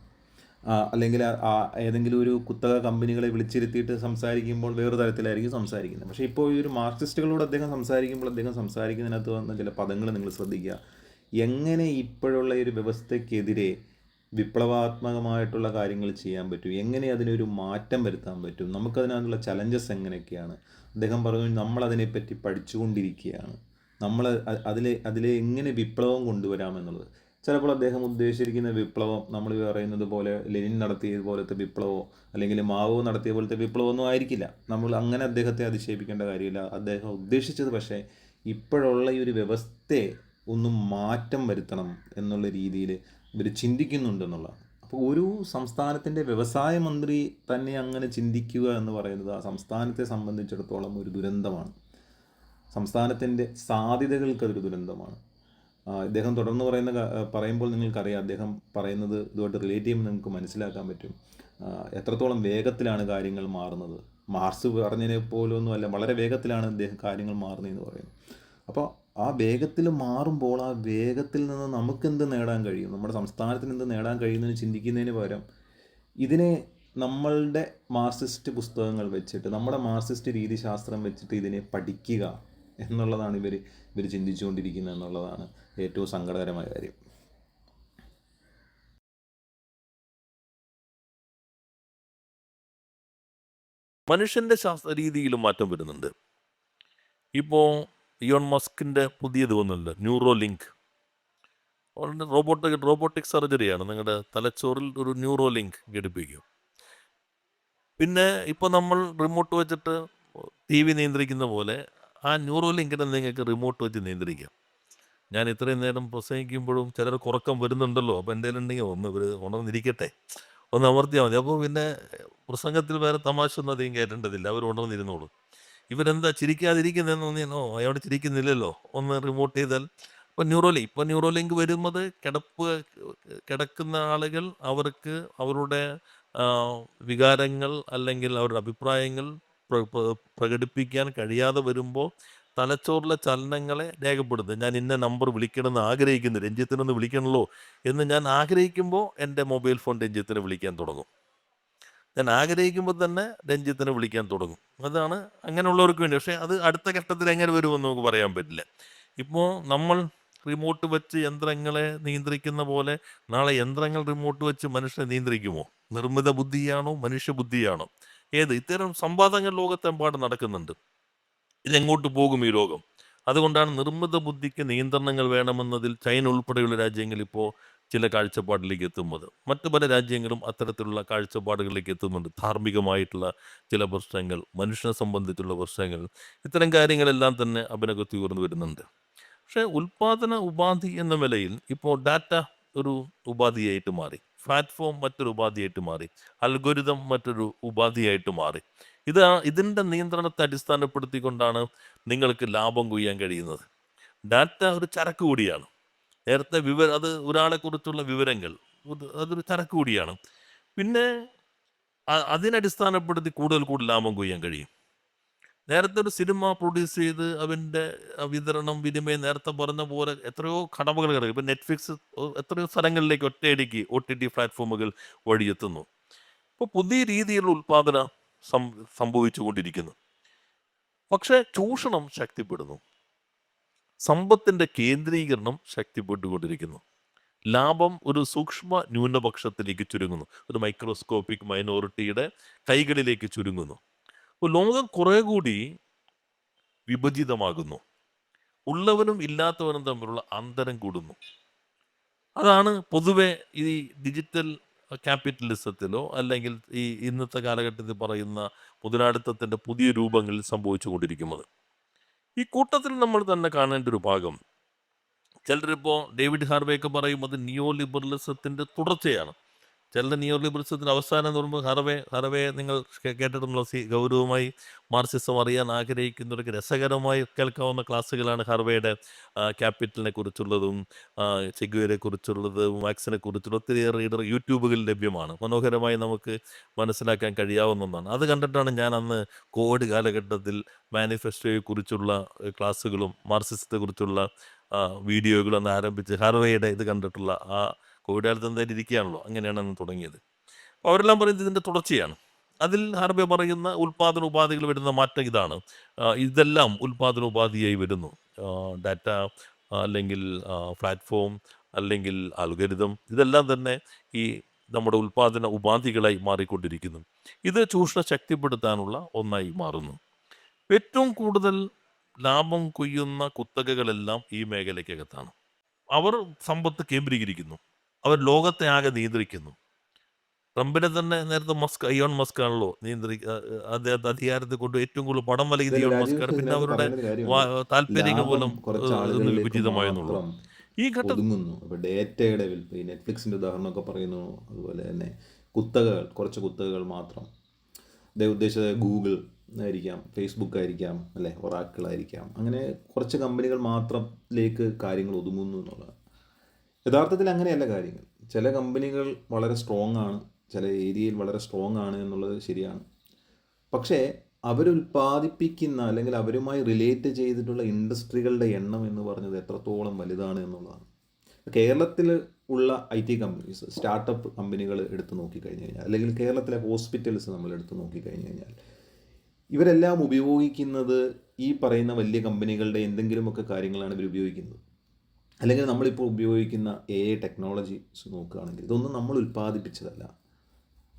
അല്ലെങ്കിൽ ഏതെങ്കിലും ഒരു കുത്തക കമ്പനികളെ വിളിച്ചിരുത്തിയിട്ട് സംസാരിക്കുമ്പോൾ വേറൊരു തരത്തിലായിരിക്കും സംസാരിക്കുന്നത്. പക്ഷേ ഇപ്പോൾ ഈ ഒരു മാർക്സിസ്റ്റുകളോട് അദ്ദേഹം സംസാരിക്കുമ്പോൾ അദ്ദേഹം സംസാരിക്കുന്നതിനകത്ത് വന്ന ചില പദങ്ങൾ നിങ്ങൾ ശ്രദ്ധിക്കുക. എങ്ങനെ ഇപ്പോഴുള്ള ഒരു വ്യവസ്ഥയ്ക്കെതിരെ വിപ്ലവാത്മകമായിട്ടുള്ള കാര്യങ്ങൾ ചെയ്യാൻ പറ്റും, എങ്ങനെ അതിനൊരു മാറ്റം വരുത്താൻ പറ്റും, നമുക്കതിനകത്തുള്ള ചലഞ്ചസ് എങ്ങനെയൊക്കെയാണ്. അദ്ദേഹം പറഞ്ഞു, നമ്മളതിനെപ്പറ്റി പഠിച്ചുകൊണ്ടിരിക്കുകയാണ്, നമ്മൾ അതിലെ എങ്ങനെ വിപ്ലവം കൊണ്ടുവരാമെന്നുള്ളത്. ചിലപ്പോൾ അദ്ദേഹം ഉദ്ദേശിച്ചിരിക്കുന്ന വിപ്ലവം നമ്മൾ പറയുന്നത് പോലെ ലെനിൻ നടത്തിയ പോലത്തെ വിപ്ലവമോ അല്ലെങ്കിൽ മാവോ നടത്തിയ പോലത്തെ വിപ്ലവമൊന്നും ആയിരിക്കില്ല. നമ്മൾ അങ്ങനെ അദ്ദേഹത്തെ അധിക്ഷേപിക്കേണ്ട കാര്യമില്ല. അദ്ദേഹം ഉദ്ദേശിച്ചത് പക്ഷേ ഇപ്പോഴുള്ള ഈ ഒരു വ്യവസ്ഥയെ ഒന്നും മാറ്റം വരുത്തണം എന്നുള്ള രീതിയിൽ ഇവർ ചിന്തിക്കുന്നുണ്ടെന്നുള്ളതാണ്. അപ്പോൾ ഒരു സംസ്ഥാനത്തിൻ്റെ വ്യവസായ മന്ത്രി തന്നെ അങ്ങനെ ചിന്തിക്കുക എന്ന് പറയുന്നത് ആ സംസ്ഥാനത്തെ സംബന്ധിച്ചിടത്തോളം ഒരു ദുരന്തമാണ്. സംസ്ഥാനത്തിൻ്റെ സാധ്യതകൾക്കതൊരു ദുരന്തമാണ്. ഇദ്ദേഹം തുടർന്ന് പറയുമ്പോൾ നിങ്ങൾക്കറിയാം, അദ്ദേഹം പറയുന്നത് ഇതുമായിട്ട് റിലേറ്റ് ചെയ്യുമ്പോൾ നിങ്ങൾക്ക് മനസ്സിലാക്കാൻ പറ്റും എത്രത്തോളം വേഗത്തിലാണ് കാര്യങ്ങൾ മാറുന്നത്. മാർക്സ് പറഞ്ഞതിനെ പോലൊന്നുമല്ല, വളരെ വേഗത്തിലാണ് അദ്ദേഹം കാര്യങ്ങൾ മാറുന്നതെന്ന് പറയുന്നത്. അപ്പോൾ ആ വേഗത്തിൽ മാറുമ്പോൾ ആ വേഗത്തിൽ നിന്ന് നമുക്കെന്ത് നേടാൻ കഴിയും, നമ്മുടെ സംസ്ഥാനത്തിന് എന്ത് നേടാൻ കഴിയുമെന്ന് ചിന്തിക്കുന്നതിന് പകരം ഇതിനെ നമ്മളുടെ മാർക്സിസ്റ്റ് പുസ്തകങ്ങൾ വെച്ചിട്ട്, നമ്മുടെ മാർക്സിസ്റ്റ് രീതിശാസ്ത്രം വെച്ചിട്ട് ഇതിനെ പഠിക്കുക എന്നുള്ളതാണ് ഇവർ ചിന്തിച്ചുകൊണ്ടിരിക്കുന്നത് എന്നുള്ളതാണ് ഏറ്റവും സങ്കടകരമായ കാര്യം. മനുഷ്യൻ്റെ രീതിയിലും മാറ്റം വരുന്നുണ്ട്. ഇപ്പോൾ ഇയോൺ മസ്കിൻ്റെ പുതിയത് വന്നിട്ടുണ്ട്, ന്യൂറോ ലിങ്ക്. റോബോട്ടിക് സർജറിയാണ്. നിങ്ങളുടെ തലച്ചോറിൽ ഒരു ന്യൂറോ ലിങ്ക് ഘടിപ്പിക്കും. പിന്നെ ഇപ്പോൾ നമ്മൾ റിമോട്ട് വെച്ചിട്ട് TV നിയന്ത്രിക്കുന്ന പോലെ ആ ന്യൂറോ ലിങ്കിനെ നിങ്ങൾക്ക് റിമോട്ട് വെച്ച് നിയന്ത്രിക്കാം. ഞാൻ ഇത്രയും നേരം പ്രസംഗിക്കുമ്പോഴും ചിലർക്ക് ഉറക്കം വരുന്നുണ്ടല്ലോ, അപ്പോൾ എന്തെങ്കിലും ഉണ്ടെങ്കിൽ ഒന്ന് ഇവർ ഉണർന്നിരിക്കട്ടെ, ഒന്ന് അമർത്തിയാൽ മതി. അപ്പോൾ പിന്നെ പ്രസംഗത്തിൽ വേറെ തമാശ ഒന്നും അധികം കയറ്റേണ്ടതില്ല, അവർ ഉണർന്നിരുന്നോളൂ. ഇവരെന്താ ചിരിക്കാതിരിക്കുന്നതെന്ന് തോന്നിയാലോ, അയാൾ ചിരിക്കുന്നില്ലല്ലോ, ഒന്ന് റിമോട്ട് ചെയ്താൽ ഇപ്പോൾ ന്യൂറോ ലിങ്ക് വരുന്നത് കിടക്കുന്ന ആളുകൾ അവർക്ക് അവരുടെ വികാരങ്ങൾ അല്ലെങ്കിൽ അവരുടെ അഭിപ്രായങ്ങൾ പ്രകടിപ്പിക്കാൻ കഴിയാതെ വരുമ്പോൾ തലച്ചോറിലെ ചലനങ്ങളെ രേഖപ്പെടുത്തും. ഞാൻ ഇന്ന നമ്പർ വിളിക്കണമെന്ന് ആഗ്രഹിക്കുന്നു, രഞ്ജിത്തിനൊന്ന് വിളിക്കണമല്ലോ എന്ന് ഞാൻ ആഗ്രഹിക്കുമ്പോൾ എൻ്റെ മൊബൈൽ ഫോൺ രഞ്ജിത്തിനെ വിളിക്കാൻ തുടങ്ങും. ഞാൻ ആഗ്രഹിക്കുമ്പോൾ തന്നെ രഞ്ജിത്തിനെ വിളിക്കാൻ തുടങ്ങും. അതാണ് അങ്ങനെയുള്ളവർക്ക് വേണ്ടി. പക്ഷേ അത് അടുത്ത ഘട്ടത്തിൽ എങ്ങനെ വരുമെന്ന് നമുക്ക് പറയാൻ പറ്റില്ല. ഇപ്പോൾ നമ്മൾ റിമോട്ട് വെച്ച് യന്ത്രങ്ങളെ നിയന്ത്രിക്കുന്ന പോലെ നാളെ യന്ത്രങ്ങൾ റിമോട്ട് വെച്ച് മനുഷ്യനെ നിയന്ത്രിക്കുമോ? നിർമ്മിത ബുദ്ധിയാണോ മനുഷ്യബുദ്ധിയാണോ? ഏത്? ഇത്തരം സംവാദങ്ങൾ ലോകത്തെമ്പാടും നടക്കുന്നുണ്ട്. ഇതെങ്ങോട്ട് പോകും ഈ ലോകം? അതുകൊണ്ടാണ് നിർമ്മിത ബുദ്ധിക്ക് നിയന്ത്രണങ്ങൾ വേണമെന്നതിൽ ചൈന ഉൾപ്പെടെയുള്ള രാജ്യങ്ങൾ ഇപ്പോൾ ചില കാഴ്ചപ്പാടിലേക്ക് എത്തുന്നത്. മറ്റു പല രാജ്യങ്ങളും അത്തരത്തിലുള്ള കാഴ്ചപ്പാടുകളിലേക്ക് എത്തുന്നുണ്ട്. ധാർമ്മികമായിട്ടുള്ള ചില പ്രശ്നങ്ങൾ, മനുഷ്യനെ സംബന്ധിച്ചുള്ള പ്രശ്നങ്ങൾ, ഇത്തരം കാര്യങ്ങളെല്ലാം തന്നെ അഭിനകത്ത് ഉയർന്നു വരുന്നുണ്ട്. പക്ഷേ ഉൽപാദന ഉപാധി എന്ന നിലയിൽ ഇപ്പോൾ ഡാറ്റ ഒരു ഉപാധിയായിട്ട് മാറി, പ്ലാറ്റ്ഫോം മറ്റൊരു ഉപാധിയായിട്ട് മാറി, അൽഗോരിതം മറ്റൊരു ഉപാധിയായിട്ട് മാറി. ഇതിൻ്റെ നിയന്ത്രണത്തെ അടിസ്ഥാനപ്പെടുത്തിക്കൊണ്ടാണ് നിങ്ങൾക്ക് ലാഭം കൊയ്യാൻ കഴിയുന്നത്. ഡാറ്റ ഒരു ചരക്ക് കൂടിയാണ്. നേരത്തെ അത് ഒരാളെക്കുറിച്ചുള്ള വിവരങ്ങൾ, അതൊരു ചരക്ക് കൂടിയാണ്. പിന്നെ അതിനടിസ്ഥാനപ്പെടുത്തി കൂടുതൽ ലാഭം കൊയ്യാൻ കഴിയും. നേരത്തെ ഒരു സിനിമ പ്രൊഡ്യൂസ് ചെയ്ത് അതിൻ്റെ വിതരണം, വിനിമയം, നേരത്തെ പറഞ്ഞ പോലെ എത്രയോ കടമകൾ കിടക്കും. ഇപ്പം നെറ്റ്ഫ്ലിക്സ് എത്രയോ സ്ഥലങ്ങളിലേക്ക് ഒറ്റയടിക്ക് OTT പ്ലാറ്റ്ഫോമുകൾ വഴിയെത്തുന്നു. ഇപ്പോൾ പുതിയ രീതിയിലുള്ള ഉൽപ്പാദനം സംഭവിച്ചു കൊണ്ടിരിക്കുന്നു. പക്ഷേ ചൂഷണം ശക്തിപ്പെടുന്നു, സമ്പത്തിൻ്റെ കേന്ദ്രീകരണം ശക്തിപ്പെട്ടുകൊണ്ടിരിക്കുന്നു, ലാഭം ഒരു സൂക്ഷ്മ ന്യൂനപക്ഷത്തിലേക്ക് ചുരുങ്ങുന്നു, ഒരു മൈക്രോസ്കോപ്പിക് മൈനോറിറ്റിയുടെ കൈകളിലേക്ക് ചുരുങ്ങുന്നു. അപ്പോൾ ലോകം കുറേ കൂടി വിഭജിതമാകുന്നു, ഉള്ളവനും ഇല്ലാത്തവനും തമ്മിലുള്ള അന്തരം കൂടുന്നു. അതാണ് പൊതുവെ ഈ ഡിജിറ്റൽ ക്യാപിറ്റലിസത്തിലോ അല്ലെങ്കിൽ ഈ ഇന്നത്തെ കാലഘട്ടത്തിൽ പറയുന്ന മുതലാളിത്തത്തിൻ്റെ പുതിയ രൂപങ്ങളിൽ സംഭവിച്ചു കൊണ്ടിരിക്കുന്നത്. ഈ കൂട്ടത്തിൽ നമ്മൾ തന്നെ കാണേണ്ട ഒരു ഭാഗം, ചിലരിപ്പോൾ ഡേവിഡ് ഹാർവേയൊക്കെ പറയും അത് നിയോ ലിബറലിസത്തിൻ്റെ തുടർച്ചയാണ്. ചില നിയോ ലിബറലിസത്തിൻ്റെ അവസാനം എന്ന് പറയുമ്പോൾ ഹറവേ നിങ്ങൾ കേട്ടിട്ടുള്ള ഗൗരവമായി മാർക്സിസം അറിയാൻ ആഗ്രഹിക്കുന്നവർക്ക് രസകരമായി കേൾക്കാവുന്ന ക്ലാസ്സുകളാണ് ഹർവേയുടെ ക്യാപിറ്റലിനെ കുറിച്ചുള്ളതും ചെഗുവേരെ കുറിച്ചുള്ളതും മാക്സിനെ കുറിച്ചുള്ള ഒത്തിരിയേറെ യൂട്യൂബുകളിൽ ലഭ്യമാണ്. മനോഹരമായി നമുക്ക് മനസ്സിലാക്കാൻ കഴിയാവുന്ന ഒന്നാണ്. അത് കണ്ടിട്ടാണ് ഞാൻ അന്ന് കോവിഡ് കാലഘട്ടത്തിൽ മാനിഫെസ്റ്റോയെ കുറിച്ചുള്ള ക്ലാസ്സുകളും മാർക്സിസത്തെ കുറിച്ചുള്ള വീഡിയോകളും അന്ന് ആരംഭിച്ച് ഹർവേയുടെ ഇത് കണ്ടിട്ടുള്ള ആ കോവിഡ് കാലത്ത് എന്തായാലും ഇരിക്കുകയാണല്ലോ, അങ്ങനെയാണ് അന്ന് തുടങ്ങിയത്. അപ്പോൾ അവരെല്ലാം പറയുന്നത് ഇതിൻ്റെ തുടർച്ചയാണ്. അതിൽ ഹാർവേ പറയുന്ന ഉൽപ്പാദന ഉപാധികൾ വരുന്ന മാറ്റം ഇതാണ്. ഇതെല്ലാം ഉൽപ്പാദന ഉപാധിയായി വരുന്നു. ഡാറ്റ അല്ലെങ്കിൽ പ്ലാറ്റ്ഫോം അല്ലെങ്കിൽ അൽഗോരിതം, ഇതെല്ലാം തന്നെ ഈ നമ്മുടെ ഉൽപ്പാദന ഉപാധികളായി മാറിക്കൊണ്ടിരിക്കുന്നു. ഇത് ചൂഷണം ശക്തിപ്പെടുത്താനുള്ള ഒന്നായി മാറുന്നു. ഏറ്റവും കൂടുതൽ ലാഭം കൊയ്യുന്ന കുത്തകകളെല്ലാം ഈ മേഖലയ്ക്കകത്താണ്. അവർ സമ്പത്ത് കേന്ദ്രീകരിക്കുന്നു, അവർ ലോകത്തെ ആകെ നിയന്ത്രിക്കുന്നു. ട്രംപിനെ തന്നെ നേരത്തെ ഇയോൺ മസ്ക് ആണല്ലോ അദ്ദേഹത്തെ അധികാരത്തിൽ കൊണ്ട് ഏറ്റവും കൂടുതൽ പണം വലിയത് ഇയോൺ മസ്കാണ്. പിന്നെ അവരുടെ താല്പര്യങ്ങൾ മൂലം ഒന്ന് വിഭജിതമായെന്നുള്ളൂ. ഈ ഘട്ടം ഒതുങ്ങുന്നു. ഇപ്പോൾ ഡേറ്റയുടെ ഈ നെറ്റ്ഫ്ലിക്സിൻ്റെ ഉദാഹരണമൊക്കെ പറയുന്നു. അതുപോലെ തന്നെ കുത്തകകൾ, കുറച്ച് കുത്തകകൾ മാത്രം. അദ്ദേഹം ഉദ്ദേശിച്ചത് ഗൂഗിൾ ആയിരിക്കാം, ഫേസ്ബുക്ക് ആയിരിക്കാം, അല്ലെ, ഒറാക്കിൾ ആയിരിക്കാം. അങ്ങനെ കുറച്ച് കമ്പനികൾ മാത്രത്തിലേക്ക് കാര്യങ്ങൾ ഒതുങ്ങുന്നു എന്നുള്ളതാണ്. യഥാർത്ഥത്തിൽ അങ്ങനെയല്ല കാര്യങ്ങൾ. ചില കമ്പനികൾ വളരെ സ്ട്രോങ് ആണ്, ചില ഏരിയയിൽ വളരെ സ്ട്രോങ് ആണ് എന്നുള്ളത് ശരിയാണ്. പക്ഷേ അവരുൽപ്പാദിപ്പിക്കുന്ന അല്ലെങ്കിൽ അവരുമായി റിലേറ്റ് ചെയ്തിട്ടുള്ള ഇൻഡസ്ട്രികളുടെ എണ്ണം എന്ന് പറഞ്ഞത് എത്രത്തോളം വലുതാണ് എന്നുള്ളതാണ്. കേരളത്തിൽ ഉള്ള IT കമ്പനീസ്, സ്റ്റാർട്ടപ്പ് കമ്പനികൾ എടുത്ത് നോക്കിക്കഴിഞ്ഞ് കഴിഞ്ഞാൽ, അല്ലെങ്കിൽ കേരളത്തിലെ ഹോസ്പിറ്റൽസ് നമ്മൾ എടുത്ത് നോക്കിക്കഴിഞ്ഞ് കഴിഞ്ഞാൽ, ഇവരെല്ലാം ഉപയോഗിക്കുന്നത് ഈ പറയുന്ന വലിയ കമ്പനികളുടെ എന്തെങ്കിലുമൊക്കെ കാര്യങ്ങളാണ് ഇവർ ഉപയോഗിക്കുന്നത്. അല്ലെങ്കിൽ നമ്മളിപ്പോൾ ഉപയോഗിക്കുന്ന AI ടെക്നോളജീസ് നോക്കുകയാണെങ്കിൽ ഇതൊന്നും നമ്മൾ ഉൽപ്പാദിപ്പിച്ചതല്ല,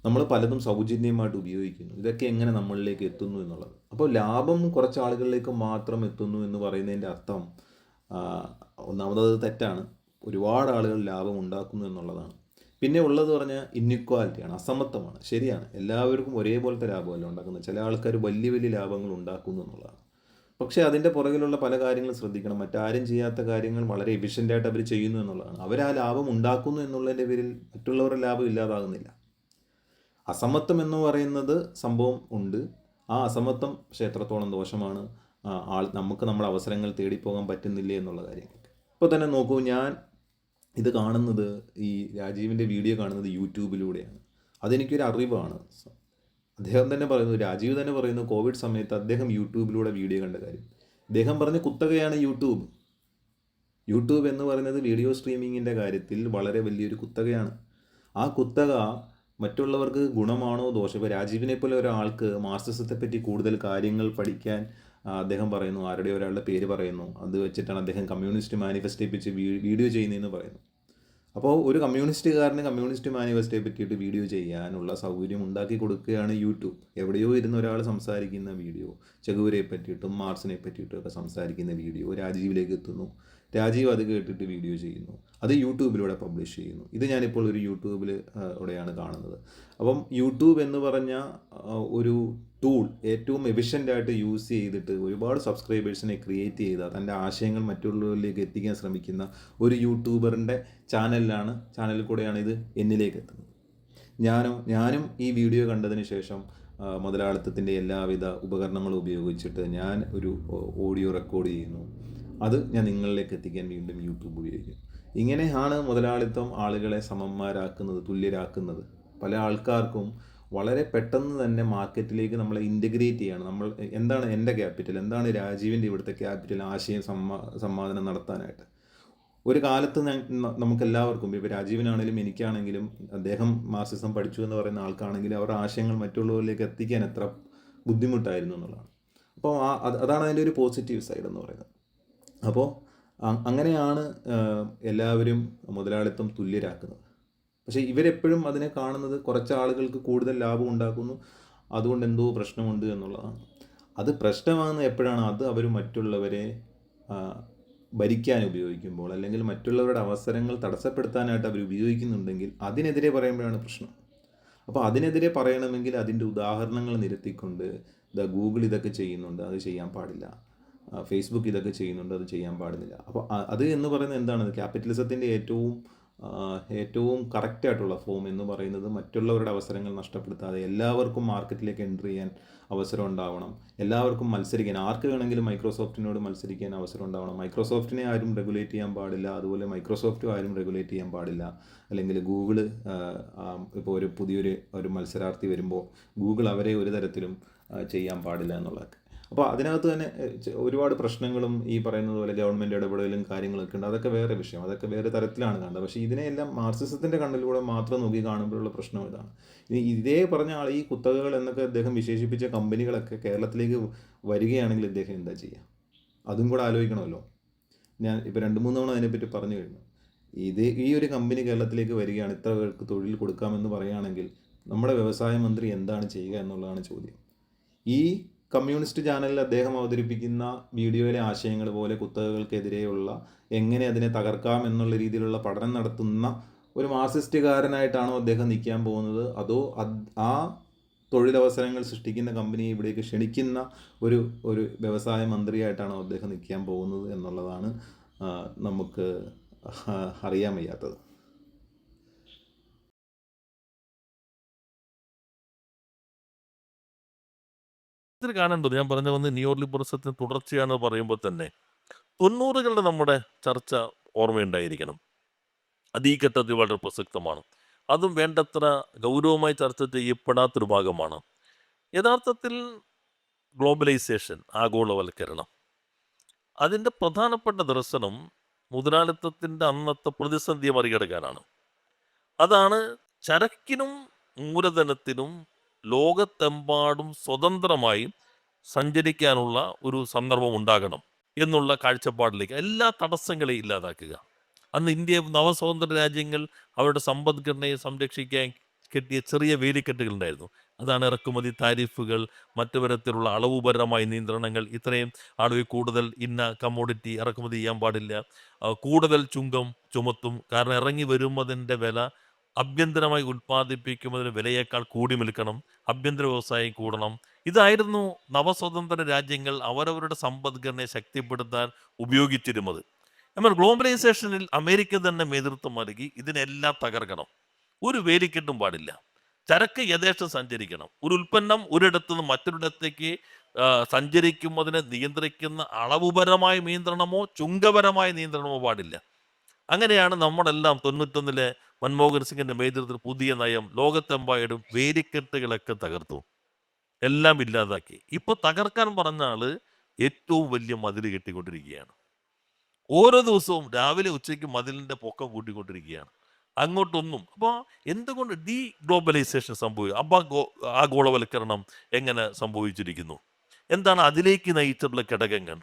നമ്മൾ പലതും സൗജന്യമായിട്ട് ഉപയോഗിക്കുന്നു. ഇതൊക്കെ എങ്ങനെ നമ്മളിലേക്ക് എത്തുന്നു എന്നുള്ളത്. അപ്പോൾ ലാഭം കുറച്ച് ആളുകളിലേക്ക് മാത്രം എത്തുന്നു എന്ന് പറയുന്നതിൻ്റെ അർത്ഥം ഒന്നാമത് തെറ്റാണ്. ഒരുപാട് ആളുകൾ ലാഭം ഉണ്ടാക്കുന്നു എന്നുള്ളതാണ്. പിന്നെ ഉള്ളത് പറഞ്ഞാൽ ഇന്നിക്വാലിറ്റിയാണ്, അസമത്വമാണ്. ശരിയാണ്, എല്ലാവർക്കും ഒരേപോലത്തെ ലാഭമല്ല ഉണ്ടാക്കുന്നത്. ചില ആൾക്കാർ വലിയ വലിയ ലാഭങ്ങൾ ഉണ്ടാക്കുന്നു എന്നുള്ളതാണ്. പക്ഷേ അതിൻ്റെ പുറകിലുള്ള പല കാര്യങ്ങളും ശ്രദ്ധിക്കണം. മറ്റാരും ചെയ്യാത്ത കാര്യങ്ങൾ വളരെ എഫിഷ്യൻ്റായിട്ട് അവർ ചെയ്യുന്നു എന്നുള്ളതാണ്. അവർ ആ ലാഭം ഉണ്ടാക്കുന്നു എന്നുള്ളതിൻ്റെ പേരിൽ മറ്റുള്ളവരുടെ ലാഭം ഇല്ലാതാകുന്നില്ല. അസമത്വം എന്ന് പറയുന്നത് സംഭവം ഉണ്ട്. ആ അസമത്വം പക്ഷേ എത്രത്തോളം ദോഷമാണ്, നമുക്ക് നമ്മുടെ അവസരങ്ങൾ തേടിപ്പോകാൻ പറ്റുന്നില്ലേ എന്നുള്ള കാര്യങ്ങൾക്ക്. ഇപ്പോൾ തന്നെ നോക്കൂ, ഞാൻ ഇത് കാണുന്നത്, ഈ രാജീവിൻ്റെ വീഡിയോ കാണുന്നത് യൂട്യൂബിലൂടെയാണ്. അതെനിക്കൊരു അറിവാണ്. അദ്ദേഹം തന്നെ പറയുന്നു, രാജീവ് തന്നെ പറയുന്നു, കോവിഡ് സമയത്ത് അദ്ദേഹം യൂട്യൂബിലൂടെ വീഡിയോ കണ്ട കാര്യം. അദ്ദേഹം പറഞ്ഞ കുത്തകയാണ് യൂട്യൂബ്. യൂട്യൂബ് എന്ന് പറയുന്നത് വീഡിയോ സ്ട്രീമിങ്ങിൻ്റെ കാര്യത്തിൽ വളരെ വലിയൊരു കുത്തകയാണ്. ആ കുത്തക മറ്റുള്ളവർക്ക് ഗുണമാണോ ദോഷം? ഇപ്പോൾ രാജീവിനെ പോലെ ഒരാൾക്ക് മാർക്സിസത്തെ പറ്റി കൂടുതൽ കാര്യങ്ങൾ പഠിക്കാൻ അദ്ദേഹം പറയുന്നു, ആരുടെ ഒരാളുടെ പേര് പറയുന്നു, അത് വെച്ചിട്ടാണ് അദ്ദേഹം കമ്മ്യൂണിസ്റ്റ് മാനിഫെസ്റ്റോയെ പറ്റി വീഡിയോ ചെയ്യുന്നതെന്ന് പറയുന്നു. അപ്പോൾ ഒരു കമ്മ്യൂണിസ്റ്റുകാരന് കമ്മ്യൂണിസ്റ്റ് മാനിഫെസ്റ്റോയെ പറ്റിയിട്ട് വീഡിയോ ചെയ്യാനുള്ള സൗകര്യം ഉണ്ടാക്കി കൊടുക്കുകയാണ് യൂട്യൂബ്. എവിടെയോ ഇരുന്ന് ഒരാൾ സംസാരിക്കുന്ന വീഡിയോ, ചെഗുവരയെ പറ്റിയിട്ടും മാർക്സിനെ പറ്റിയിട്ടും ഒക്കെ സംസാരിക്കുന്ന വീഡിയോ രാജീവിലേക്ക് എത്തുന്നു. രാജീവ് അത് കേട്ടിട്ട് വീഡിയോ ചെയ്യുന്നു, അത് യൂട്യൂബിലൂടെ പബ്ലിഷ് ചെയ്യുന്നു. ഇത് ഞാനിപ്പോൾ ഒരു യൂട്യൂബിലൂടെയാണ് കാണുന്നത്. അപ്പം യൂട്യൂബ് എന്ന് പറഞ്ഞ ഒരു ടൂൾ ഏറ്റവും എഫിഷ്യൻ്റായിട്ട് യൂസ് ചെയ്തിട്ട് ഒരുപാട് സബ്സ്ക്രൈബേഴ്സിനെ ക്രിയേറ്റ് ചെയ്ത, തൻ്റെ ആശയങ്ങൾ മറ്റുള്ളവരിലേക്ക് എത്തിക്കാൻ ശ്രമിക്കുന്ന ഒരു യൂട്യൂബറിൻ്റെ ചാനലിൽ കൂടെയാണ് ഇത് എന്നിലേക്ക് എത്തുന്നത്. ഞാനും ഈ വീഡിയോ കണ്ടതിന് ശേഷം മുതലാളിത്തത്തിൻ്റെ എല്ലാവിധ ഉപകരണങ്ങളും ഉപയോഗിച്ചിട്ട് ഞാൻ ഒരു ഓഡിയോ റെക്കോർഡ് ചെയ്യുന്നു. അത് ഞാൻ നിങ്ങളിലേക്ക് എത്തിക്കാൻ വീണ്ടും യൂട്യൂബ് ഉപയോഗിക്കും. ഇങ്ങനെയാണ് മുതലാളിത്തം ആളുകളെ സമന്മാരാക്കുന്നത്, തുല്യരാക്കുന്നത്. പല ആൾക്കാർക്കും വളരെ പെട്ടെന്ന് തന്നെ മാർക്കറ്റിലേക്ക് നമ്മളെ ഇൻ്റഗ്രേറ്റ് ചെയ്യാണ്. നമ്മൾ എന്താണ് എൻ്റെ ക്യാപിറ്റൽ, എന്താണ് രാജീവിൻ്റെ ഇവിടുത്തെ ക്യാപിറ്റൽ, ആശയം സമ്മാനം നടത്താനായിട്ട്. ഒരു കാലത്ത് നമുക്കെല്ലാവർക്കും, ഇപ്പോൾ രാജീവിനാണെങ്കിലും എനിക്കാണെങ്കിലും, അദ്ദേഹം മാർക്സിസം പഠിച്ചു എന്ന് പറയുന്ന ആൾക്കാണെങ്കിലും, അവരുടെ ആശയങ്ങൾ മറ്റുള്ളവരിലേക്ക് എത്തിക്കാൻ എത്ര ബുദ്ധിമുട്ടായിരുന്നു എന്നുള്ളതാണ്. അപ്പോൾ അതാണ് അതിൻ്റെ ഒരു പോസിറ്റീവ് സൈഡ് എന്ന് പറയുന്നത്. അപ്പോൾ അങ്ങനെയാണ് എല്ലാവരും മുതലാളിത്തം തുല്യരാക്കുന്നത്. പക്ഷേ ഇവരെപ്പോഴും അതിനെ കാണുന്നത് കുറച്ച് ആളുകൾക്ക് കൂടുതൽ ലാഭം ഉണ്ടാക്കുന്നു, അതുകൊണ്ട് എന്തോ പ്രശ്നമുണ്ട് എന്നുള്ളതാണ്. അത് പ്രശ്നമാകുന്നത് എപ്പോഴാണ്? അത് അവർ മറ്റുള്ളവരെ ഭരിക്കാൻ ഉപയോഗിക്കുമ്പോൾ, അല്ലെങ്കിൽ മറ്റുള്ളവരുടെ അവസരങ്ങൾ തടസ്സപ്പെടുത്താനായിട്ട് അവർ ഉപയോഗിക്കുന്നുണ്ടെങ്കിൽ അതിനെതിരെ പറയുമ്പോഴാണ് പ്രശ്നം. അപ്പോൾ അതിനെതിരെ പറയണമെങ്കിൽ അതിൻ്റെ ഉദാഹരണങ്ങൾ നിരത്തിക്കൊണ്ട്, ഗൂഗിൾ ഇതൊക്കെ ചെയ്യുന്നുണ്ട്, അത് ചെയ്യാൻ പാടില്ല, ഫേസ്ബുക്ക് ഇതൊക്കെ ചെയ്യുന്നുണ്ട്, അത് ചെയ്യാൻ പാടുന്നില്ല. അപ്പോൾ അത് എന്ന് പറയുന്നത് എന്താണ്? ക്യാപിറ്റലിസത്തിൻ്റെ ഏറ്റവും കറക്റ്റായിട്ടുള്ള ഫോം എന്ന് പറയുന്നത് മറ്റുള്ളവരുടെ അവസരങ്ങൾ നഷ്ടപ്പെടുത്താതെ എല്ലാവർക്കും മാർക്കറ്റിലേക്ക് എൻട്രി ചെയ്യാൻ അവസരം ഉണ്ടാവണം, എല്ലാവർക്കും മത്സരിക്കാൻ, ആർക്ക് വേണമെങ്കിലും മൈക്രോസോഫ്റ്റിനോട് മത്സരിക്കാൻ അവസരം ഉണ്ടാവണം. മൈക്രോസോഫ്റ്റിനെ ആരും റെഗുലേറ്റ് ചെയ്യാൻ പാടില്ല, അതുപോലെ മൈക്രോസോഫ്റ്റും ആരും റെഗുലേറ്റ് ചെയ്യാൻ പാടില്ല. അല്ലെങ്കിൽ ഗൂഗിള് ഇപ്പോൾ പുതിയൊരു മത്സരാർത്ഥി വരുമ്പോൾ ഗൂഗിൾ അവരെ ഒരു തരത്തിലും ചെയ്യാൻ പാടില്ല എന്നുള്ളതൊക്കെ. അപ്പോൾ അതിനകത്ത് തന്നെ ഒരുപാട് പ്രശ്നങ്ങളും ഈ പറയുന്നത് പോലെ ഗവൺമെൻറ് ഇടപെടലും കാര്യങ്ങളൊക്കെ ഉണ്ട്. അതൊക്കെ വേറെ വിഷയം, അതൊക്കെ വേറെ തരത്തിലാണ് കണ്ടത്. പക്ഷേ ഇതിനെയെല്ലാം മാർക്സിസത്തിൻ്റെ കണ്ണിലൂടെ മാത്രം നോക്കി കാണുമ്പോഴുള്ള പ്രശ്നം ഇതാണ്. ഇനി ഇതേ പറഞ്ഞ ആൾ, ഈ കുത്തകകൾ എന്നൊക്കെ അദ്ദേഹം വിശേഷിപ്പിച്ച കമ്പനികളൊക്കെ കേരളത്തിലേക്ക് വരികയാണെങ്കിൽ ഇദ്ദേഹം എന്താ ചെയ്യുക? അതും കൂടെ ആലോചിക്കണമല്ലോ. ഞാൻ ഇപ്പോൾ 2-3 തവണ അതിനെപ്പറ്റി പറഞ്ഞു കഴിഞ്ഞു. ഈ ഒരു കമ്പനി കേരളത്തിലേക്ക് വരികയാണ്, ഇത്ര പേർക്ക് തൊഴിൽ കൊടുക്കാമെന്ന് പറയുകയാണെങ്കിൽ നമ്മുടെ വ്യവസായ മന്ത്രി എന്താണ് ചെയ്യുക എന്നുള്ളതാണ് ചോദ്യം. ഈ കമ്മ്യൂണിസ്റ്റ് ചാനലിൽ അദ്ദേഹം അവതരിപ്പിക്കുന്ന വീഡിയോയിലെ ആശയങ്ങൾ പോലെ കുത്തകകൾക്കെതിരെയുള്ള എങ്ങനെ അതിനെ തകർക്കാം എന്നുള്ള രീതിയിലുള്ള പഠനം നടത്തുന്ന ഒരു മാർക്സിസ്റ്റുകാരനായിട്ടാണോ അദ്ദേഹം നിൽക്കാൻ പോകുന്നത്? അതോ ആ തൊഴിലവസരങ്ങൾ സൃഷ്ടിക്കുന്ന കമ്പനിയെ ഇവിടേക്ക് ക്ഷണിക്കുന്ന ഒരു വ്യവസായ മന്ത്രിയായിട്ടാണോ അദ്ദേഹം നിൽക്കാൻ പോകുന്നത് എന്നുള്ളതാണ് നമുക്ക് അറിയാൻ വയ്യാത്തത്. ഇതിൽ കാണേണ്ടത്, ഞാൻ പറഞ്ഞ വന്ന് നിയോ ലിബറലിസത്തിന് തുടർച്ചയാണെന്ന് പറയുമ്പോൾ തന്നെ 90കളുടെ നമ്മുടെ ചർച്ച ഓർമ്മയുണ്ടായിരിക്കണം. അത് ഈ ഘട്ടത്തിൽ വളരെ പ്രസക്തമാണ്. അതും വേണ്ടത്ര ഗൗരവമായി ചർച്ച ചെയ്യപ്പെടാത്തൊരു ഭാഗമാണ്. യഥാർത്ഥത്തിൽ ഗ്ലോബലൈസേഷൻ, ആഗോളവൽക്കരണം, അതിൻ്റെ പ്രധാനപ്പെട്ട ദർശനം മുതലാളിത്തത്തിൻ്റെ അന്നത്തെ പ്രതിസന്ധിയെ മറികടക്കാനാണ്. അതാണ് ചരക്കിനും മൂലധനത്തിനും ലോകത്തെമ്പാടും സ്വതന്ത്രമായി സഞ്ചരിക്കാനുള്ള ഒരു സന്ദർഭം ഉണ്ടാകണം എന്നുള്ള കാഴ്ചപ്പാടിലേക്ക് എല്ലാ തടസ്സങ്ങളെയും ഇല്ലാതാക്കുക. അന്ന് ഇന്ത്യ, നവസ്വതന്ത്ര രാജ്യങ്ങൾ അവരുടെ സമ്പദ്ഘടനയെ സംരക്ഷിക്കാൻ കെട്ടിയ ചെറിയ വേലിക്കെട്ടുകളുണ്ടായിരുന്നു. അതാണ് ഇറക്കുമതി താരിഫുകൾ, മറ്റു തരത്തിലുള്ള അളവുപരമായ നിയന്ത്രണങ്ങൾ. ഇത്രയും അളവിൽ കൂടുതൽ ഇന്ന കമ്മോഡിറ്റി ഇറക്കുമതി ചെയ്യാൻ പാടില്ല, കൂടുതൽ ചുങ്കം ചുമത്തും, കാരണം ഇറങ്ങി വരുന്നതിൻ്റെ വില ആഭ്യന്തരമായി ഉൽപ്പാദിപ്പിക്കുന്നതിന് വിലയേക്കാൾ കൂടി നിൽക്കണം, ആഭ്യന്തര വ്യവസായം കൂടണം. ഇതായിരുന്നു നവസ്വതന്ത്ര രാജ്യങ്ങൾ അവരവരുടെ സമ്പദ്ഘടനയെ ശക്തിപ്പെടുത്താൻ ഉപയോഗിച്ചിരുന്നത്. എന്നാൽ ഗ്ലോബലൈസേഷനിൽ അമേരിക്ക തന്നെ നേതൃത്വം നൽകി ഇതിനെല്ലാം തകർക്കണം. ഒരു വേലിക്കെട്ടും പാടില്ല, ചരക്ക് യഥേഷ്ടം സഞ്ചരിക്കണം. ഒരു ഉൽപ്പന്നം ഒരിടത്തു നിന്ന് മറ്റൊരിടത്തേക്ക് സഞ്ചരിക്കുന്നതിനെ നിയന്ത്രിക്കുന്ന അളവുപരമായ നിയന്ത്രണമോ ചുങ്കപരമായ നിയന്ത്രണമോ പാടില്ല. അങ്ങനെയാണ് നമ്മളെല്ലാം 91-ലെ മൻമോഹൻ സിംഗിന്റെ നേതൃത്വത്തിൽ പുതിയ നയം ലോകത്തെമ്പാടും വേലിക്കെട്ടുകളൊക്കെ തകർത്തു, എല്ലാം ഇല്ലാതാക്കി. ഇപ്പൊ തകർക്കാൻ പറഞ്ഞ ആള് ഏറ്റവും വലിയ മതിൽ കെട്ടിക്കൊണ്ടിരിക്കുകയാണ്. ഓരോ ദിവസവും രാവിലെ ഉച്ചയ്ക്ക് മതിലിന്റെ പൊക്കം കൂട്ടിക്കൊണ്ടിരിക്കുകയാണ്. അങ്ങോട്ടൊന്നും അപ്പോൾ എന്തുകൊണ്ട് ഡീ ഗ്ലോബലൈസേഷൻ സംഭവിക്കും? അപ്പോൾ ആഗോളവൽക്കരണം എങ്ങനെ സംഭവിച്ചിരിക്കുന്നു? എന്താണ് അതിലേക്ക് നയിച്ചിട്ടുള്ള ഘടകങ്ങൾ?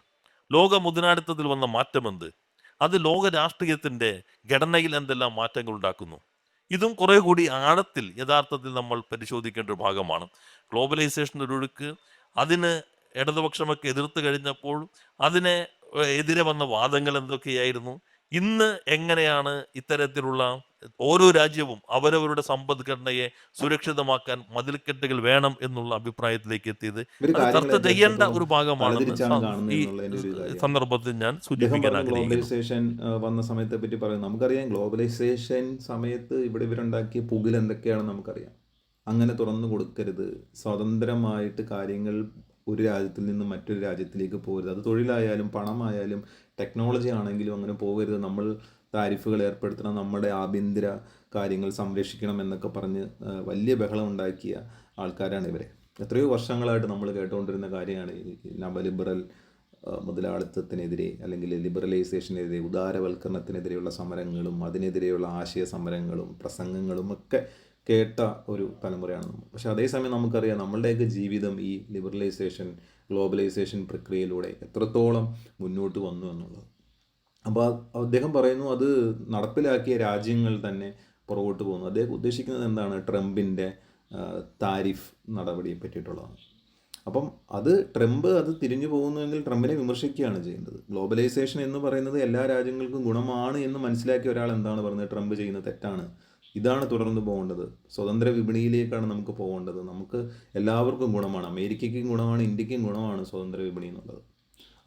ലോക മുതലാളിത്തത്തിൽ വന്ന മാറ്റമെന്ത്? അത് ലോക രാഷ്ട്രീയത്തിന്റെ ഘടനയിൽ എന്തെല്ലാം മാറ്റങ്ങൾ ഉണ്ടാക്കുന്നു? ഇതും കുറെ കൂടി ആഴത്തിൽ യഥാർത്ഥത്തിൽ നമ്മൾ പരിശോധിക്കേണ്ട ഒരു ഭാഗമാണ്. ഗ്ലോബലൈസേഷൻ്റെ ഒരു ഒഴുക്ക്, അതിന് ഇടതുപക്ഷമൊക്കെ എതിർത്ത് കഴിഞ്ഞപ്പോൾ അതിനെ എതിരെ വന്ന വാദങ്ങൾ എന്തൊക്കെയായിരുന്നു? ഇന്ന് എങ്ങനെയാണ് ഇത്തരത്തിലുള്ള ഓരോ രാജ്യവും അവരവരുടെ സമ്പദ്ഘടനയെ സുരക്ഷിതമാക്കാൻ മതിൽക്കെട്ടുകൾ വേണം എന്നുള്ള അഭിപ്രായത്തിലേക്ക് എത്തിയത്? ഇവർ അത് കാര്യങ്ങളെ ചർച്ച ചെയ്യേണ്ട എത്രത്തോളം ഒരു ഭാഗമാണെന്ന് തലതിരിച്ചാണ് കാണുന്നത് ഈ എന്നുള്ളതിൻ്റെ ഒരു കാര്യമാണ്. സന്ദർഭത്തിൽ ഞാൻ അദ്ദേഹം സൂചിപ്പിക്കാൻ പറഞ്ഞു ആഗ്രഹിക്കുന്നു. ഗ്ലോബലൈസേഷൻ വന്ന സമയത്തെ പറ്റി പറയുന്നത് നമുക്കറിയാം. ഗ്ലോബലൈസേഷൻ സമയത്ത് ഇവിടെ ഇവരുണ്ടാക്കിയ പുകിൽ എന്തൊക്കെയാണെന്ന് നമുക്കറിയാം. അങ്ങനെ തുറന്നു കൊടുക്കരുത്, സ്വതന്ത്രമായിട്ട് കാര്യങ്ങൾ ഒരു രാജ്യത്തിൽ നിന്ന് മറ്റൊരു രാജ്യത്തിലേക്ക് പോകരുത്, അത് തൊഴിലായാലും പണമായാലും ടെക്നോളജി ആണെങ്കിലും അങ്ങനെ പോകരുത്, നമ്മൾ താരിഫുകൾ ഏർപ്പെടുത്തണം, നമ്മുടെ ആഭ്യന്തര കാര്യങ്ങൾ സംരക്ഷിക്കണം എന്നൊക്കെ പറഞ്ഞ് വലിയ ബഹളം ഉണ്ടാക്കിയ ആൾക്കാരാണ് ഇവരെ. എത്രയോ വർഷങ്ങളായിട്ട് നമ്മൾ കേട്ടുകൊണ്ടിരുന്ന കാര്യമാണ് ഈ നവലിബറൽ മുതലാളിത്തത്തിനെതിരെ അല്ലെങ്കിൽ ലിബറലൈസേഷനെതിരെ, ഉദാരവൽക്കരണത്തിനെതിരെയുള്ള സമരങ്ങളും അതിനെതിരെയുള്ള ആശയ സമരങ്ങളും പ്രസംഗങ്ങളും ഒക്കെ കേട്ട ഒരു തലമുറയാണ് നമ്മൾ. പക്ഷെ അതേസമയം നമുക്കറിയാം നമ്മളുടെയൊക്കെ ജീവിതം ഈ ലിബറലൈസേഷൻ ഗ്ലോബലൈസേഷൻ പ്രക്രിയയിലൂടെ എത്രത്തോളം മുന്നോട്ട് വന്നു എന്നുള്ളത്. അപ്പോൾ അദ്ദേഹം പറയുന്നു അത് നടപ്പിലാക്കിയ രാജ്യങ്ങൾ തന്നെ പുറകോട്ട് പോകുന്നു. അദ്ദേഹം ഉദ്ദേശിക്കുന്നത് എന്താണ്? ട്രംപിൻ്റെ താരിഫ് നടപടിയെ പറ്റിയിട്ടുള്ളതാണ്. അപ്പം ട്രംപ് അത് തിരിഞ്ഞു പോകുന്നുവെങ്കിൽ ട്രംപിനെ വിമർശിക്കുകയാണ് ചെയ്യേണ്ടത്. ഗ്ലോബലൈസേഷൻ എന്ന് പറയുന്നത് എല്ലാ രാജ്യങ്ങൾക്കും ഗുണമാണ് എന്ന് മനസ്സിലാക്കിയ ഒരാൾ എന്താണ് പറയുന്നത്? ട്രംപ് ചെയ്യുന്നത് തെറ്റാണ്, ഇതാണ് തുടർന്ന് പോകേണ്ടത്, സ്വതന്ത്ര വിപണിയിലേക്കാണ് നമുക്ക് പോകേണ്ടത്, നമുക്ക് എല്ലാവർക്കും ഗുണമാണ്, അമേരിക്കയ്ക്കും ഗുണമാണ്, ഇന്ത്യക്കും ഗുണമാണ് സ്വതന്ത്ര വിപണി എന്നുള്ളത്.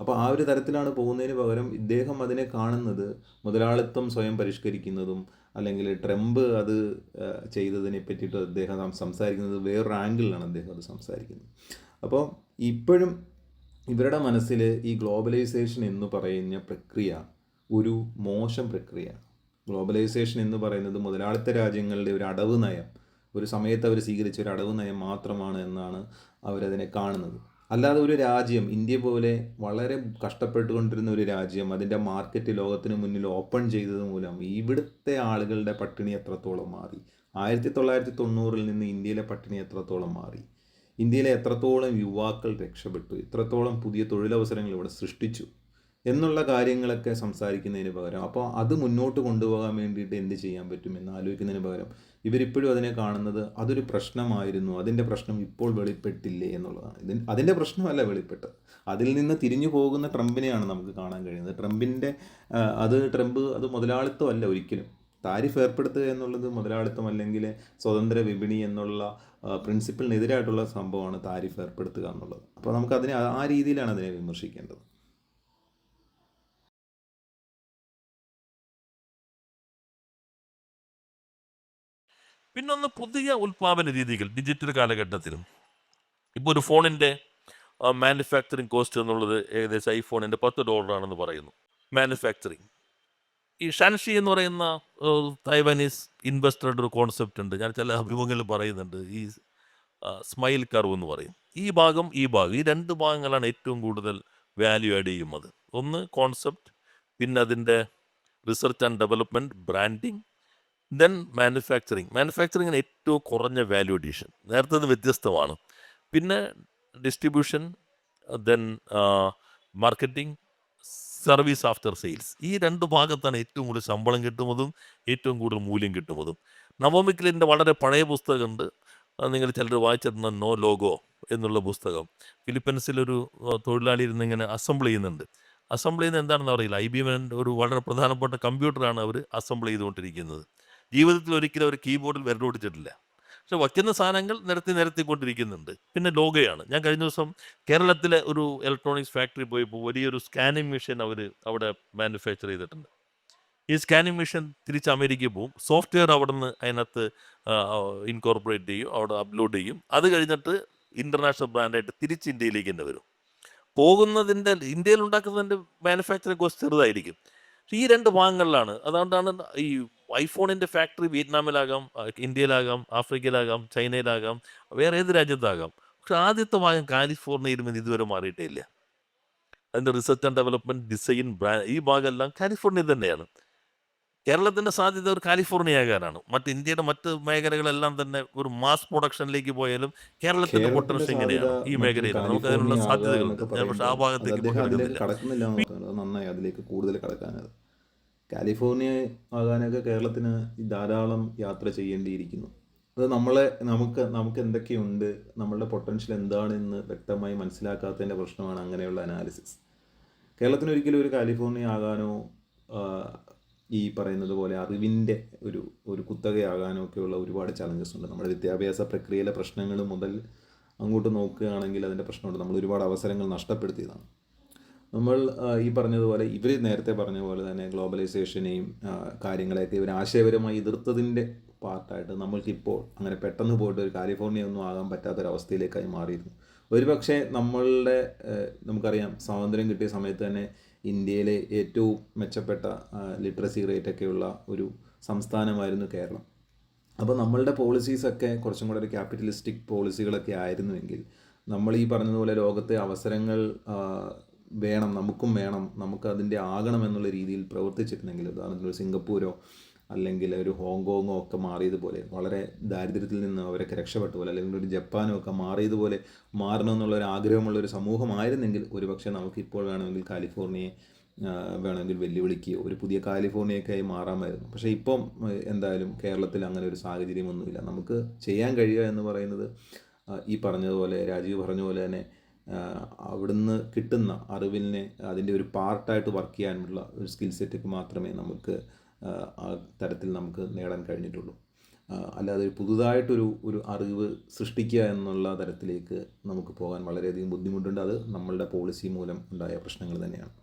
അപ്പോൾ ആ ഒരു തരത്തിലാണ് പോകുന്നതിന് പകരം ഇദ്ദേഹം അതിനെ കാണുന്നത് മുതലാളിത്തം സ്വയം പരിഷ്കരിക്കുന്നതും അല്ലെങ്കിൽ ട്രംപ് അത് ചെയ്തതിനെ പറ്റിയിട്ട് അദ്ദേഹം സംസാരിക്കുന്നത് വേറൊരു ആംഗിളിലാണ് അദ്ദേഹം അത് സംസാരിക്കുന്നത്. അപ്പോൾ ഇപ്പോഴും ഇവരുടെ മനസ്സിൽ ഈ ഗ്ലോബലൈസേഷൻ എന്ന് പറയുന്ന പ്രക്രിയ ഒരു മോശം പ്രക്രിയയാണ്. ഗ്ലോബലൈസേഷൻ എന്ന് പറയുന്നത് മുതലാളിത്ത രാജ്യങ്ങളുടെ ഒരു അടവ് നയം, ഒരു സമയത്ത് അവർ സ്വീകരിച്ച ഒരു അടവ് നയം മാത്രമാണ് എന്നാണ് അവരതിനെ കാണുന്നത്. അല്ലാതെ ഒരു രാജ്യം, ഇന്ത്യ പോലെ വളരെ കഷ്ടപ്പെട്ടുകൊണ്ടിരുന്ന ഒരു രാജ്യം, അതിൻ്റെ മാർക്കറ്റ് ലോകത്തിന് മുന്നിൽ ഓപ്പൺ ചെയ്തത് മൂലം ഇവിടുത്തെ ആളുകളുടെ പട്ടിണി എത്രത്തോളം മാറി, 1990-ൽ നിന്ന് ഇന്ത്യയിലെ പട്ടിണി എത്രത്തോളം മാറി, ഇന്ത്യയിലെ എത്രത്തോളം യുവാക്കൾ രക്ഷപ്പെട്ടു, എത്രത്തോളം പുതിയ തൊഴിലവസരങ്ങൾ ഇവിടെ സൃഷ്ടിച്ചു എന്നുള്ള കാര്യങ്ങളൊക്കെ സംസാരിക്കുന്നതിന് പകരം, അപ്പോൾ അത് മുന്നോട്ട് കൊണ്ടുപോകാൻ വേണ്ടിയിട്ട് എന്ത് ചെയ്യാൻ പറ്റും എന്ന് ആലോചിക്കുന്നതിന് പകരം ഇവരിപ്പോഴും അതിനെ കാണുന്നത് അതൊരു പ്രശ്നമായിരുന്നു, അതിൻ്റെ പ്രശ്നം ഇപ്പോൾ വെളിപ്പെട്ടില്ലേ എന്നുള്ളതാണ്. അതിൻ്റെ പ്രശ്നമല്ല വെളിപ്പെട്ടത്, അതിൽ നിന്ന് തിരിഞ്ഞു പോകുന്ന ട്രംപിനെയാണ് നമുക്ക് കാണാൻ കഴിയുന്നത്. ട്രംപ് അത് മുതലാളിത്തമല്ല ഒരിക്കലും. താരിഫ് ഏർപ്പെടുത്തുക എന്നുള്ളത് മുതലാളിത്തം അല്ലെങ്കിൽ സ്വതന്ത്ര വിപണി എന്നുള്ള പ്രിൻസിപ്പിളിനെതിരായിട്ടുള്ള സംഭവമാണ് താരിഫ് ഏർപ്പെടുത്തുക എന്നുള്ളത്. അപ്പോൾ നമുക്കതിനെ ആ രീതിയിലാണ് അതിനെ വിമർശിക്കേണ്ടത്. പിന്നൊന്ന് പുതിയ ഉൽപ്പാദന രീതികൾ ഡിജിറ്റൽ കാലഘട്ടത്തിലും. ഇപ്പോൾ ഒരു ഫോണിൻ്റെ മാനുഫാക്ചറിങ് കോസ്റ്റ് എന്നുള്ളത് ഏകദേശം ഐഫോണിൻ്റെ $10 പറയുന്നു മാനുഫാക്ചറിങ്. ഈ ഷാൻഷി എന്ന് പറയുന്ന തൈവാനീസ് ഇൻവെസ്റ്ററുടെ ഒരു കോൺസെപ്റ്റ് ഉണ്ട്, ഞാൻ ചില അഭിമുഖങ്ങളിൽ പറയുന്നുണ്ട്, ഈ സ്മൈൽ കർവ് എന്ന് പറയും. ഈ ഭാഗം ഈ രണ്ട് ഭാഗങ്ങളാണ് ഏറ്റവും കൂടുതൽ വാല്യൂ ആഡ് ചെയ്യുന്നത്. ഒന്ന് കോൺസെപ്റ്റ്, പിന്നെ അതിൻ്റെ research and development, branding, then മാനുഫാക്ചറിങ്ങിന് ഏറ്റവും കുറഞ്ഞ വാല്യൂ അഡീഷൻ, നേരത്തെ വ്യത്യസ്തമാണ്. പിന്നെ distribution, then marketing, service after sales. ഈ രണ്ട് ഭാഗത്താണ് ഏറ്റവും കൂടുതൽ ശമ്പളം കിട്ടുന്നതും ഏറ്റവും കൂടുതൽ മൂല്യം കിട്ടുന്നതും. നവോമിക്കലിൻ്റെ വളരെ പഴയ പുസ്തകമുണ്ട്, നിങ്ങൾ ചിലർ വായിച്ചിരുന്ന നോ ലോഗോ എന്നുള്ള പുസ്തകം. ഫിലിപ്പീൻസിലൊരു തൊഴിലാളി ഇരുന്ന് ഇങ്ങനെ അസംബിൾ ചെയ്യുന്നുണ്ട്. അസംബിൾ ചെയ്യുന്നത് എന്താണെന്ന് അറിയില്ല. IBM ഒരു വളരെ പ്രധാനപ്പെട്ട കമ്പ്യൂട്ടറാണ് അവർ അസംബിൾ ചെയ്തുകൊണ്ടിരിക്കുന്നത്. ജീവിതത്തിൽ ഒരിക്കലും അവർ കീബോർഡിൽ വിരലോടിച്ചിട്ടില്ല, പക്ഷെ വയ്ക്കുന്ന സാധനങ്ങൾ നിരത്തിക്കൊണ്ടിരിക്കുന്നുണ്ട്. പിന്നെ ലോഗോയാണ്. ഞാൻ കഴിഞ്ഞ ദിവസം കേരളത്തിലെ ഒരു ഇലക്ട്രോണിക്സ് ഫാക്ടറി പോയപ്പോൾ വലിയൊരു സ്കാനിങ് മെഷീൻ അവർ അവിടെ മാനുഫാക്ചർ ചെയ്തിട്ടുണ്ട്. ഈ സ്കാനിങ് മെഷീൻ തിരിച്ച് അമേരിക്കയിൽ പോകും, സോഫ്റ്റ്വെയർ അവിടെ നിന്ന് അതിനകത്ത് ഇൻകോർപ്പറേറ്റ് ചെയ്യും, അവിടെ അപ്ലോഡ് ചെയ്യും. അത് കഴിഞ്ഞിട്ട് ഇൻ്റർനാഷണൽ ബ്രാൻഡായിട്ട് തിരിച്ച് ഇന്ത്യയിലേക്ക് തന്നെ വരും. പോകുന്നതിൻ്റെ ഇന്ത്യയിൽ ഉണ്ടാക്കുന്നതിൻ്റെ മാനുഫാക്ചറിങ് കോസ്റ്റ് ചെറുതായിരിക്കും, പക്ഷേ ഈ 2 ഭാഗങ്ങളിലാണ്. അതുകൊണ്ടാണ് ഈ ഐഫോണിൻ്റെ ഫാക്ടറി വിയറ്റ്നാമിലാകാം, ഇന്ത്യയിലാകാം, ആഫ്രിക്കയിലാകാം, ചൈനയിലാകാം, വേറെ ഏത് രാജ്യത്താകാം. പക്ഷെ ആദ്യത്തെ ഭാഗം കാലിഫോർണിയയിൽ നിന്ന് ഇതുവരെ മാറിയിട്ടേ ഇല്ല. അതിൻ്റെ റിസർച്ച് ആൻഡ് ഡെവലപ്മെൻറ്റ്, ഡിസൈൻ, ഈ ഭാഗമെല്ലാം കാലിഫോർണിയ തന്നെയാണ്. കേരളത്തിൻ്റെ സാധ്യത ഒരു കാലിഫോർണിയ ആകാനാണ്. ഇന്ത്യയുടെ മറ്റ് മേഖലകളെല്ലാം തന്നെ ഒരു മാസ് പ്രൊഡക്ഷനിലേക്ക് പോയാലും കേരളത്തിൻ്റെ കേരളത്തിൻ്റെ പൊട്ടൻഷ്യൽ സാധ്യത ഇങ്ങനെയാണ്. ഈ മറ്റൊരു മേഖലയിലാണ്. നമുക്ക് അതിനുള്ള കാലിഫോർണിയ ആകുക സാധ്യതകളുണ്ട്. എന്നൊക്കെ ഞാൻ പക്ഷേ ആ പറയുമ്പോൾ അത് ഭാഗത്തേക്ക് ഇപ്പോൾ അദ്ദേഹം അതിലേക്ക് കിടക്കുന്നില്ല. കടക്കുന്നില്ല എന്ന് പറയുന്നത് അത് നന്നായി, അതിലേക്ക് കൂടുതൽ കടക്കാനത്. കാലിഫോർണിയ ആകാനൊക്കെ കേരളത്തിന് ധാരാളം യാത്ര ചെയ്യേണ്ടിയിരിക്കുന്നു. അത് നമുക്ക് എന്തൊക്കെയുണ്ട്, നമ്മളുടെ പൊട്ടൻഷ്യൽ എന്താണെന്ന് വ്യക്തമായി മനസ്സിലാക്കാത്തതിൻ്റെ പ്രശ്നമാണ് അങ്ങനെയുള്ള അനാലിസിസ്. കേരളത്തിന് ഒരിക്കലും ഒരു കാലിഫോർണിയ ആകാനോ ഈ പറയുന്നത് പോലെ അറിവിൻ്റെ ഒരു കുത്തകയാകാനോ ഒക്കെയുള്ള ഒരുപാട് ചലഞ്ചസ് ഉണ്ട്. നമ്മുടെ വിദ്യാഭ്യാസ പ്രക്രിയയിലെ പ്രശ്നങ്ങൾ മുതൽ അങ്ങോട്ട് നോക്കുകയാണെങ്കിൽ അതിൻ്റെ പ്രശ്നമുണ്ട്. നമ്മൾ ഒരുപാട് അവസരങ്ങൾ നഷ്ടപ്പെടുത്തിയതാണ്. നമ്മൾ ഈ പറഞ്ഞതുപോലെ ഇവർ നേരത്തെ പറഞ്ഞ പോലെ തന്നെ ഗ്ലോബലൈസേഷനെയും കാര്യങ്ങളെയൊക്കെ ഇവർ ആശയപരമായി എതിർത്തതിൻ്റെ പാർട്ടായിട്ട് നമ്മൾക്കിപ്പോൾ അങ്ങനെ പെട്ടെന്ന് പോയിട്ട് ഒരു കാലിഫോർണിയ ഒന്നും ആകാൻ പറ്റാത്തൊരവസ്ഥയിലേക്കായി മാറിയിരുന്നു. ഒരുപക്ഷെ നമുക്കറിയാം, സ്വാതന്ത്ര്യം കിട്ടിയ സമയത്ത് തന്നെ ഇന്ത്യയിലെ ഏറ്റവും മെച്ചപ്പെട്ട ലിറ്ററസി റേറ്റൊക്കെയുള്ള ഒരു സംസ്ഥാനമായിരുന്നു കേരളം. അപ്പോൾ നമ്മളുടെ പോളിസീസൊക്കെ കുറച്ചും കൂടെ ഒരു ക്യാപിറ്റലിസ്റ്റിക് പോളിസികളൊക്കെ ആയിരുന്നുവെങ്കിൽ നമ്മൾ ഈ പറഞ്ഞതുപോലെ ലോകത്തെ അവസരങ്ങൾ വേണം, നമുക്ക് അതിൻ്റെ ആകണം എന്നുള്ള രീതിയിൽ പ്രവർത്തിച്ചിട്ടുണ്ടെങ്കിൽ, ഉദാഹരണത്തിന് ഒരു സിംഗപ്പൂരോ അല്ലെങ്കിൽ ഒരു ഹോങ്കോങ്ങോ ഒക്കെ മാറിയതുപോലെ, വളരെ ദാരിദ്ര്യത്തിൽ നിന്ന് അവരൊക്കെ രക്ഷപ്പെട്ട പോലെ, അല്ലെങ്കിൽ ഒരു ജപ്പാനോ ഒക്കെ മാറിയതുപോലെ മാറണമെന്നുള്ളൊരു ആഗ്രഹമുള്ളൊരു സമൂഹമായിരുന്നെങ്കിൽ ഒരുപക്ഷെ നമുക്കിപ്പോൾ വേണമെങ്കിൽ കാലിഫോർണിയയെ വേണമെങ്കിൽ വെല്ലുവിളിക്കുകയോ ഒരു പുതിയ കാലിഫോർണിയയൊക്കെ ആയി മാറാമായിരുന്നു. പക്ഷേ ഇപ്പം എന്തായാലും കേരളത്തിൽ അങ്ങനെ ഒരു സാഹചര്യമൊന്നുമില്ല. നമുക്ക് ചെയ്യാൻ കഴിയുക എന്ന് പറയുന്നത് ഈ പറഞ്ഞതുപോലെ, രാജീവ് പറഞ്ഞ പോലെ തന്നെ അവിടുന്ന് കിട്ടുന്ന അറിവിനെ അതിൻ്റെ ഒരു പാർട്ടായിട്ട് വർക്ക് ചെയ്യാനുള്ള ഒരു സ്കിൽ സെറ്റ് മാത്രമേ നമുക്ക് ആ തരത്തിൽ നമുക്ക് നേടാൻ കഴിഞ്ഞിട്ടുള്ളൂ. അല്ലാതെ ഒരു പുതുതായിട്ടൊരു അറിവ് സൃഷ്ടിക്കുക എന്നുള്ള തരത്തിലേക്ക് നമുക്ക് പോകാൻ വളരെയധികം ബുദ്ധിമുട്ടുണ്ട്. അത് നമ്മളുടെ പോളിസി മൂലം ഉണ്ടായ പ്രശ്നങ്ങൾ തന്നെയാണ്.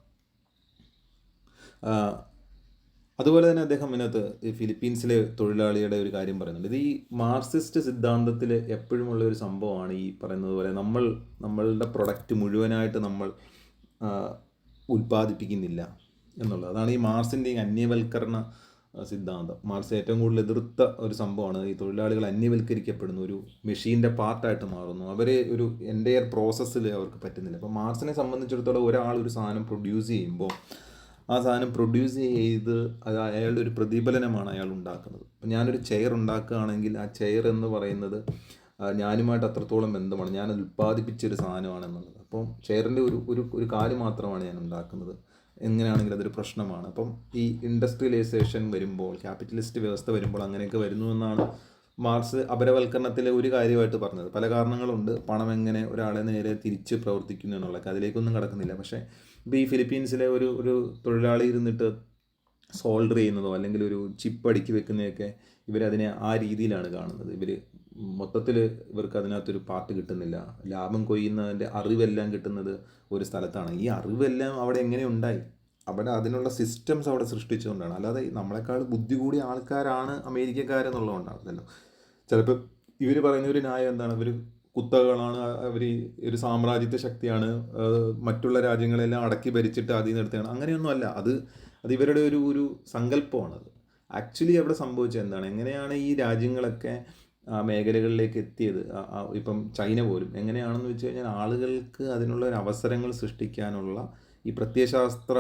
അതുപോലെ തന്നെ അദ്ദേഹം ഇതിനകത്ത് ഈ ഫിലിപ്പീൻസിലെ തൊഴിലാളിയുടെ ഒരു കാര്യം പറയുന്നുണ്ട്. ഇത് ഈ മാർക്സിസ്റ്റ് സിദ്ധാന്തത്തിൽ എപ്പോഴുമുള്ള ഒരു സംഭവമാണ് ഈ പറയുന്നത് പോലെ നമ്മളുടെ പ്രൊഡക്റ്റ് മുഴുവനായിട്ട് നമ്മൾ ഉൽപ്പാദിപ്പിക്കുന്നില്ല എന്നുള്ളത്. അതാണ് ഈ മാർക്സിൻ്റെ ഈ അന്യവൽക്കരണ സിദ്ധാന്തം. മാർക്സ് ഏറ്റവും കൂടുതൽ എതിർത്ത ഒരു സംഭവമാണ് ഈ തൊഴിലാളികൾ അന്യവൽക്കരിക്കപ്പെടുന്നു, ഒരു മെഷീൻ്റെ പാർട്ടായിട്ട് മാറുന്നു, അവരെ ഒരു എൻ്റയർ പ്രോസസ്സിൽ അവർക്ക് പറ്റുന്നില്ല. അപ്പോൾ മാർക്സിനെ സംബന്ധിച്ചിടത്തോളം ഒരാൾ ഒരു സാധനം പ്രൊഡ്യൂസ് ചെയ്യുമ്പോൾ ആ സാധനം പ്രൊഡ്യൂസ് ചെയ്ത് അത് അയാളുടെ ഒരു പ്രതിഫലനമാണ് അയാൾ ഉണ്ടാക്കുന്നത്. അപ്പം ഞാനൊരു ചെയർ ഉണ്ടാക്കുകയാണെങ്കിൽ ആ ചെയർ എന്ന് പറയുന്നത് ഞാനുമായിട്ട് അത്രത്തോളം ബന്ധമാണ്, ഞാൻ ഉൽപ്പാദിപ്പിച്ചൊരു സാധനമാണെന്നുള്ളത്. അപ്പം ചെയറിൻ്റെ ഒരു കാല് മാത്രമാണ് ഞാൻ ഉണ്ടാക്കുന്നത്. എങ്ങനെയാണെങ്കിലും അതൊരു പ്രശ്നമാണ്. അപ്പം ഈ ഇൻഡസ്ട്രിയലൈസേഷൻ വരുമ്പോൾ, ക്യാപിറ്റലിസ്റ്റ് വ്യവസ്ഥ വരുമ്പോൾ അങ്ങനെയൊക്കെ വരുന്നു എന്നാണ് മാർക്സ് അപരവൽക്കരണത്തിലെ ഒരു കാര്യമായിട്ട് പറഞ്ഞത്. പല കാരണങ്ങളുണ്ട്, പണം എങ്ങനെ ഒരാളെ നേരെ തിരിച്ച് പ്രവർത്തിക്കുന്നു എന്നുള്ളതൊക്കെ, അതിലേക്കൊന്നും കടക്കുന്നില്ല. പക്ഷേ ഇപ്പോൾ ഈ ഫിലിപ്പീൻസിലെ ഒരു തൊഴിലാളി ഇരുന്നിട്ട് സോൾഡർ ചെയ്യുന്നതോ അല്ലെങ്കിൽ ഒരു ചിപ്പ് അടുക്കി വെക്കുന്നതൊക്കെ ഇവരതിനെ ആ രീതിയിലാണ് കാണുന്നത്. മൊത്തത്തിൽ ഇവർക്ക് അതിനകത്തൊരു പാർട്ട് കിട്ടുന്നില്ല. ലാഭം കൊയ്യുന്നതിൻ്റെ അറിവെല്ലാം കിട്ടുന്നത് ഒരു സ്ഥലത്താണ്. ഈ അറിവെല്ലാം അവിടെ എങ്ങനെ ഉണ്ടായി? അവിടെ അതിനുള്ള സിസ്റ്റംസ് അവിടെ സൃഷ്ടിച്ചുകൊണ്ടാണ്. അല്ലാതെ നമ്മളെക്കാൾ ബുദ്ധി കൂടിയ ആൾക്കാരാണ് അമേരിക്കക്കാരെന്നുള്ളതുകൊണ്ടാണല്ലോ. ചിലപ്പോൾ ഇവർ പറയുന്ന ഒരു ന്യായം എന്താണ്, ഇവർ കുത്തകളാണ്, അവർ ഒരു സാമ്രാജ്യത്വ ശക്തിയാണ്, മറ്റുള്ള രാജ്യങ്ങളെല്ലാം അടക്കി ഭരിച്ചിട്ട് അതിൽ നിന്ന് എടുത്തതാണ്. അങ്ങനെയൊന്നും അല്ല. അത് ഇവരുടെ ഒരു സങ്കല്പമാണത്. ആക്ച്വലി അവിടെ സംഭവിച്ചത് എന്താണ്, എങ്ങനെയാണ് ഈ രാജ്യങ്ങളൊക്കെ മേഖലകളിലേക്ക് എത്തിയത്? ഇപ്പം ചൈന പോലും എങ്ങനെയാണെന്ന് വെച്ച് കഴിഞ്ഞാൽ ആളുകൾക്ക് അതിനുള്ള ഒരു അവസരങ്ങൾ സൃഷ്ടിക്കാനുള്ള ഈ പ്രത്യയശാസ്ത്ര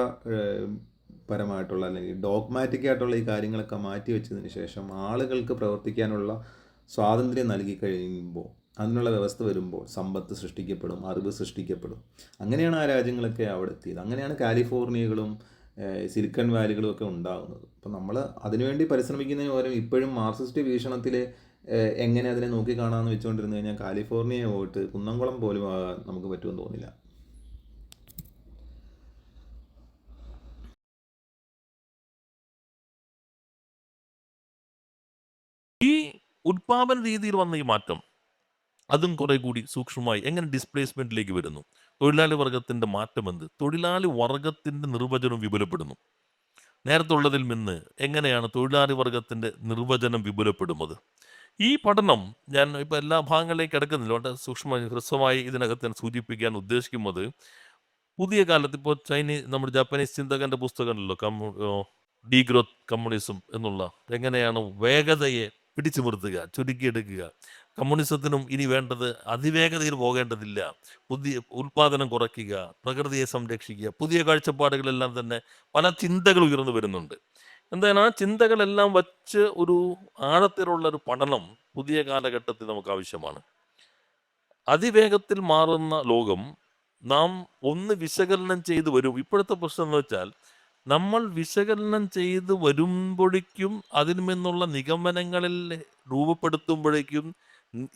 പരമായിട്ടുള്ള അല്ലെങ്കിൽ ഡോഗ്മാറ്റിക് ആയിട്ടുള്ള ഈ കാര്യങ്ങളൊക്കെ മാറ്റി വെച്ചതിന് ശേഷം ആളുകൾക്ക് പ്രവർത്തിക്കാനുള്ള സ്വാതന്ത്ര്യം നൽകി കഴിയുമ്പോൾ, അതിനുള്ള വ്യവസ്ഥ വരുമ്പോൾ സമ്പത്ത് സൃഷ്ടിക്കപ്പെടും, അറിവ് സൃഷ്ടിക്കപ്പെടും. അങ്ങനെയാണ് ആ രാജ്യങ്ങളൊക്കെ അവിടെ എത്തിയത്. അങ്ങനെയാണ് കാലിഫോർണിയകളും സിലിക്കൺ വാലികളും ഒക്കെ ഉണ്ടാകുന്നത്. അപ്പം നമ്മൾ അതിനുവേണ്ടി പരിശ്രമിക്കുന്നതിന് പകരം ഇപ്പോഴും മാർക്സിസ്റ്റ് വീക്ഷണത്തിൽ എങ്ങനെ അതിനെ നോക്കിക്കാണാമെന്ന് വെച്ചുകൊണ്ടിരുന്നു കഴിഞ്ഞാൽ കാലിഫോർണിയയെ പോയിട്ട് കുന്നംകുളം പോലും ആകാൻ നമുക്ക് പറ്റുമെന്ന് തോന്നില്ല. ഈ ഉൽപാദന രീതിയിൽ വന്ന ഈ മാറ്റം അതും കുറെ കൂടി സൂക്ഷ്മമായി എങ്ങനെ ഡിസ്പ്ലേസ്മെന്റിലേക്ക് വരുന്നു? തൊഴിലാളി വർഗത്തിന്റെ മാറ്റം എന്ത്? തൊഴിലാളി വർഗത്തിന്റെ നിർവചനം വിപുലപ്പെടുന്നു. നേരത്തെ ഉള്ളതിൽ നിന്ന് എങ്ങനെയാണ് തൊഴിലാളി വർഗത്തിന്റെ നിർവചനം വിപുലപ്പെടുന്നത്? ഈ പഠനം ഞാൻ ഇപ്പോൾ എല്ലാ ഭാഗങ്ങളിലേക്ക് കിടക്കുന്നില്ല, വളരെ സൂക്ഷ്മമായി ഹ്രസ്വമായി ഇതിനകത്ത് ഞാൻ സൂചിപ്പിക്കാൻ ഉദ്ദേശിക്കുന്നത് പുതിയ കാലത്ത് ഇപ്പോൾ നമ്മുടെ ജാപ്പനീസ് ചിന്തകൻ്റെ പുസ്തകമുണ്ടല്ലോ, ഡീഗ്രോത്ത് കമ്മ്യൂണിസം എന്നുള്ള, എങ്ങനെയാണ് വേഗതയെ പിടിച്ചു നിർത്തുക, ചുരുക്കിയെടുക്കുക. കമ്മ്യൂണിസത്തിനും ഇനി വേണ്ടത് അതിവേഗതയിൽ പോകേണ്ടതില്ല, പുതിയ ഉൽപാദനം കുറയ്ക്കുക, പ്രകൃതിയെ സംരക്ഷിക്കുക, പുതിയ കാഴ്ചപ്പാടുകളെല്ലാം തന്നെ പല ചിന്തകൾ ഉയർന്നു വരുന്നുണ്ട്. എന്താണ് ആ ചിന്തകളെല്ലാം വച്ച് ഒരു ആഴത്തിലുള്ള ഒരു പഠനം പുതിയ കാലഘട്ടത്തിൽ നമുക്ക് ആവശ്യമാണ്. അതിവേഗത്തിൽ മാറുന്ന ലോകം നാം ഒന്ന് വിശകലനം ചെയ്ത് വരും. ഇപ്പോഴത്തെ പ്രശ്നം എന്ന് വെച്ചാൽ, നമ്മൾ വിശകലനം ചെയ്ത് വരുമ്പോഴേക്കും അതിൽ നിന്നുള്ള നിഗമനങ്ങളിൽ രൂപപ്പെടുത്തുമ്പോഴേക്കും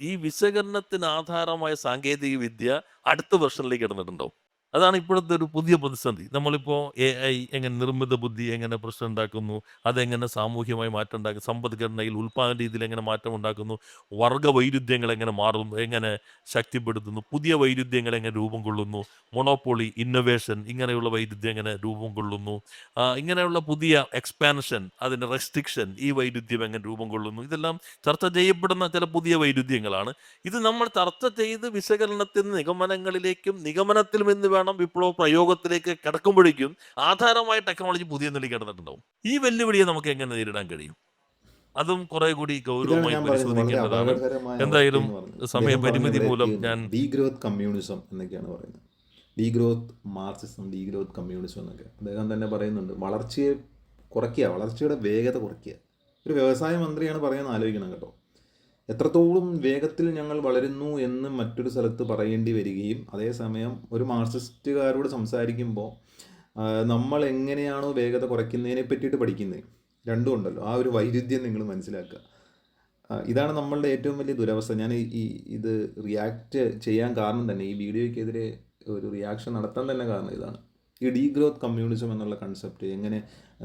ഈ വിശകലനത്തിന് ആധാരമായ സാങ്കേതിക വിദ്യ അടുത്ത വെർഷനിലേക്ക് കിടന്നിട്ടുണ്ടാവും. അതാണ് ഇപ്പോഴത്തെ ഒരു പുതിയ പ്രതിസന്ധി. നമ്മളിപ്പോൾ AI എങ്ങനെ, നിർമ്മിത ബുദ്ധി എങ്ങനെ പ്രശ്നം ഉണ്ടാക്കുന്നു, അതെങ്ങനെ സാമൂഹ്യമായി മാറ്റം ഉണ്ടാക്കും, സമ്പദ്ഘടനയിൽ ഉൽപ്പാദന രീതിയിൽ എങ്ങനെ മാറ്റം ഉണ്ടാക്കുന്നു, വർഗ വൈരുദ്ധ്യങ്ങൾ എങ്ങനെ മാറുന്നു, എങ്ങനെ ശക്തിപ്പെടുത്തുന്നു, പുതിയ വൈരുദ്ധ്യങ്ങൾ എങ്ങനെ രൂപം കൊള്ളുന്നു, മൊണോപ്പൊളി, ഇന്നൊവേഷൻ, ഇങ്ങനെയുള്ള വൈരുദ്ധ്യം എങ്ങനെ രൂപം കൊള്ളുന്നു, ഇങ്ങനെയുള്ള പുതിയ എക്സ്പാൻഷൻ, അതിൻ്റെ റെസ്ട്രിക്ഷൻ, ഈ വൈരുദ്ധ്യം എങ്ങനെ രൂപം കൊള്ളുന്നു, ഇതെല്ലാം ചർച്ച ചെയ്യപ്പെടുന്ന ചില പുതിയ വൈരുദ്ധ്യങ്ങളാണ്. ഇത് നമ്മൾ ചർച്ച ചെയ്ത് വിശകലനത്തിൽ നിന്ന് നിഗമനങ്ങളിലേക്കും, നിഗമനത്തിൽ നിന്ന് വേണം വിപ്ലവ പ്രയോഗത്തിലേക്ക് കിടക്കുമ്പോഴേക്കും ആധാരമായ ടെക്നോളജി പുതിയ നിലയിൽ കിടന്നിട്ടുണ്ടാവും. ഈ വെല്ലുവിളിയെ നമുക്ക് എങ്ങനെ നേരിടാൻ കഴിയും? അതും കുറെ കൂടി ഇതാണ് ഗൗരവമായി ഞാൻ പറയുന്നത്, വളരെ പരിശോധിക്കേണ്ടതാണ്. അപകടകരമായ അവസ്ഥ എന്തായാലും എന്ന് പറയുന്നത്. അദ്ദേഹം സമയപരിമിതി പറഞ്ഞ ഇവിടെ മൂലം ഞാൻ ഡീഗ്രോത്ത് കമ്മ്യൂണിസം എന്നൊക്കെയാണ് പറയുന്നത്. ഡീഗ്രോത്ത് മാർക്സിസം, ഡീഗ്രോത്ത് കമ്മ്യൂണിസം എന്നൊക്കെ അദ്ദേഹം തന്നെ പറയുന്നുണ്ട്. വളർച്ചയെ കുറയ്ക്കുക, വളർച്ചയുടെ വേഗത കുറയ്ക്കുക. ഒരു വ്യവസായ മന്ത്രിയാണ് പറയുന്നത്, ആലോചിക്കണം കേട്ടോ. എത്രത്തോളം വേഗത്തിൽ ഞങ്ങൾ വളരുന്നു എന്ന് മറ്റൊരു സ്ഥലത്ത് പറയേണ്ടി വരികയും അതേസമയം ഒരു മാർക്സിസ്റ്റുകാരോട് സംസാരിക്കുമ്പോൾ നമ്മൾ എങ്ങനെയാണോ വേഗത കുറയ്ക്കുന്നതിനെ പറ്റിയിട്ട് പഠിക്കുന്നത്, രണ്ടും ഉണ്ടല്ലോ. ആ ഒരു വൈരുദ്ധ്യം നിങ്ങൾ മനസ്സിലാക്കുക. ഇതാണ് നമ്മളുടെ ഏറ്റവും വലിയ ദുരവസ്ഥ. ഞാൻ ഇത് റിയാക്ട് ചെയ്യാൻ കാരണം തന്നെ, ഈ വീഡിയോയ്ക്കെതിരെ ഒരു റിയാക്ഷൻ നടത്താൻ തന്നെ കാരണം ഇതാണ്. ഈ ഡീഗ്രോത്ത് കമ്മ്യൂണിസം എന്നുള്ള കൺസെപ്റ്റ്, എങ്ങനെ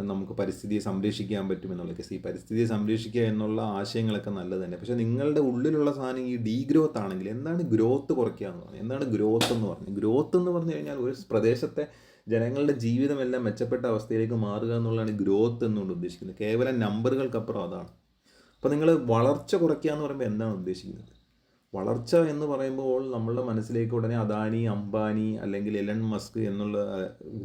നമുക്ക് പരിസ്ഥിതിയെ സംരക്ഷിക്കാൻ പറ്റുമെന്നുള്ളതൊക്കെ. ഈ പരിസ്ഥിതിയെ സംരക്ഷിക്കുക എന്നുള്ള ആശയങ്ങളൊക്കെ നല്ലത് തന്നെ. പക്ഷേ നിങ്ങളുടെ ഉള്ളിലുള്ള സാധനം ഈ ഡീഗ്രോത്ത് ആണെങ്കിൽ, എന്താണ് ഗ്രോത്ത് കുറയ്ക്കുക എന്ന് പറഞ്ഞാൽ, എന്താണ് ഗ്രോത്ത് എന്ന് പറഞ്ഞാൽ? ഗ്രോത്ത് എന്ന് പറഞ്ഞു കഴിഞ്ഞാൽ ഒരു പ്രദേശത്തെ ജനങ്ങളുടെ ജീവിതമെല്ലാം മെച്ചപ്പെട്ട അവസ്ഥയിലേക്ക് മാറുക എന്നുള്ളതാണ് ഗ്രോത്ത് എന്നുകൊണ്ട് ഉദ്ദേശിക്കുന്നത്. കേവലം നമ്പറുകൾക്കപ്പുറം അതാണ്. അപ്പോൾ നിങ്ങൾ വളർച്ച കുറയ്ക്കുക എന്ന് പറയുമ്പോൾ എന്താണ് ഉദ്ദേശിക്കുന്നത്? വളർച്ച എന്ന് പറയുമ്പോൾ നമ്മളുടെ മനസ്സിലേക്ക് ഉടനെ അദാനി, അംബാനി അല്ലെങ്കിൽ എലൺ മസ്ക് എന്നുള്ള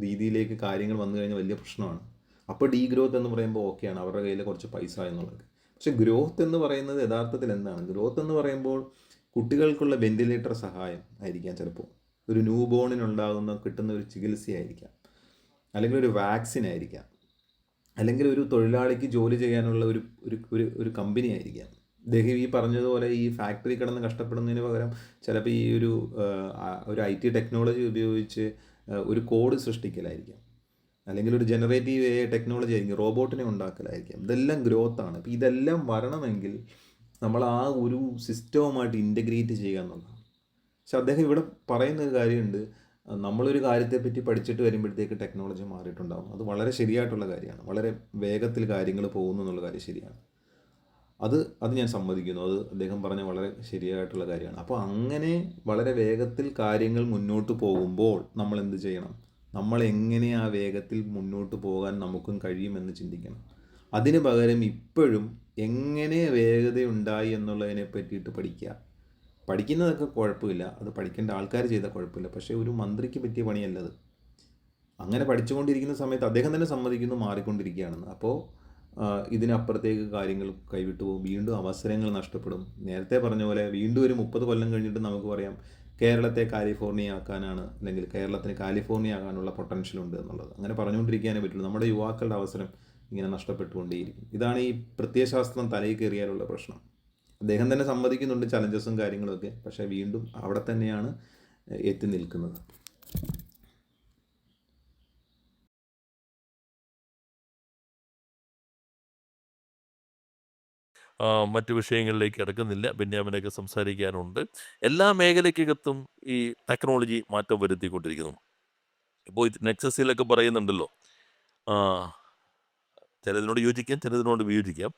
രീതിയിലേക്ക് കാര്യങ്ങൾ വന്നു കഴിഞ്ഞാൽ വലിയ പ്രശ്നമാണ്. അപ്പോൾ ഡീഗ്രോത്ത് എന്ന് പറയുമ്പോൾ ഓക്കെയാണ്, അവരുടെ കയ്യിൽ കുറച്ച് പൈസ എന്നുള്ളത്. പക്ഷേ ഗ്രോത്ത് എന്ന് പറയുന്നത് യഥാർത്ഥത്തിൽ എന്താണ്? ഗ്രോത്ത് എന്ന് പറയുമ്പോൾ കുട്ടികൾക്കുള്ള വെന്റിലേറ്റർ സഹായം ആയിരിക്കാം, ചിലപ്പോൾ ഒരു ന്യൂ ബോണിനുണ്ടാകുന്ന കിട്ടുന്ന ഒരു ചികിത്സയായിരിക്കാം, അല്ലെങ്കിൽ ഒരു വാക്സിൻ ആയിരിക്കാം, അല്ലെങ്കിൽ ഒരു തൊഴിലാളിക്ക് ജോലി ചെയ്യാനുള്ള ഒരു കമ്പനി ആയിരിക്കാം. അദ്ദേഹം ഈ പറഞ്ഞതുപോലെ ഈ ഫാക്ടറി കിടന്ന് കഷ്ടപ്പെടുന്നതിന് പകരം ചിലപ്പോൾ ഈ ഒരു IT ടെക്നോളജി ഉപയോഗിച്ച് ഒരു കോഡ് സൃഷ്ടിക്കലായിരിക്കാം, അല്ലെങ്കിൽ ഒരു ജനറേറ്റീവ് AI ടെക്നോളജി ആയിരിക്കും, റോബോട്ടിനെ ഉണ്ടാക്കലായിരിക്കാം. ഇതെല്ലാം ഗ്രോത്താണ്. അപ്പോൾ ഇതെല്ലാം വരണമെങ്കിൽ നമ്മൾ ആ ഒരു സിസ്റ്റവുമായിട്ട് ഇൻ്റഗ്രേറ്റ് ചെയ്യുക എന്നുള്ളതാണ്. പക്ഷെ അദ്ദേഹം ഇവിടെ പറയുന്ന ഒരു കാര്യമുണ്ട്, നമ്മളൊരു കാര്യത്തെപ്പറ്റി പഠിച്ചിട്ട് വരുമ്പോഴത്തേക്ക് ടെക്നോളജി മാറിയിട്ടുണ്ടാകും. അത് വളരെ ശരിയായിട്ടുള്ള കാര്യമാണ്. വളരെ വേഗത്തിൽ കാര്യങ്ങൾ പോകുന്നു എന്നുള്ള കാര്യം ശരിയാണ്. അത് ഞാൻ സമ്മതിക്കുന്നു. അത് അദ്ദേഹം പറഞ്ഞ വളരെ ശരിയായിട്ടുള്ള കാര്യമാണ്. അപ്പോൾ അങ്ങനെ വളരെ വേഗത്തിൽ കാര്യങ്ങൾ മുന്നോട്ട് പോകുമ്പോൾ നമ്മൾ എന്ത് ചെയ്യണം? നമ്മൾ എങ്ങനെ ആ വേഗത്തിൽ മുന്നോട്ട് പോകാൻ നമുക്കും കഴിയുമെന്ന് ചിന്തിക്കണം. അതിന് പകരം ഇപ്പോഴും എങ്ങനെ വേഗതയുണ്ടായി എന്നുള്ളതിനെ പറ്റിയിട്ട് പഠിക്കുക. പഠിക്കുന്നതൊക്കെ കുഴപ്പമില്ല, അത് പഠിക്കേണ്ട ആൾക്കാർ ചെയ്താൽ കുഴപ്പമില്ല. പക്ഷേ ഒരു മന്ത്രിക്ക് പറ്റിയ പണിയല്ലത്. അങ്ങനെ പഠിച്ചുകൊണ്ടിരിക്കുന്ന സമയത്ത് അദ്ദേഹം തന്നെ സമ്മതിക്കുന്നു മാറിക്കൊണ്ടിരിക്കുകയാണെന്ന്. അപ്പോൾ ഇതിനപ്പുറത്തേക്ക് കാര്യങ്ങൾ കൈവിട്ടു പോകും, വീണ്ടും അവസരങ്ങൾ നഷ്ടപ്പെടും. നേരത്തെ പറഞ്ഞ പോലെ വീണ്ടും ഒരു 30 കൊല്ലം കഴിഞ്ഞിട്ട് നമുക്ക് പറയാം കേരളത്തെ കാലിഫോർണിയ ആക്കാനാണ്, അല്ലെങ്കിൽ കേരളത്തിന് കാലിഫോർണിയ ആകാനുള്ള പൊട്ടൻഷ്യൽ ഉണ്ട് എന്നുള്ളത്. അങ്ങനെ പറഞ്ഞുകൊണ്ടിരിക്കാനേ പറ്റുള്ളൂ. നമ്മുടെ യുവാക്കളുടെ അവസരം ഇങ്ങനെ നഷ്ടപ്പെട്ടുകൊണ്ടേയിരിക്കും. ഇതാണ് ഈ പ്രത്യയശാസ്ത്രം തലയിൽ കയറിയാലുള്ള പ്രശ്നം. അദ്ദേഹം തന്നെ സമ്മതിക്കുന്നുണ്ട് ചലഞ്ചസും കാര്യങ്ങളൊക്കെ, പക്ഷേ വീണ്ടും അവിടെ തന്നെയാണ് എത്തി നിൽക്കുന്നത്. മറ്റു വിഷയങ്ങളിലേക്ക് കിടക്കുന്നില്ല, ബെന്യാമിനൊക്കെ സംസാരിക്കാനുണ്ട്. എല്ലാ മേഖലയ്ക്കകത്തും ഈ ടെക്നോളജി മാറ്റം വരുത്തിക്കൊണ്ടിരിക്കുന്നു. ഇപ്പോൾ നെക്സസിലൊക്കെ പറയുന്നുണ്ടല്ലോ, ചിലതിനോട് യോജിക്കാം, ചിലതിനോട് വിയോജിക്കാം.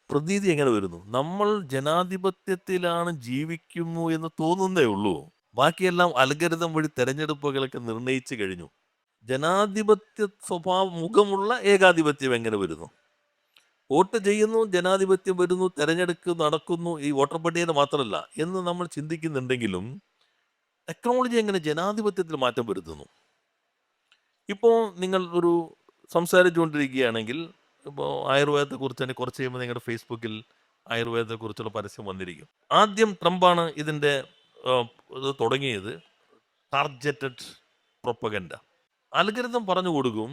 പ്രതീതി എങ്ങനെ വരുന്നു? നമ്മൾ ജനാധിപത്യത്തിലാണ് ജീവിക്കുന്നു എന്ന് തോന്നുന്നേ ഉള്ളൂ. ബാക്കിയെല്ലാം അൽഗരിതം വഴി തെരഞ്ഞെടുപ്പുകളൊക്കെ നിർണയിച്ചു കഴിഞ്ഞു. ജനാധിപത്യ മുഖമുള്ള ഏകാധിപത്യം എങ്ങനെ വരുന്നു? വോട്ട് ചെയ്യുന്നു, ജനാധിപത്യം വരുന്നു, തെരഞ്ഞെടുപ്പ് നടക്കുന്നു, ഈ വോട്ടർ പട്ടികയിൽ മാത്രമല്ല എന്ന് നമ്മൾ ചിന്തിക്കുന്നുണ്ടെങ്കിലും ടെക്നോളജി എങ്ങനെ ജനാധിപത്യത്തിൽ മാറ്റം വരുത്തുന്നു? ഇപ്പോൾ നിങ്ങൾ ഒരു സംസാരിച്ചുകൊണ്ടിരിക്കുകയാണെങ്കിൽ, ഇപ്പോൾ ആയുർവേദത്തെക്കുറിച്ച് തന്നെ കുറച്ച് കഴിയുമ്പോൾ നിങ്ങളുടെ ഫേസ്ബുക്കിൽ ആയുർവേദത്തെക്കുറിച്ചുള്ള പരസ്യം വന്നിരിക്കും. ആദ്യം ട്രംപാണ് ഇതിൻ്റെ ഇത് തുടങ്ങിയത്. Targeted propaganda. അൽഗരിതം പറഞ്ഞു കൊടുക്കും,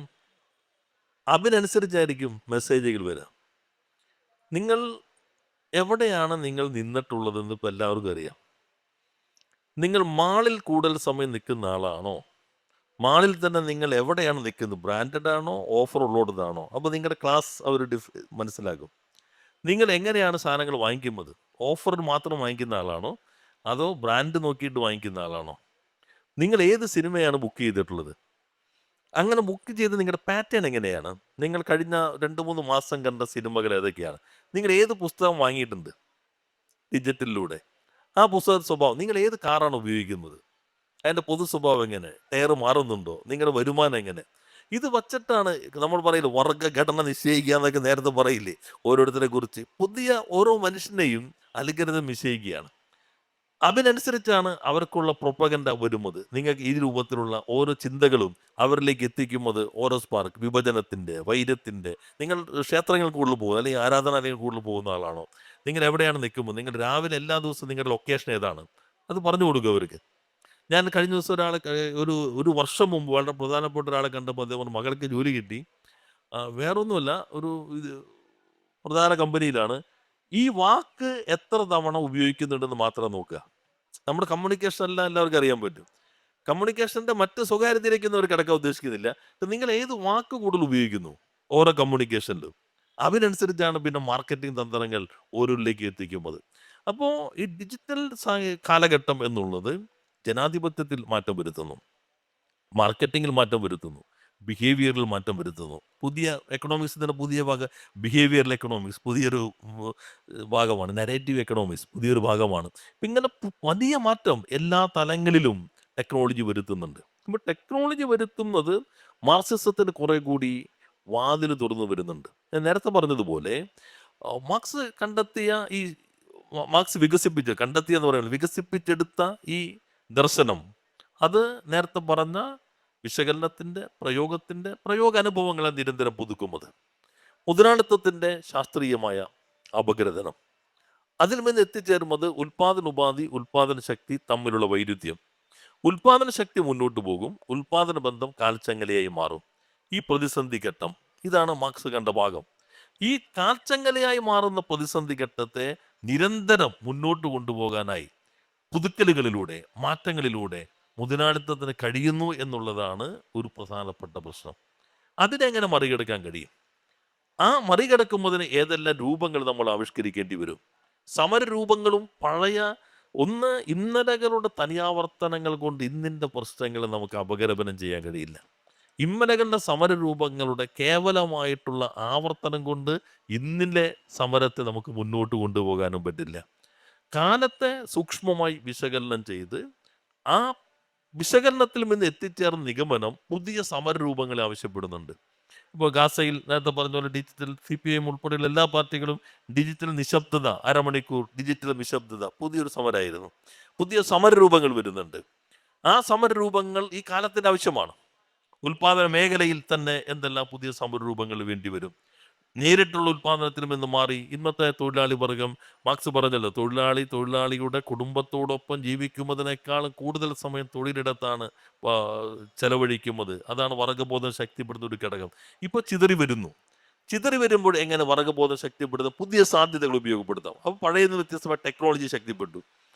അതിനനുസരിച്ചായിരിക്കും മെസ്സേജുകൾ വരിക. നിങ്ങൾ എവിടെയാണ് നിങ്ങൾ നിന്നിട്ടുള്ളതെന്ന് ഇപ്പോൾ എല്ലാവർക്കും അറിയാം. നിങ്ങൾ മാളിൽ കൂടുതൽ സമയം നിൽക്കുന്ന ആളാണോ? മാളിൽ തന്നെ നിങ്ങൾ എവിടെയാണ് നിൽക്കുന്നത്? ബ്രാൻഡഡ് ആണോ ഓഫർ ഉള്ളതാണോ? അപ്പോൾ നിങ്ങളുടെ ക്ലാസ് അവർ മനസ്സിലാക്കും. നിങ്ങൾ എങ്ങനെയാണ് സാധനങ്ങൾ വാങ്ങിക്കുന്നത്? ഓഫറിന് മാത്രം വാങ്ങിക്കുന്ന ആളാണോ അതോ ബ്രാൻഡ് നോക്കിയിട്ട് വാങ്ങിക്കുന്ന ആളാണോ? നിങ്ങൾ ഏത് സിനിമയാണ് ബുക്ക് ചെയ്തിട്ടുള്ളത്? അങ്ങനെ ബുക്ക് ചെയ്ത് നിങ്ങളുടെ പാറ്റേൺ എങ്ങനെയാണ്? നിങ്ങൾ കഴിഞ്ഞ 2-3 മാസം കണ്ട സിനിമകൾ ഏതൊക്കെയാണ്? നിങ്ങൾ ഏത് പുസ്തകം വാങ്ങിയിട്ടുണ്ട് ഡിജിറ്റലിലൂടെ? ആ പുസ്തക സ്വഭാവം, നിങ്ങൾ ഏത് കാറാണ് ഉപയോഗിക്കുന്നത്? അതിൻ്റെ പൊതു സ്വഭാവം എങ്ങനെ? ടയർ മാറുന്നുണ്ടോ? നിങ്ങളുടെ വരുമാനം എങ്ങനെ? ഇത് വച്ചിട്ടാണ് നമ്മൾ പറയില്ല, വർഗ്ഗഘടന നിശ്ചയിക്കുക എന്നൊക്കെ നേരത്തെ പറയില്ലേ ഓരോരുത്തരെ കുറിച്ച്. പുതിയ ഓരോ മനുഷ്യനെയും അൽഗരിതം നിശ്ചയിക്കുകയാണ്. അതിനനുസരിച്ചാണ് അവർക്കുള്ള പ്രൊപ്പഗൻഡ വരുന്നത്. നിങ്ങൾക്ക് ഈ രൂപത്തിലുള്ള ഓരോ ചിന്തകളും അവരിലേക്ക് എത്തിക്കുന്നത് ഓരോ സ്പാർക്ക്, വിഭജനത്തിൻ്റെ, വൈരത്തിൻ്റെ. നിങ്ങൾ ക്ഷേത്രങ്ങൾ കൂടുതൽ പോകും അല്ലെങ്കിൽ ആരാധനാലയങ്ങൾ കൂടുതൽ പോകുന്ന ആളാണോ? നിങ്ങൾ എവിടെയാണ് നിൽക്കുമ്പോൾ? നിങ്ങൾ രാവിലെ എല്ലാ ദിവസവും നിങ്ങളുടെ ലൊക്കേഷൻ ഏതാണ്? അത് പറഞ്ഞു കൊടുക്കുക അവർക്ക്. ഞാൻ കഴിഞ്ഞ ദിവസം ഒരാളെ ഒരു വർഷം മുമ്പ് വളരെ പ്രധാനപ്പെട്ട ഒരാളെ കണ്ടപ്പോൾ അദ്ദേഹം പറഞ്ഞു, മകൾക്ക് ജോലി കിട്ടി. വേറൊന്നുമല്ല, ഒരു ഇത് പ്രധാന കമ്പനിയിലാണ്. ഈ വാക്ക് എത്ര തവണ ഉപയോഗിക്കുന്നുണ്ടെന്ന് മാത്രം നോക്കുക. നമ്മുടെ കമ്മ്യൂണിക്കേഷൻ എല്ലാം എല്ലാവർക്കും അറിയാൻ പറ്റും. കമ്മ്യൂണിക്കേഷൻ്റെ മറ്റ് സ്വകാര്യതയിലേക്കൊന്നും അവർ കിടക്കാൻ ഉദ്ദേശിക്കുന്നില്ല. നിങ്ങൾ ഏത് വാക്ക് കൂടുതൽ ഉപയോഗിക്കുന്നു ഓരോ കമ്മ്യൂണിക്കേഷനിലും, അതിനനുസരിച്ചാണ് പിന്നെ മാർക്കറ്റിംഗ് തന്ത്രങ്ങൾ ഓരോരിലേക്ക് എത്തിക്കുന്നത്. അപ്പോൾ ഈ ഡിജിറ്റൽ കാലഘട്ടം എന്നുള്ളത് ജനാധിപത്യത്തിൽ മാറ്റം വരുത്തുന്നു, മാർക്കറ്റിങ്ങിൽ മാറ്റം വരുത്തുന്നു, ബിഹേവിയറിൽ മാറ്റം വരുത്തുന്നു. പുതിയ എക്കണോമിക്സ് തന്നെ പുതിയ ഭാഗം, ബിഹേവിയറൽ എക്കണോമിക്സ് പുതിയൊരു ഭാഗമാണ്, നരേറ്റീവ് എക്കണോമിക്സ് പുതിയൊരു ഭാഗമാണ്. ഇപ്പം ഇങ്ങനെ വലിയ മാറ്റം എല്ലാ തലങ്ങളിലും ടെക്നോളജി വരുത്തുന്നുണ്ട്. ഇപ്പോൾ ടെക്നോളജി വരുത്തുന്നത് മാർക്സിസത്തിന് കുറെ കൂടി വാതിൽ തുറന്നു വരുന്നുണ്ട്. ഞാൻ നേരത്തെ പറഞ്ഞതുപോലെ മാർക്സ് കണ്ടെത്തിയ ഈ മാർക്സ് കണ്ടെത്തിയ എന്ന് പറയുന്നത് വികസിപ്പിച്ചെടുത്ത ഈ ദർശനം, അത് നേരത്തെ പറഞ്ഞ വിശകലനത്തിൻ്റെ പ്രയോഗാനുഭവങ്ങളെ നിരന്തരം പുതുക്കുന്നത്. മുതലാളിത്തത്തിൻ്റെ ശാസ്ത്രീയമായ അപഗ്രഥനം, അതിൽ നിന്ന് എത്തിച്ചേരുന്നത് ഉൽപാദന ശക്തി തമ്മിലുള്ള വൈരുദ്ധ്യം. ഉൽപാദന ശക്തി മുന്നോട്ട് പോകും, ഉൽപാദന ബന്ധം കാൽച്ചങ്ങലയായി മാറും. ഈ പ്രതിസന്ധി ഘട്ടം, ഇതാണ് മാർക്സ് കണ്ട ഭാഗം. ഈ കാൽച്ചങ്ങലയായി മാറുന്ന പ്രതിസന്ധി ഘട്ടത്തെ നിരന്തരം മുന്നോട്ട് കൊണ്ടുപോകാനായി പുതുക്കലുകളിലൂടെ, മാറ്റങ്ങളിലൂടെ മുതലാളിത്തത്തിന് കഴിയുന്നു എന്നുള്ളതാണ് ഒരു പ്രധാനപ്പെട്ട പ്രശ്നം. അതിനെങ്ങനെ മറികടക്കാൻ കഴിയും? ആ മറികടക്കുന്നതിന് ഏതെല്ലാം രൂപങ്ങൾ നമ്മൾ ആവിഷ്കരിക്കേണ്ടി വരും? സമരരൂപങ്ങളും പഴയ ഇന്നലകളുടെ തനിയാവർത്തനങ്ങൾ കൊണ്ട് ഇന്നിൻ്റെ പ്രശ്നങ്ങളെ നമുക്ക് അപഗ്രപനം ചെയ്യാൻ കഴിയില്ല. ഇന്നലകളുടെ സമരരൂപങ്ങളുടെ കേവലമായിട്ടുള്ള ആവർത്തനം കൊണ്ട് ഇന്നിലെ സമരത്തെ നമുക്ക് മുന്നോട്ട് കൊണ്ടുപോകാനും പറ്റില്ല. കാലത്തെ സൂക്ഷ്മമായി വിശകലനം ചെയ്ത് ആ വിശകലനത്തിൽ നിന്ന് എത്തിച്ചേർന്ന നിഗമനം പുതിയ സമരരൂപങ്ങളെ ആവശ്യപ്പെടുന്നുണ്ട്. ഇപ്പോൾ ഗാസയിൽ നേരത്തെ പറഞ്ഞ പോലെ ഡിജിറ്റൽ CPIM ഉൾപ്പെടെയുള്ള എല്ലാ പാർട്ടികളും ഡിജിറ്റൽ നിശബ്ദത, അരമണിക്കൂർ ഡിജിറ്റൽ നിശബ്ദത പുതിയൊരു സമരമായിരുന്നു. പുതിയ സമരരൂപങ്ങൾ വരുന്നുണ്ട്. ആ സമരരൂപങ്ങൾ ഈ കാലത്തിൻ്റെ ആവശ്യമാണ്. ഉൽപാദന മേഖലയിൽ തന്നെ എന്തെല്ലാം പുതിയ സമരരൂപങ്ങൾ വേണ്ടി വരും? നേരിട്ടുള്ള ഉൽപാദനത്തിൽ നിന്ന് മാറി ഇന്നത്തെ തൊഴിലാളി വർഗം, മാർക്സ് പറഞ്ഞല്ലോ, തൊഴിലാളിയുടെ കുടുംബത്തോടൊപ്പം ജീവിക്കുന്നതിനേക്കാളും കൂടുതൽ സമയം തൊഴിലിടത്താണ് ചെലവഴിക്കുന്നത്. അതാണ് വർഗ്ഗബോധം ശക്തിപ്പെടുന്ന ഒരു ഘടകം. ഇപ്പോൾ ചിതറി വരുമ്പോൾ എങ്ങനെ വർഗ്ഗബോധം ശക്തിപ്പെടുത്താം? പുതിയ സാധ്യതകൾ ഉപയോഗപ്പെടുത്താം. അപ്പോൾ പഴയതിന് വ്യത്യസ്തമായ ടെക്നോളജി ശക്തിപ്പെട്ടു.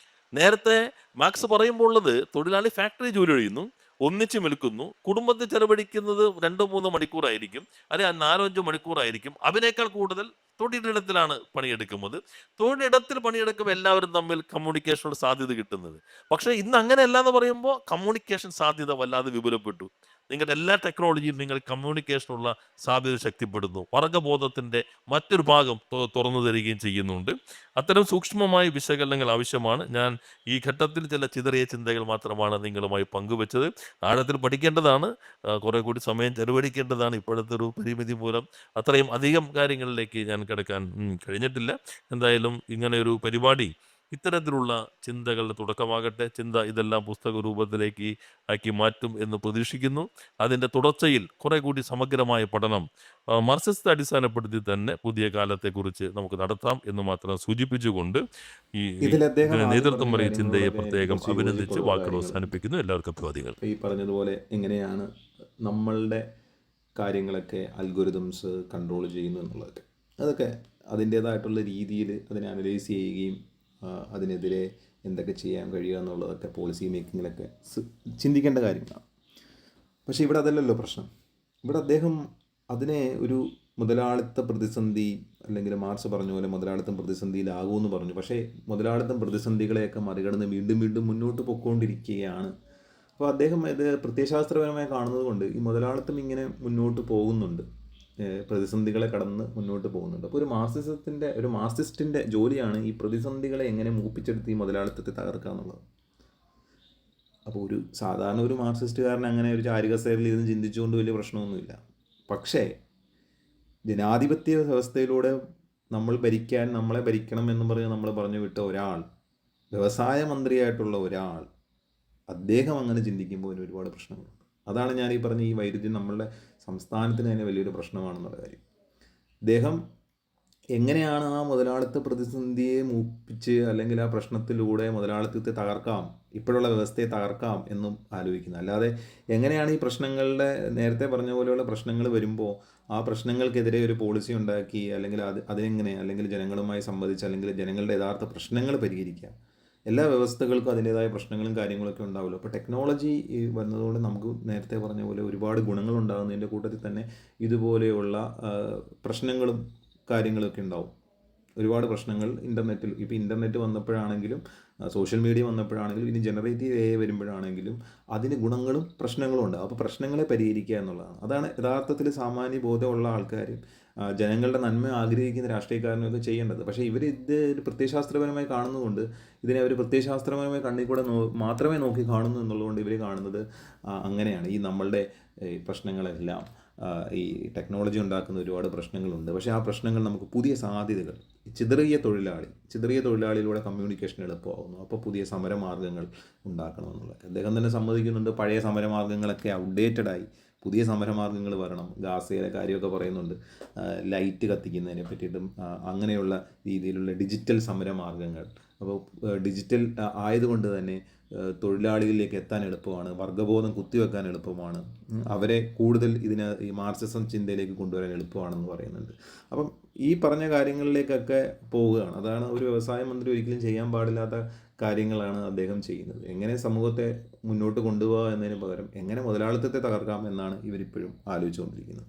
നേരത്തെ മാർക്സ് പറയുമ്പോൾ ഉള്ളത്, തൊഴിലാളി ഫാക്ടറി ജോലി ചെയ്യുന്നു, ഒന്നിച്ച് നിൽക്കുന്നു, കുടുംബത്തിൽ ചെലവഴിക്കുന്നത് 2-3 മണിക്കൂറായിരിക്കും, അല്ലെങ്കിൽ 4-5 മണിക്കൂറായിരിക്കും. അതിനേക്കാൾ കൂടുതൽ തൊഴിലിടത്തിലാണ് പണിയെടുക്കുന്നത്. തൊഴിലിടത്തിൽ പണിയെടുക്കുമ്പോൾ എല്ലാവരും തമ്മിൽ കമ്മ്യൂണിക്കേഷനുള്ള സാധ്യത കിട്ടുന്നത്. പക്ഷേ ഇന്ന് അങ്ങനെയല്ല എന്ന് പറയുമ്പോൾ കമ്മ്യൂണിക്കേഷൻ സാധ്യത വല്ലാതെ വിപുലപ്പെട്ടു. നിങ്ങളുടെ എല്ലാ ടെക്നോളജിയും നിങ്ങൾ കമ്മ്യൂണിക്കേഷനുള്ള സാധ്യത ശക്തിപ്പെടുന്നു. വർഗ്ഗബോധത്തിൻ്റെ മറ്റൊരു ഭാഗം തുറന്നു തരികയും ചെയ്യുന്നുണ്ട്. അത്തരം സൂക്ഷ്മമായ വിശകലനങ്ങൾ ആവശ്യമാണ്. ഞാൻ ഈ ഘട്ടത്തിൽ ചില ചിതറിയ ചിന്തകൾ മാത്രമാണ് നിങ്ങളുമായി പങ്കുവെച്ചത്. ആഴത്തിൽ പഠിക്കേണ്ടതാണ്, കുറെ കൂടി സമയം ചെലവഴിക്കേണ്ടതാണ്. ഇപ്പോഴത്തെ ഒരു പരിമിതി മൂലം അത്രയും അധികം കാര്യങ്ങളിലേക്ക് ഞാൻ കിടക്കാൻ കഴിഞ്ഞിട്ടില്ല. എന്തായാലും ഇങ്ങനെ ഒരു പരിപാടി ഇത്തരത്തിലുള്ള ചിന്തകളുടെ തുടക്കമാകട്ടെ. ചിന്ത ഇതെല്ലാം പുസ്തക രൂപത്തിലേക്ക് ആക്കി മാറ്റും എന്ന് പ്രതീക്ഷിക്കുന്നു. അതിൻ്റെ തുടർച്ചയിൽ കുറെ കൂടി സമഗ്രമായ പഠനം മാർക്സിസത്തെ അടിസ്ഥാനപ്പെടുത്തി തന്നെ പുതിയ കാലത്തെക്കുറിച്ച് നമുക്ക് നടത്താം എന്ന് മാത്രം സൂചിപ്പിച്ചുകൊണ്ട് ഈ ഇതിൽ അദ്ദേഹം ഇതിന് ആദ്യം നേതൃത്വം പറഞ്ഞ പറയും ചിന്തയെ കാര്യങ്ങളോടൊക്കെ എനിക്ക് പ്രത്യേകം കുറച്ച് അഭിനന്ദിച്ച് യോജിപ്പുള്ള വാക്കുകൾ കാര്യങ്ങളുണ്ട്. അവസാനിപ്പിക്കുന്നു. എല്ലാവർക്കും അഭിവാദ്യങ്ങൾ. ഈ പറഞ്ഞതുപോലെ എങ്ങനെയാണ് നമ്മളുടെ കാര്യങ്ങളൊക്കെ അൽഗോരിതംസ് കൺട്രോൾ ചെയ്യുന്നു എന്നുള്ളതൊക്കെ, അതൊക്കെ അതിൻ്റേതായിട്ടുള്ള രീതിയിൽ അതിനെ അനലൈസ് ചെയ്യുകയും അതിനെതിരെ എന്തൊക്കെ ചെയ്യാൻ കഴിയുക എന്നുള്ളതൊക്കെ പോളിസി മേക്കിങ്ങിലൊക്കെ ചിന്തിക്കേണ്ട കാര്യങ്ങളാണ്. പക്ഷേ ഇവിടെ അതല്ലല്ലോ പ്രശ്നം. ഇവിടെ അദ്ദേഹം അതിനെ ഒരു മുതലാളിത്ത പ്രതിസന്ധി, അല്ലെങ്കിൽ മാർക്സ് പറഞ്ഞ പോലെ മുതലാളിത്തം പ്രതിസന്ധിയിലാകുമെന്ന് പറഞ്ഞു. പക്ഷേ മുതലാളിത്തം പ്രതിസന്ധികളെയൊക്കെ മറികടന്ന് വീണ്ടും വീണ്ടും മുന്നോട്ട് പൊയ്ക്കൊണ്ടിരിക്കുകയാണ്. അപ്പോൾ അദ്ദേഹം ഇത് പ്രത്യയശാസ്ത്രപരമായി കാണുന്നത് കൊണ്ട് ഈ മുതലാളിത്തം ഇങ്ങനെ മുന്നോട്ട് പോകുന്നുണ്ട്, പ്രതിസന്ധികളെ കടന്ന് മുന്നോട്ട് പോകുന്നുണ്ട്. അപ്പോൾ ഒരു മാർക്സിസ്റ്റിൻ്റെ ജോലിയാണ് ഈ പ്രതിസന്ധികളെ എങ്ങനെ മൂപ്പിച്ചെടുത്ത് ഈ മുതലാളിത്തത്തെ തകർക്കുക എന്നുള്ളത്. അപ്പോൾ ഒരു സാധാരണ ഒരു മാർക്സിസ്റ്റുകാരൻ അങ്ങനെ ഒരു ചാരുകസേരയിൽ ഇരുന്ന് ചിന്തിച്ചുകൊണ്ട് വലിയ പ്രശ്നമൊന്നുമില്ല. പക്ഷേ ജനാധിപത്യ വ്യവസ്ഥയിലൂടെ നമ്മളെ ഭരിക്കണം എന്ന് പറഞ്ഞ് നമ്മൾ പറഞ്ഞു വിട്ട ഒരാൾ, വ്യവസായ മന്ത്രിയായിട്ടുള്ള ഒരാൾ, അദ്ദേഹം അങ്ങനെ ചിന്തിക്കുമ്പോൾ അതിന് ഒരുപാട് പ്രശ്നങ്ങളുണ്ട്. അതാണ് ഞാൻ ഈ പറഞ്ഞ ഈ വൈരുദ്ധ്യം നമ്മളുടെ സംസ്ഥാനത്തിന് തന്നെ വലിയൊരു പ്രശ്നമാണെന്നുള്ള കാര്യം. അദ്ദേഹം എങ്ങനെയാണ് ആ മുതലാളിത്ത പ്രതിസന്ധിയെ മൂപ്പിച്ച് അല്ലെങ്കിൽ ആ പ്രശ്നത്തിലൂടെ മുതലാളിത്തത്തെ തകർക്കാം, ഇപ്പോഴുള്ള വ്യവസ്ഥയെ തകർക്കാം എന്നും ആലോചിക്കുന്നത്. അല്ലാതെ എങ്ങനെയാണ് ഈ പ്രശ്നങ്ങളുടെ, നേരത്തെ പറഞ്ഞ പോലെയുള്ള പ്രശ്നങ്ങൾ വരുമ്പോൾ ആ പ്രശ്നങ്ങൾക്കെതിരെ ഒരു പോളിസി ഉണ്ടാക്കി അല്ലെങ്കിൽ അതിനെങ്ങനെ, അല്ലെങ്കിൽ ജനങ്ങളുമായി സംവദിച്ച്, അല്ലെങ്കിൽ ജനങ്ങളുടെ യഥാർത്ഥ പ്രശ്നങ്ങൾ പരിഹരിക്കാം. എല്ലാ വ്യവസ്ഥകൾക്കും അതിൻ്റേതായ പ്രശ്നങ്ങളും കാര്യങ്ങളൊക്കെ ഉണ്ടാവുമല്ലോ. അപ്പോൾ ടെക്നോളജി വന്നതുകൊണ്ട് നമുക്ക് നേരത്തെ പറഞ്ഞ പോലെ ഒരുപാട് ഗുണങ്ങളുണ്ടാകുന്നതിൻ്റെ കൂട്ടത്തിൽ തന്നെ ഇതുപോലെയുള്ള പ്രശ്നങ്ങളും കാര്യങ്ങളൊക്കെ ഉണ്ടാവും. ഒരുപാട് പ്രശ്നങ്ങൾ ഇൻ്റർനെറ്റിൽ, ഇപ്പോൾ ഇൻ്റർനെറ്റ് വന്നപ്പോഴാണെങ്കിലും സോഷ്യൽ മീഡിയ വന്നപ്പോഴാണെങ്കിലും ഇനി ജനറേറ്റീവ് AI വരുമ്പോഴാണെങ്കിലും അതിന് ഗുണങ്ങളും പ്രശ്നങ്ങളും ഉണ്ട്. അപ്പോൾ പ്രശ്നങ്ങളെ പരിഹരിക്കുക എന്നുള്ളതാണ്. അതാണ് യഥാർത്ഥത്തിൽ സാമാന്യ ബോധമുള്ള ആൾക്കാരും ജനങ്ങളുടെ നന്മ ആഗ്രഹിക്കുന്ന രാഷ്ട്രീയക്കാരനൊക്കെ ചെയ്യേണ്ടത്. പക്ഷേ ഇത് ഒരു പ്രത്യയശാസ്ത്രപരമായി കാണുന്നതുകൊണ്ട്, ഇതിനെ ഒരു പ്രത്യയശാസ്ത്രപരമായ കണ്ണിൽ കൂടെ മാത്രമേ നോക്കി കാണുന്നു എന്നുള്ളതുകൊണ്ട് ഇവർ കാണുന്നത് അങ്ങനെയാണ്. ഈ നമ്മളുടെ പ്രശ്നങ്ങളെല്ലാം ഈ ടെക്നോളജി ഉണ്ടാക്കുന്ന ഒരുപാട് പ്രശ്നങ്ങളുണ്ട്. പക്ഷേ ആ പ്രശ്നങ്ങൾ നമുക്ക് പുതിയ സാധ്യതകൾ, ചിതറിയ തൊഴിലാളിയിലൂടെ കമ്മ്യൂണിക്കേഷൻ എളുപ്പമാകുന്നു. അപ്പോൾ പുതിയ സമരമാർഗ്ഗങ്ങൾ ഉണ്ടാക്കണമെന്നുള്ളത് അദ്ദേഹം തന്നെ സമ്മതിക്കുന്നുണ്ട്. പഴയ സമരമാർഗ്ഗങ്ങളൊക്കെ ഔട്ട്ഡേറ്റഡായി, പുതിയ സമരമാർഗ്ഗങ്ങൾ വരണം. ഗാസയിലെ കാര്യമൊക്കെ പറയുന്നുണ്ട്, ലൈറ്റ് കത്തിക്കുന്നതിനെ പറ്റിയിട്ടും അങ്ങനെയുള്ള രീതിയിലുള്ള ഡിജിറ്റൽ സമരമാർഗ്ഗങ്ങൾ. അപ്പോൾ ഡിജിറ്റൽ ആയതുകൊണ്ട് തന്നെ തൊഴിലാളികളിലേക്ക് എത്താൻ എളുപ്പമാണ്, വർഗ്ഗബോധം കുത്തിവെക്കാൻ എളുപ്പമാണ്, അവരെ കൂടുതൽ ഈ മാർക്സിസം ചിന്തയിലേക്ക് കൊണ്ടുവരാൻ എളുപ്പമാണെന്ന് പറയുന്നുണ്ട്. അപ്പം ഈ പറഞ്ഞ കാര്യങ്ങളിലേക്കൊക്കെ പോവുകയാണ്. അതാണ് ഒരു വ്യവസായ മന്ത്രി ഒരിക്കലും ചെയ്യാൻ പാടില്ലാത്ത കാര്യങ്ങളാണ് അദ്ദേഹം ചെയ്യുന്നത്. എങ്ങനെ സമൂഹത്തെ മുന്നോട്ട് കൊണ്ടുപോകുക എന്നതിന് പകരം എങ്ങനെ മുതലാളിത്തത്തെ തകർക്കാം എന്നാണ് ഇവരിപ്പോഴും ആലോചിച്ചുകൊണ്ടിരിക്കുന്നത്.